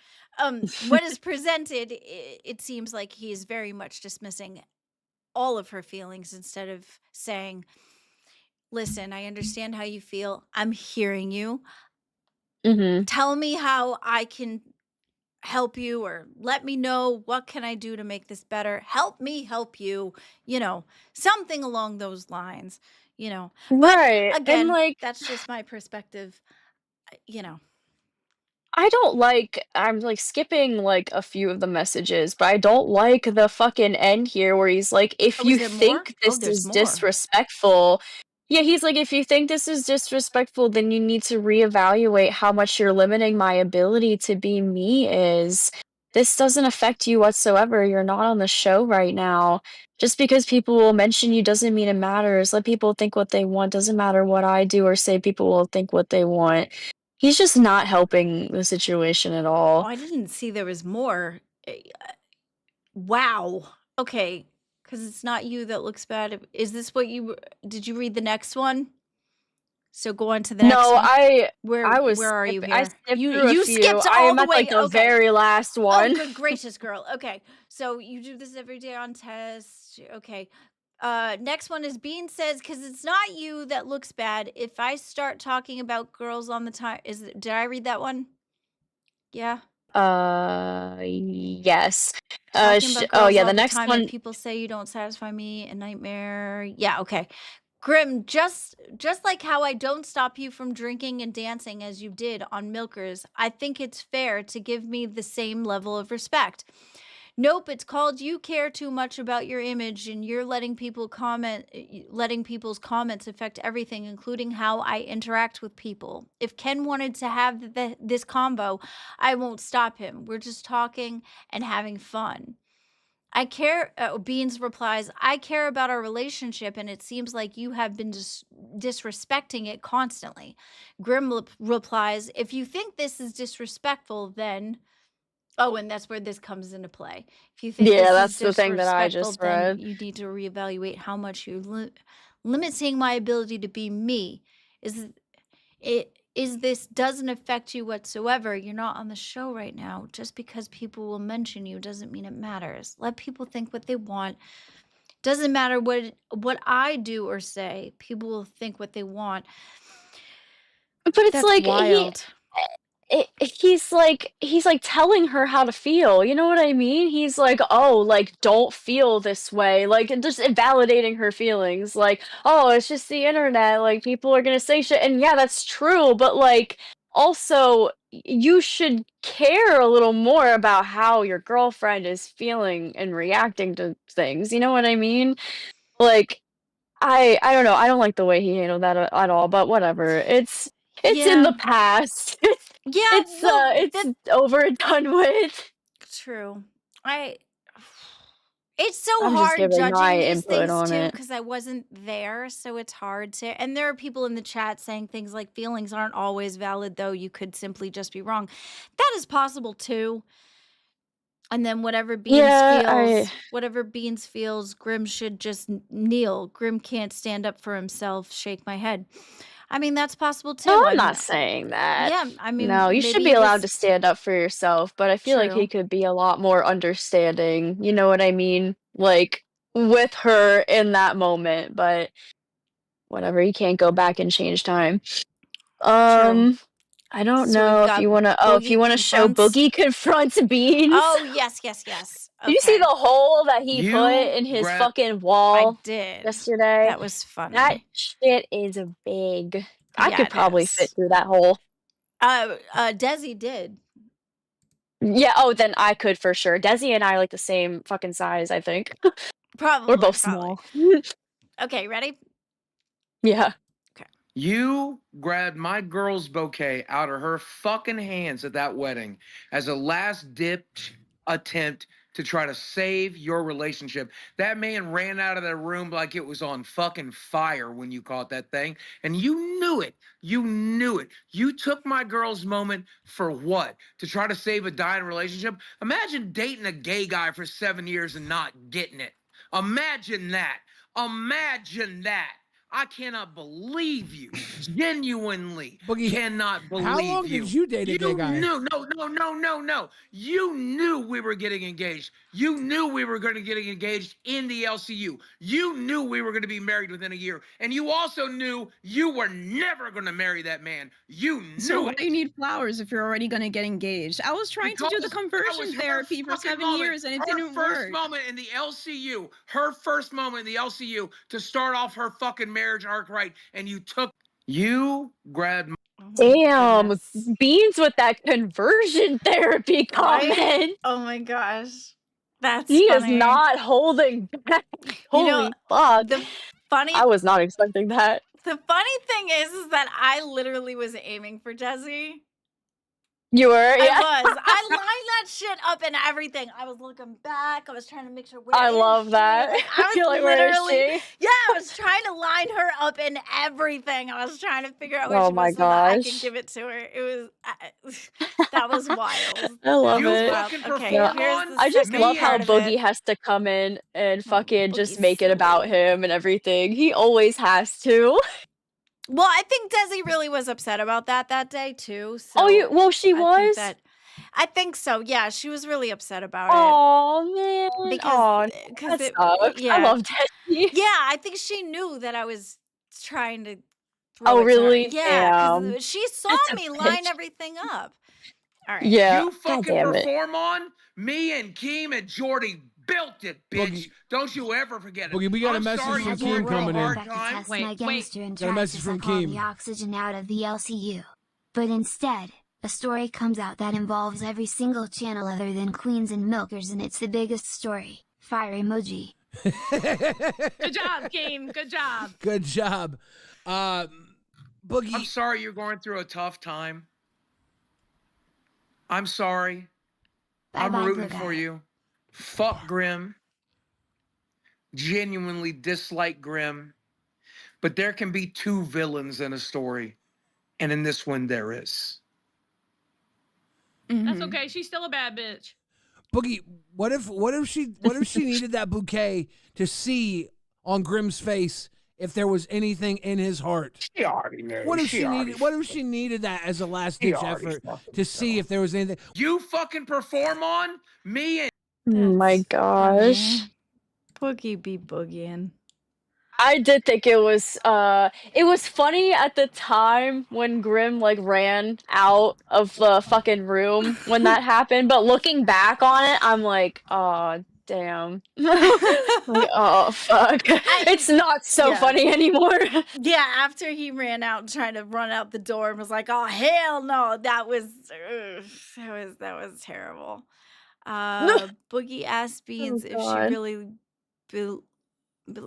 S3: What is presented, it seems like he is very much dismissing all of her feelings instead of saying, "Listen, I understand how you feel. I'm hearing you.
S4: Mm-hmm.
S3: Tell me how I can help you, or let me know what can I do to make this better. Help me help you." Something along those lines. But
S4: Right.
S3: again,
S4: And
S3: that's just my perspective.
S4: I'm skipping a few of the messages, but I don't like the fucking end here where he's like, if
S3: Oh,
S4: you
S3: is there more?
S4: think
S3: Oh,
S4: this
S3: there's
S4: is
S3: more.
S4: disrespectful. Yeah, he's like, if you think this is disrespectful, then you need to reevaluate how much you're limiting my ability to be me is. This doesn't affect you whatsoever. You're not on the show right now. Just because people will mention you doesn't mean it matters. Let people think what they want. Doesn't matter what I do or say, people will think what they want. He's just not helping the situation at
S3: Oh,
S4: all.
S3: I didn't see there was more. Wow. Okay. Because it's not you that looks bad. Is this what did you read the next one? So go on to the next
S4: No,
S3: one.
S4: I
S3: Where are you
S4: I
S3: here?
S4: skipped
S3: You
S4: through a few.
S3: skipped
S4: I
S3: all
S4: am
S3: the
S4: at
S3: way.
S4: the
S3: Okay.
S4: very last
S3: Oh,
S4: one.
S3: good gracious, girl. Okay. So you do this every day on test. Okay. Next one is Bean says, "'Cause it's not you that looks bad. If I start talking about girls on the time." Did I read that one? Yeah.
S4: Yes.
S3: Talking about
S4: Oh
S3: girls
S4: yeah,
S3: all
S4: the
S3: the
S4: next
S3: time and
S4: one.
S3: people say you don't satisfy me, a nightmare. Yeah, okay. Grim, just like how I don't stop you from drinking and dancing as you did on Milkers, I think it's fair to give me the same level of respect. Nope, it's called you care too much about your image and you're letting people's comments affect everything, including how I interact with people. If Ken wanted to have this combo, I won't stop him. We're just talking and having fun. I care. Beans replies, "I care about our relationship, and it seems like you have been disrespecting it constantly." Grim replies, "If you think this is disrespectful, then Oh, and that's where this comes into play. If you think
S4: Yeah,
S3: this is
S4: that's the thing that I
S3: disrespectful,
S4: just
S3: then
S4: read.
S3: you need to reevaluate how much you limiting my ability to be me. Is this doesn't affect you whatsoever. You're not on the show right now. Just because people will mention you doesn't mean it matters. Let people think what they want. Doesn't matter what I do or say. People will think what they want.
S4: But it's
S3: That's
S4: like
S3: wild.
S4: he's like telling her how to feel. You know what I mean? He's like, "Oh, like don't feel this way." Like and just invalidating her feelings. Like, "Oh, it's just the internet. Like people are going to say shit." And yeah, that's true, but like also you should care a little more about how your girlfriend is feeling and reacting to things. You know what I mean? Like I don't know. I don't like the way he handled that at all, but whatever. It's in
S3: Yeah.
S4: the past.
S3: Yeah, well,
S4: It's over and done with.
S3: true. I It's so
S4: I'm just
S3: hard
S4: giving my
S3: judging these
S4: input
S3: things
S4: on
S3: too
S4: it.
S3: because I wasn't there, so it's hard to. And there are people in the chat saying things like feelings aren't always valid, though you could simply just be wrong. That is possible too. And then
S4: Yeah, I
S3: whatever Beans feels, Grim should just kneel. Grim can't stand up for himself. Shake my head. I mean, that's possible
S4: no,
S3: too.
S4: I'm
S3: I mean,
S4: not saying that.
S3: yeah. I
S4: No,
S3: mean,
S4: you should
S3: maybe
S4: be
S3: it
S4: allowed
S3: was
S4: to stand up for yourself, but I feel like he
S3: true.
S4: could be a lot more understanding, you know what I mean? Like with her in that moment, but whatever, you can't go back and change time.
S3: True.
S4: I don't
S3: So we've
S4: know if
S3: got
S4: you wanna if you
S3: Boogie
S4: wanna show
S3: confronts.
S4: Boogie confronts Beans.
S3: Oh yes, yes, yes.
S4: Did you see
S3: Okay.
S4: the hole that he put
S8: You
S4: in his
S8: grab
S4: fucking
S3: I
S4: wall
S3: did.
S4: yesterday?
S3: That was
S4: That
S3: funny.
S4: shit is big. I
S3: Yeah,
S4: could
S3: it
S4: probably fit
S3: is.
S4: through that hole.
S3: Desi did.
S4: Yeah, oh, then I could for sure. Desi and I are like the same fucking size, I think. We're
S3: Probably,
S4: both
S3: probably.
S4: small.
S3: Okay, ready?
S4: Yeah.
S3: Okay.
S8: you grabbed my girl's bouquet out of her fucking hands at that wedding as a last ditch attempt to try to save your relationship. That man ran out of that room like it was on fucking fire when you caught that thing, and you knew it. You knew it. You took my girl's moment for what? To try to save a dying relationship? Imagine dating a gay guy for 7 years and not getting it. Imagine that. Imagine that. I cannot believe you. Genuinely
S5: Boogie,
S8: cannot believe
S5: how long
S8: you.
S5: did you date a
S8: You
S5: gay guy?
S8: knew, no. You knew we were getting engaged. You knew we were going to get engaged in the LCU. You knew we were going to be married within a year. And you also knew you were never going to marry that man. You
S7: So
S8: knew
S7: why
S8: it.
S7: do you need flowers if you're already gonna get engaged? I was trying to do the
S8: Because that
S7: conversion
S8: was her
S7: therapy for
S8: fucking
S7: 7
S8: moment.
S7: years and it
S8: Her
S7: didn't
S8: first
S7: work.
S8: moment in the LCU. Her first moment in the LCU to start off her fucking marriage arc right. And you grabbed
S3: Oh my
S4: Damn.
S3: goodness.
S4: Beans with that conversion therapy
S3: Right?
S4: comment.
S3: Oh my gosh. That's
S4: He is
S3: funny.
S4: not holding back.
S3: You know,
S4: Holy fuck.
S3: the funny
S4: I was not expecting that.
S3: the funny thing is that I literally was aiming for Desi.
S4: You were?
S3: I
S4: Yeah.
S3: was. I lined that shit up and everything. I was looking back. I was trying to make sure where
S4: I
S3: is
S4: love
S3: she?
S4: that.
S3: Like I
S4: You're
S3: was
S4: like, where is
S3: literally,
S4: she?
S3: yeah, I was trying to line her up in everything. I was trying to figure out where
S4: Oh
S3: she
S4: my
S3: was so that I could
S4: gosh.
S3: give it to her. It was that was wild.
S4: I
S3: That
S4: love
S3: was
S8: you
S4: it.
S3: wild.
S8: fucking
S3: Okay,
S4: No,
S8: perform
S3: here's
S8: on
S3: the
S4: I just
S3: second
S4: love
S8: me
S4: how
S3: part
S8: and
S3: of it.
S4: Boogie has to come in and
S3: Oh,
S4: fucking just
S3: Boogie's
S4: make it about
S3: silly.
S4: him and everything. He always has to.
S3: Well, I think Desi really was upset about that day too.
S4: Oh,
S3: So
S4: well, she
S3: I think
S4: was?
S3: so. Yeah, she was really upset about it
S4: Oh man.
S3: because
S4: Oh,
S3: because
S4: that
S3: it
S4: sucks. I
S3: yeah.
S4: love Desi.
S3: Yeah, I think she knew that I was trying to throw
S4: Oh,
S3: it to her.
S4: really?
S3: Yeah,
S4: Damn.
S3: because she saw
S4: That's a
S3: me line
S4: bitch.
S3: everything up. All right.
S4: Yeah.
S8: you
S4: God
S8: fucking
S4: damn it.
S8: perform on me and Keem and Jordy built it, bitch.
S5: Boogie,
S8: Don't you ever forget it.
S5: Boogie, we got a
S8: I'm
S5: message
S8: sorry
S5: from
S8: you're
S2: I
S5: Keem
S8: going
S2: did
S8: through a
S5: coming
S2: what I
S5: in.
S8: hard
S2: could to
S8: time.
S2: test
S6: Wait,
S2: my
S6: wait.
S2: gangster and
S5: Got a
S2: tried to
S5: message from
S2: suck all the
S5: Keem.
S2: oxygen out of the LCU. But instead, a story comes out that involves every single channel other than Queens and Milkers, and it's the biggest story. Fire emoji.
S6: Good job, Game. Good job.
S5: Good job. Boogie.
S8: I'm sorry you're going through a tough time. I'm sorry. I'm
S2: Bye-bye,
S8: rooting
S2: Boogie.
S8: for you. Fuck Grim. Genuinely dislike Grim. But there can be two villains in a story. And in this one, there is.
S6: That's
S7: Mhm.
S6: okay. She's still a bad bitch.
S5: Boogie, what if she needed that bouquet to see on Grimm's face if there was anything in his heart?
S8: She already knew.
S5: What if she needed that as a last ditch effort to see if there was anything?
S8: You fucking perform on me and
S4: Oh my
S3: That's
S4: gosh.
S3: funny. Boogie be boogieing.
S4: I did think it was funny at the time when Grimm like ran out of the fucking room when that happened, but looking back on it, I'm like, oh damn. Like, oh fuck. It's not so
S3: yeah.
S4: funny anymore.
S3: Yeah, after he ran out trying to run out the door and was like, "Oh hell no," that was terrible. Boogie asked Beans if she
S4: God.
S3: really.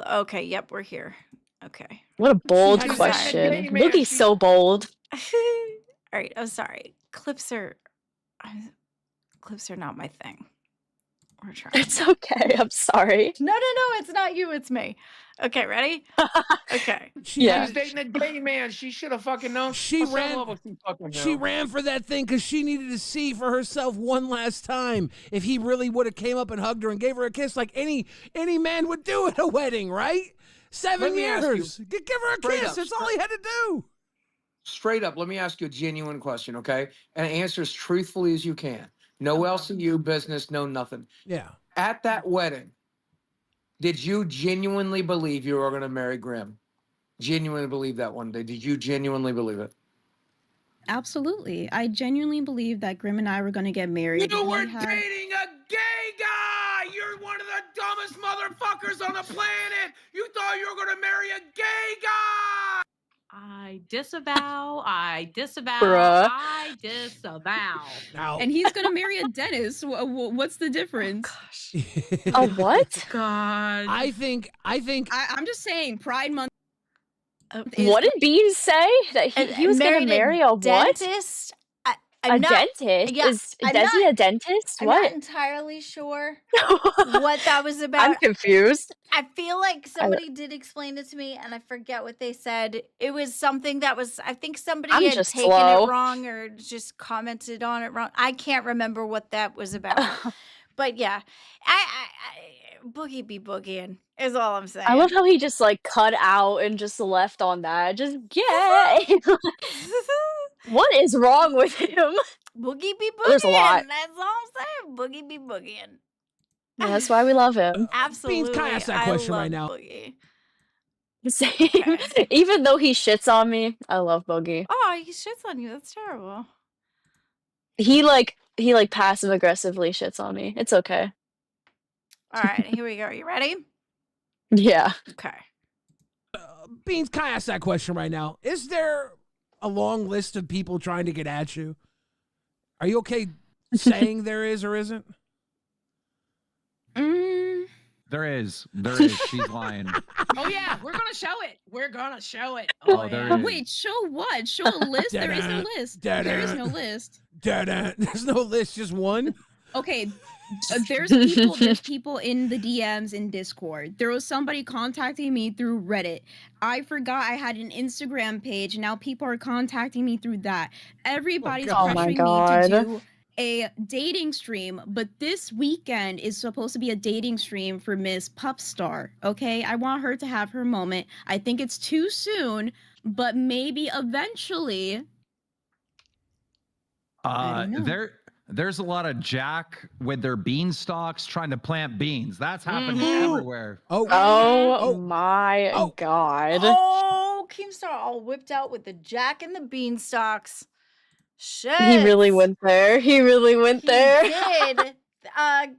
S3: Okay, yep, we're here. Okay.
S4: What a bold
S8: She's
S4: question.
S8: saying, man,
S4: Boogie's so bold.
S3: All right. I'm sorry. Clips are not my thing. We're trying.
S4: It's okay. I'm sorry.
S3: No. It's not you. It's me. Okay, ready? Okay.
S4: Yeah.
S8: She's dating a gay man. She should have fucking known.
S5: She
S8: On some
S5: ran-
S8: level, she fucking
S5: She
S8: knew.
S5: ran for that thing because she needed to see for herself one last time if he really would have came up and hugged her and gave her a kiss like any man would do at a wedding, right? 7
S8: Let me ask you,
S5: years. Give her a
S8: straight
S5: kiss.
S8: up,
S5: That's all he had to do.
S8: Straight up, let me ask you a genuine question, okay? And answer as truthfully as you can. No LCU business, no nothing.
S5: Yeah.
S8: At that wedding, did you genuinely believe you were going to marry Grimm? Genuinely believe that one day? Did you genuinely believe it?
S7: Absolutely. I genuinely believe that Grimm and I were going to get married.
S8: You
S7: We
S8: were
S7: had-
S8: dating a gay guy! You're one of the dumbest motherfuckers on the planet! You thought you were going to marry a gay guy!
S6: I disavow. I disavow.
S4: Bruh.
S6: I disavow.
S5: Now,
S7: And he's going to marry a dentist. What's the difference?
S3: Gosh.
S4: A what?
S6: God.
S5: I think
S7: I'm just saying, Pride Month. is-
S4: What did Beans say? That he was gonna marry a what?
S3: dentist.
S4: A
S3: I'm not,
S4: dentist?
S3: yeah,
S4: Is
S3: I'm
S4: Desi
S3: not-
S4: a dentist?
S3: I'm not
S4: What?
S3: entirely sure what that was about.
S4: I'm confused.
S3: I feel like somebody did explain it to me, and I forget what they said. It was something that was, I think somebody
S4: I'm
S3: had
S4: just
S3: taken
S4: slow.
S3: it wrong or just commented on it wrong. I can't remember what that was about. But yeah, I boogie be boogieing is all I'm saying.
S4: I love how he just like cut out and just left on that. Just gay. What is wrong with him?
S3: Boogie be boogieing.
S4: There's a lot.
S3: That's all I'm saying. Boogie be boogieing.
S4: Yeah, that's why we love him.
S3: Absolutely.
S5: can I ask that question right now?
S3: Boogie.
S4: Same.
S3: Okay.
S4: Even though he shits on me, I love Boogie.
S3: Oh, he shits on you. That's terrible.
S4: He passive aggressively shits on me. It's okay.
S3: All right, here we go. You ready?
S4: Yeah.
S3: Okay.
S5: Beans, can I ask that question right now? Is there a long list of people trying to get at you? Are you okay saying there is or isn't?
S9: There is. She's lying.
S6: Oh yeah, we're gonna show it. We're gonna show it.
S9: Oh,
S6: Oh,
S9: there
S6: yeah.
S9: is.
S7: Wait, show what? Show a list? There is no list. There is no list.
S5: There's no list, just one.
S7: Okay, there's people in the DMs in Discord. There was somebody contacting me through Reddit. I forgot I had an Instagram page. Now people are contacting me through that. Everybody's
S4: Oh my
S7: pressuring
S4: God.
S7: me to do a dating stream, but this weekend is supposed to be a dating stream for Miss Pupstar. Okay, I want her to have her moment. I think it's too soon, but maybe eventually. I don't know.
S9: There's a lot of Jack with their beanstalks trying to plant beans. That's happening
S3: Mhm.
S9: everywhere.
S4: Oh my
S5: Oh.
S4: god.
S3: Oh, Keemstar all whipped out with the Jack and the Beanstalks. Shit.
S4: He really went there. He really went
S3: He
S4: there.
S3: did.
S4: He's
S3: Kevlar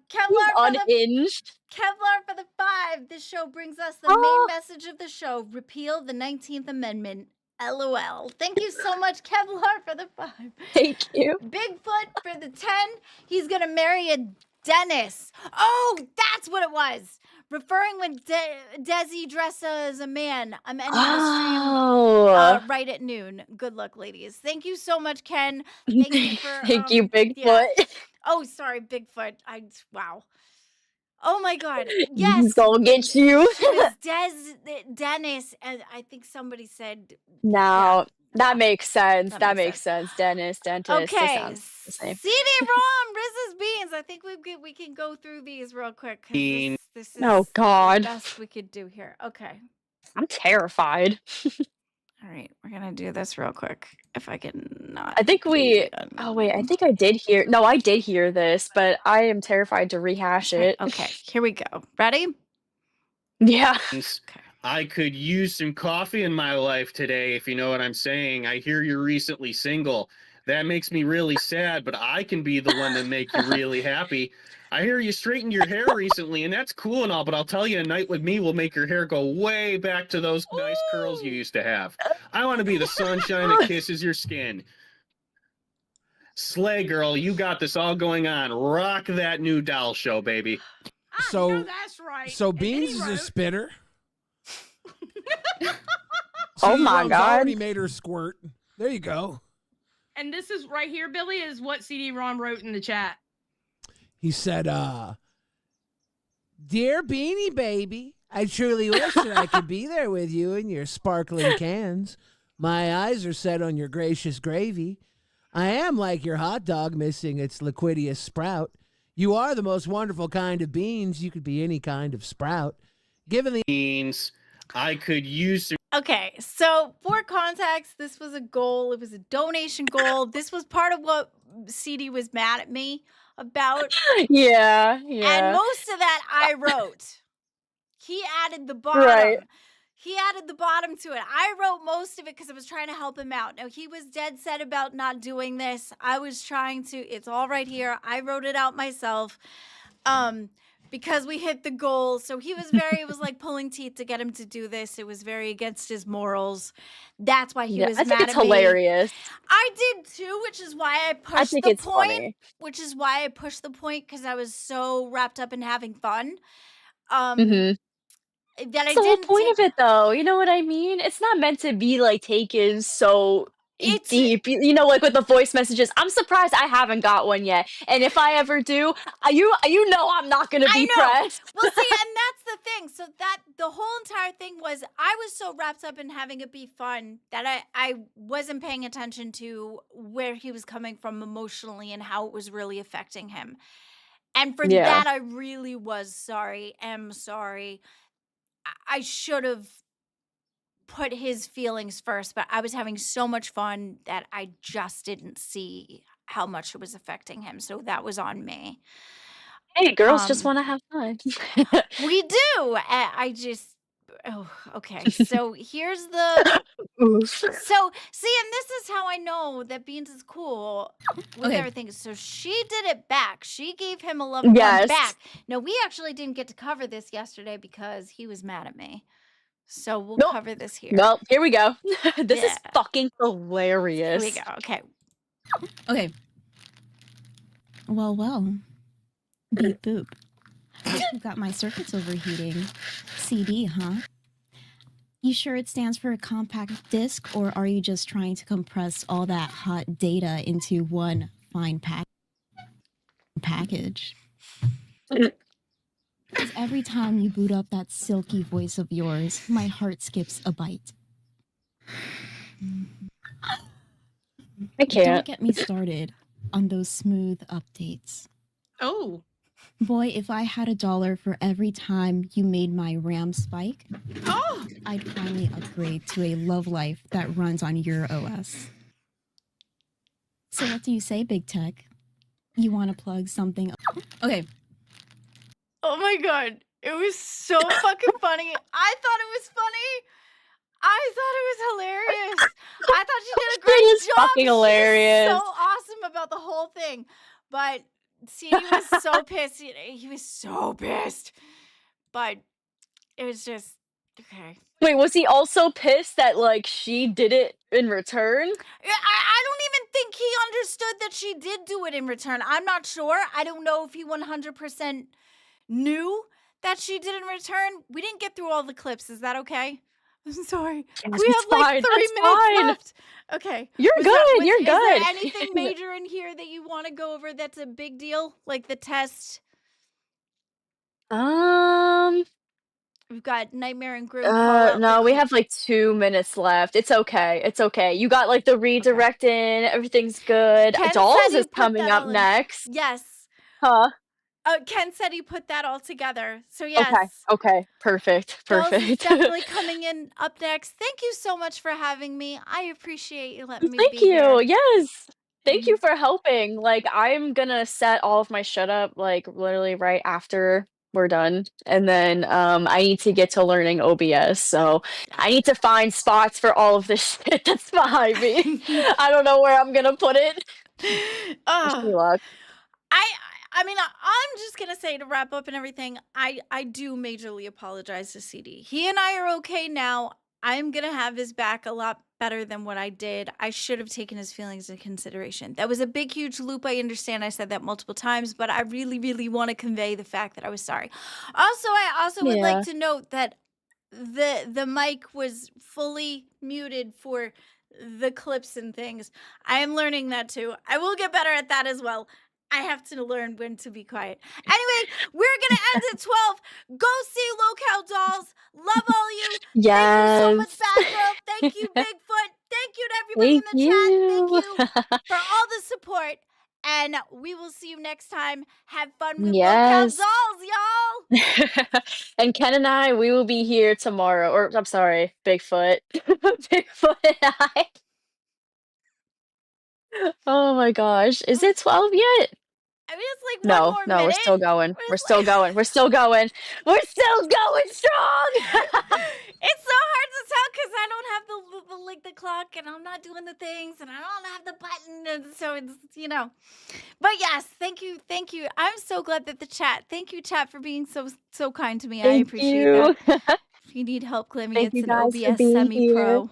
S3: for the
S4: unhinged.
S3: Kevlar for the 5. This show brings us the
S4: Oh.
S3: main message of the show. Repeal the 19th Amendment. LOL. Thank you so much, Kevlar, for the 5.
S4: Thank you.
S3: Bigfoot for the 10. He's going to marry a dentist. Oh, that's what it was. Referring when Desi dressed as a man. I'm ending the stream
S4: Oh.
S3: right at noon. Good luck, ladies. Thank you so much, Ken. Thank you for
S4: Thank you, Bigfoot.
S3: yeah. Oh, sorry, Bigfoot. Wow. Oh my God. Yes.
S4: He's gonna get you.
S3: It was Dennis, and I think somebody said
S4: Now That makes sense.
S3: That
S4: That
S3: makes
S4: makes sense. Dentist, dentist. It
S3: Okay,
S4: sounds the same.
S3: CD-ROM, Riz's Beans. I think we can go through these real quick because this is
S4: Oh
S3: the
S4: God,
S3: best we could do here. Okay.
S4: I'm terrified.
S3: All right, we're gonna do this real quick. If I can not.
S4: I think we. Oh wait, I think I did hear. No, I did hear this, but I am terrified to rehash
S3: Okay,
S4: it.
S3: okay, here we go. Ready?
S4: Yeah.
S3: Okay.
S10: I could use some coffee in my life today, if you know what I'm saying. I hear you're recently single. That makes me really sad, but I can be the one to make you really happy. I hear you straightened your hair recently, and that's cool and all, but I'll tell you, a night with me will make your hair go way back to those nice curls you used to have. I want to be the sunshine that kisses your skin. Slay, girl, you got this all going on. Rock that new doll show, baby.
S5: So
S6: that's right.
S5: So
S6: And then
S5: Beans
S6: he
S5: is a
S6: wrote-
S5: spitter.
S4: Oh my
S5: CD-ROM's
S4: God.
S5: already made her squirt. There you go.
S6: And this is right here, Billy, is what CD-ROM wrote in the chat.
S5: He said, Dear Beanie Baby, I truly wish that I could be there with you in your sparkling cans. My eyes are set on your gracious gravy. I am like your hot dog missing its liquidious sprout. You are the most wonderful kind of beans. You could be any kind of sprout. Given the
S10: Beans, I could use some
S3: Okay, so for context, this was a goal. It was a donation goal. This was part of what CD was mad at me about.
S4: Yeah.
S3: And
S4: Yeah.
S3: most of that I wrote. He added the bottom.
S4: Right.
S3: He added the bottom to it. I wrote most of it because I was trying to help him out. Now, he was dead set about not doing this. I was trying to. It's all right here. I wrote it out myself. Because we hit the goal. So he was very, it was like pulling teeth to get him to do this. It was very against his morals. That's why he
S4: Yeah,
S3: was
S4: I think
S3: mad
S4: it's
S3: at me.
S4: hilarious.
S3: I did too, which is why I pushed
S4: I think
S3: the
S4: it's
S3: point.
S4: funny.
S3: Which is why I pushed the point because I was so wrapped up in having fun.
S4: Mm-hmm.
S3: That I
S4: That's the whole
S3: didn't
S4: point
S3: take
S4: of it, though. You know what I mean? It's not meant to be like taken so
S3: it's
S4: deep. You know, like with the voice messages. I'm surprised I haven't got one yet. And if I ever do, you know I'm not gonna
S3: I
S4: be
S3: know.
S4: pressed.
S3: Well, see, and that's the thing. So that the whole entire thing was I was so wrapped up in having it be fun that I wasn't paying attention to where he was coming from emotionally and how it was really affecting him. And for
S4: Yeah.
S3: that, I really was sorry. Am sorry. I should have put his feelings first, but I was having so much fun that I just didn't see how much it was affecting him. So that was on me.
S4: Hey, girls just
S3: Um,
S4: want to have fun.
S3: We do. I just. Oh, okay. So here's the.
S4: Oof.
S3: So see, and this is how I know that Beans is cool with
S7: Okay.
S3: everything. So she did it back. She gave him a loved one
S4: Yes.
S3: back. Now we actually didn't get to cover this yesterday because he was mad at me. So we'll
S4: Nope.
S3: cover this here.
S4: Well, here we go. This is
S3: Yeah.
S4: fucking
S3: Here
S4: hilarious.
S3: we go. Okay.
S7: Okay. Well. Beep boop. I've got my circuits overheating. CD, huh? You sure it stands for a compact disc, or are you just trying to compress all that hot data into one fine package? 'Cause every time you boot up that silky voice of yours, my heart skips a bite.
S4: I
S7: Don't
S4: can't.
S7: get me started on those smooth updates.
S6: Oh.
S7: Boy, if I had $1 for every time you made my RAM spike,
S6: Oh.
S7: I'd finally upgrade to a love life that runs on your OS. So what do you say, Big Tech? You want to plug something? Okay.
S3: Oh my god. It was so fucking funny. I thought it was funny. I thought it was hilarious. I thought she did a
S4: It
S3: great
S4: is
S3: job.
S4: fucking
S3: She was
S4: hilarious.
S3: so awesome about the whole thing. But CD was so pissed. He was so pissed. But it was just okay.
S4: Wait, was he also pissed that like she did it in return?
S3: I don't even think he understood that she did do it in return. I'm not sure. I don't know if he 100% knew that she did in return. We didn't get through all the clips. Is that okay? I'm sorry.
S4: Yes,
S3: We
S4: it's
S3: have like
S4: fine.
S3: 3
S4: That's
S3: minutes
S4: fine.
S3: left. Okay.
S4: You're
S3: Was
S4: good.
S3: that- was-
S4: You're
S3: Is there
S4: good.
S3: anything major in here that you want to go over that's a big deal? Like the test?
S4: Um,
S3: We've got Nightmare and Groom call out.
S4: No, we have like 2 minutes left. It's okay. It's okay. You got like the redirect in. Everything's good.
S3: Ken
S4: Dolls
S3: said he
S4: is
S3: put
S4: coming
S3: that
S4: up
S3: all in.
S4: next.
S3: Yes.
S4: Huh?
S3: Ken said he put that all together. So
S4: Okay.
S3: yes.
S4: Okay. Perfect.
S3: Dolls is
S4: Perfect.
S3: definitely coming in up next. Thank you so much for having me. I appreciate you letting me
S4: Thank
S3: be here.
S4: you. Yes. Thank you for helping. Like, I'm gonna set all of my shit up like literally right after we're done. And then I need to get to learning OBS. So I need to find spots for all of this shit that's behind me. I don't know where I'm gonna put it. Wish me luck.
S3: I mean, I'm just gonna say to wrap up and everything. I do majorly apologize to CD. He and I are okay now. I'm gonna have his back a lot better than what I did. I should have taken his feelings into consideration. That was a big, huge loop. I understand. I said that multiple times, but I really, really want to convey the fact that I was sorry. Also, I would like
S4: Yeah.
S3: to note that the mic was fully muted for the clips and things. I am learning that too. I will get better at that as well. I have to learn when to be quiet. Anyway, we're gonna end at 12. Go see Locale Dolls. Love all you. Thank you so much,
S4: Yes.
S3: Batgirl. Thank you, Bigfoot. Thank you to everybody
S4: Thank
S3: in the chat. Thank
S4: you.
S3: you for all the support. And we will see you next time. Have fun with Locale
S4: Yes.
S3: Dolls, y'all.
S4: And Ken and I, we will be here tomorrow. Or I'm sorry, Bigfoot. Bigfoot and I. Oh my gosh. Is it 12 yet?
S3: I mean, it's like one
S4: No,
S3: more
S4: no,
S3: minute.
S4: we're still going. We're
S3: It's
S4: still
S3: like-
S4: going. We're still going. We're still going strong.
S3: It's so hard to tell because I don't have the clock and I'm not doing the things and I don't have the button, and so it's But yes, thank you. I'm so glad that thank you, chat, for being so kind to me. I
S4: Thank
S3: appreciate
S4: you.
S3: that. If you need help, Glammy,
S4: Thank
S3: it's
S4: you
S3: an
S4: guys for
S3: OBS
S4: being here.
S3: semi-pro.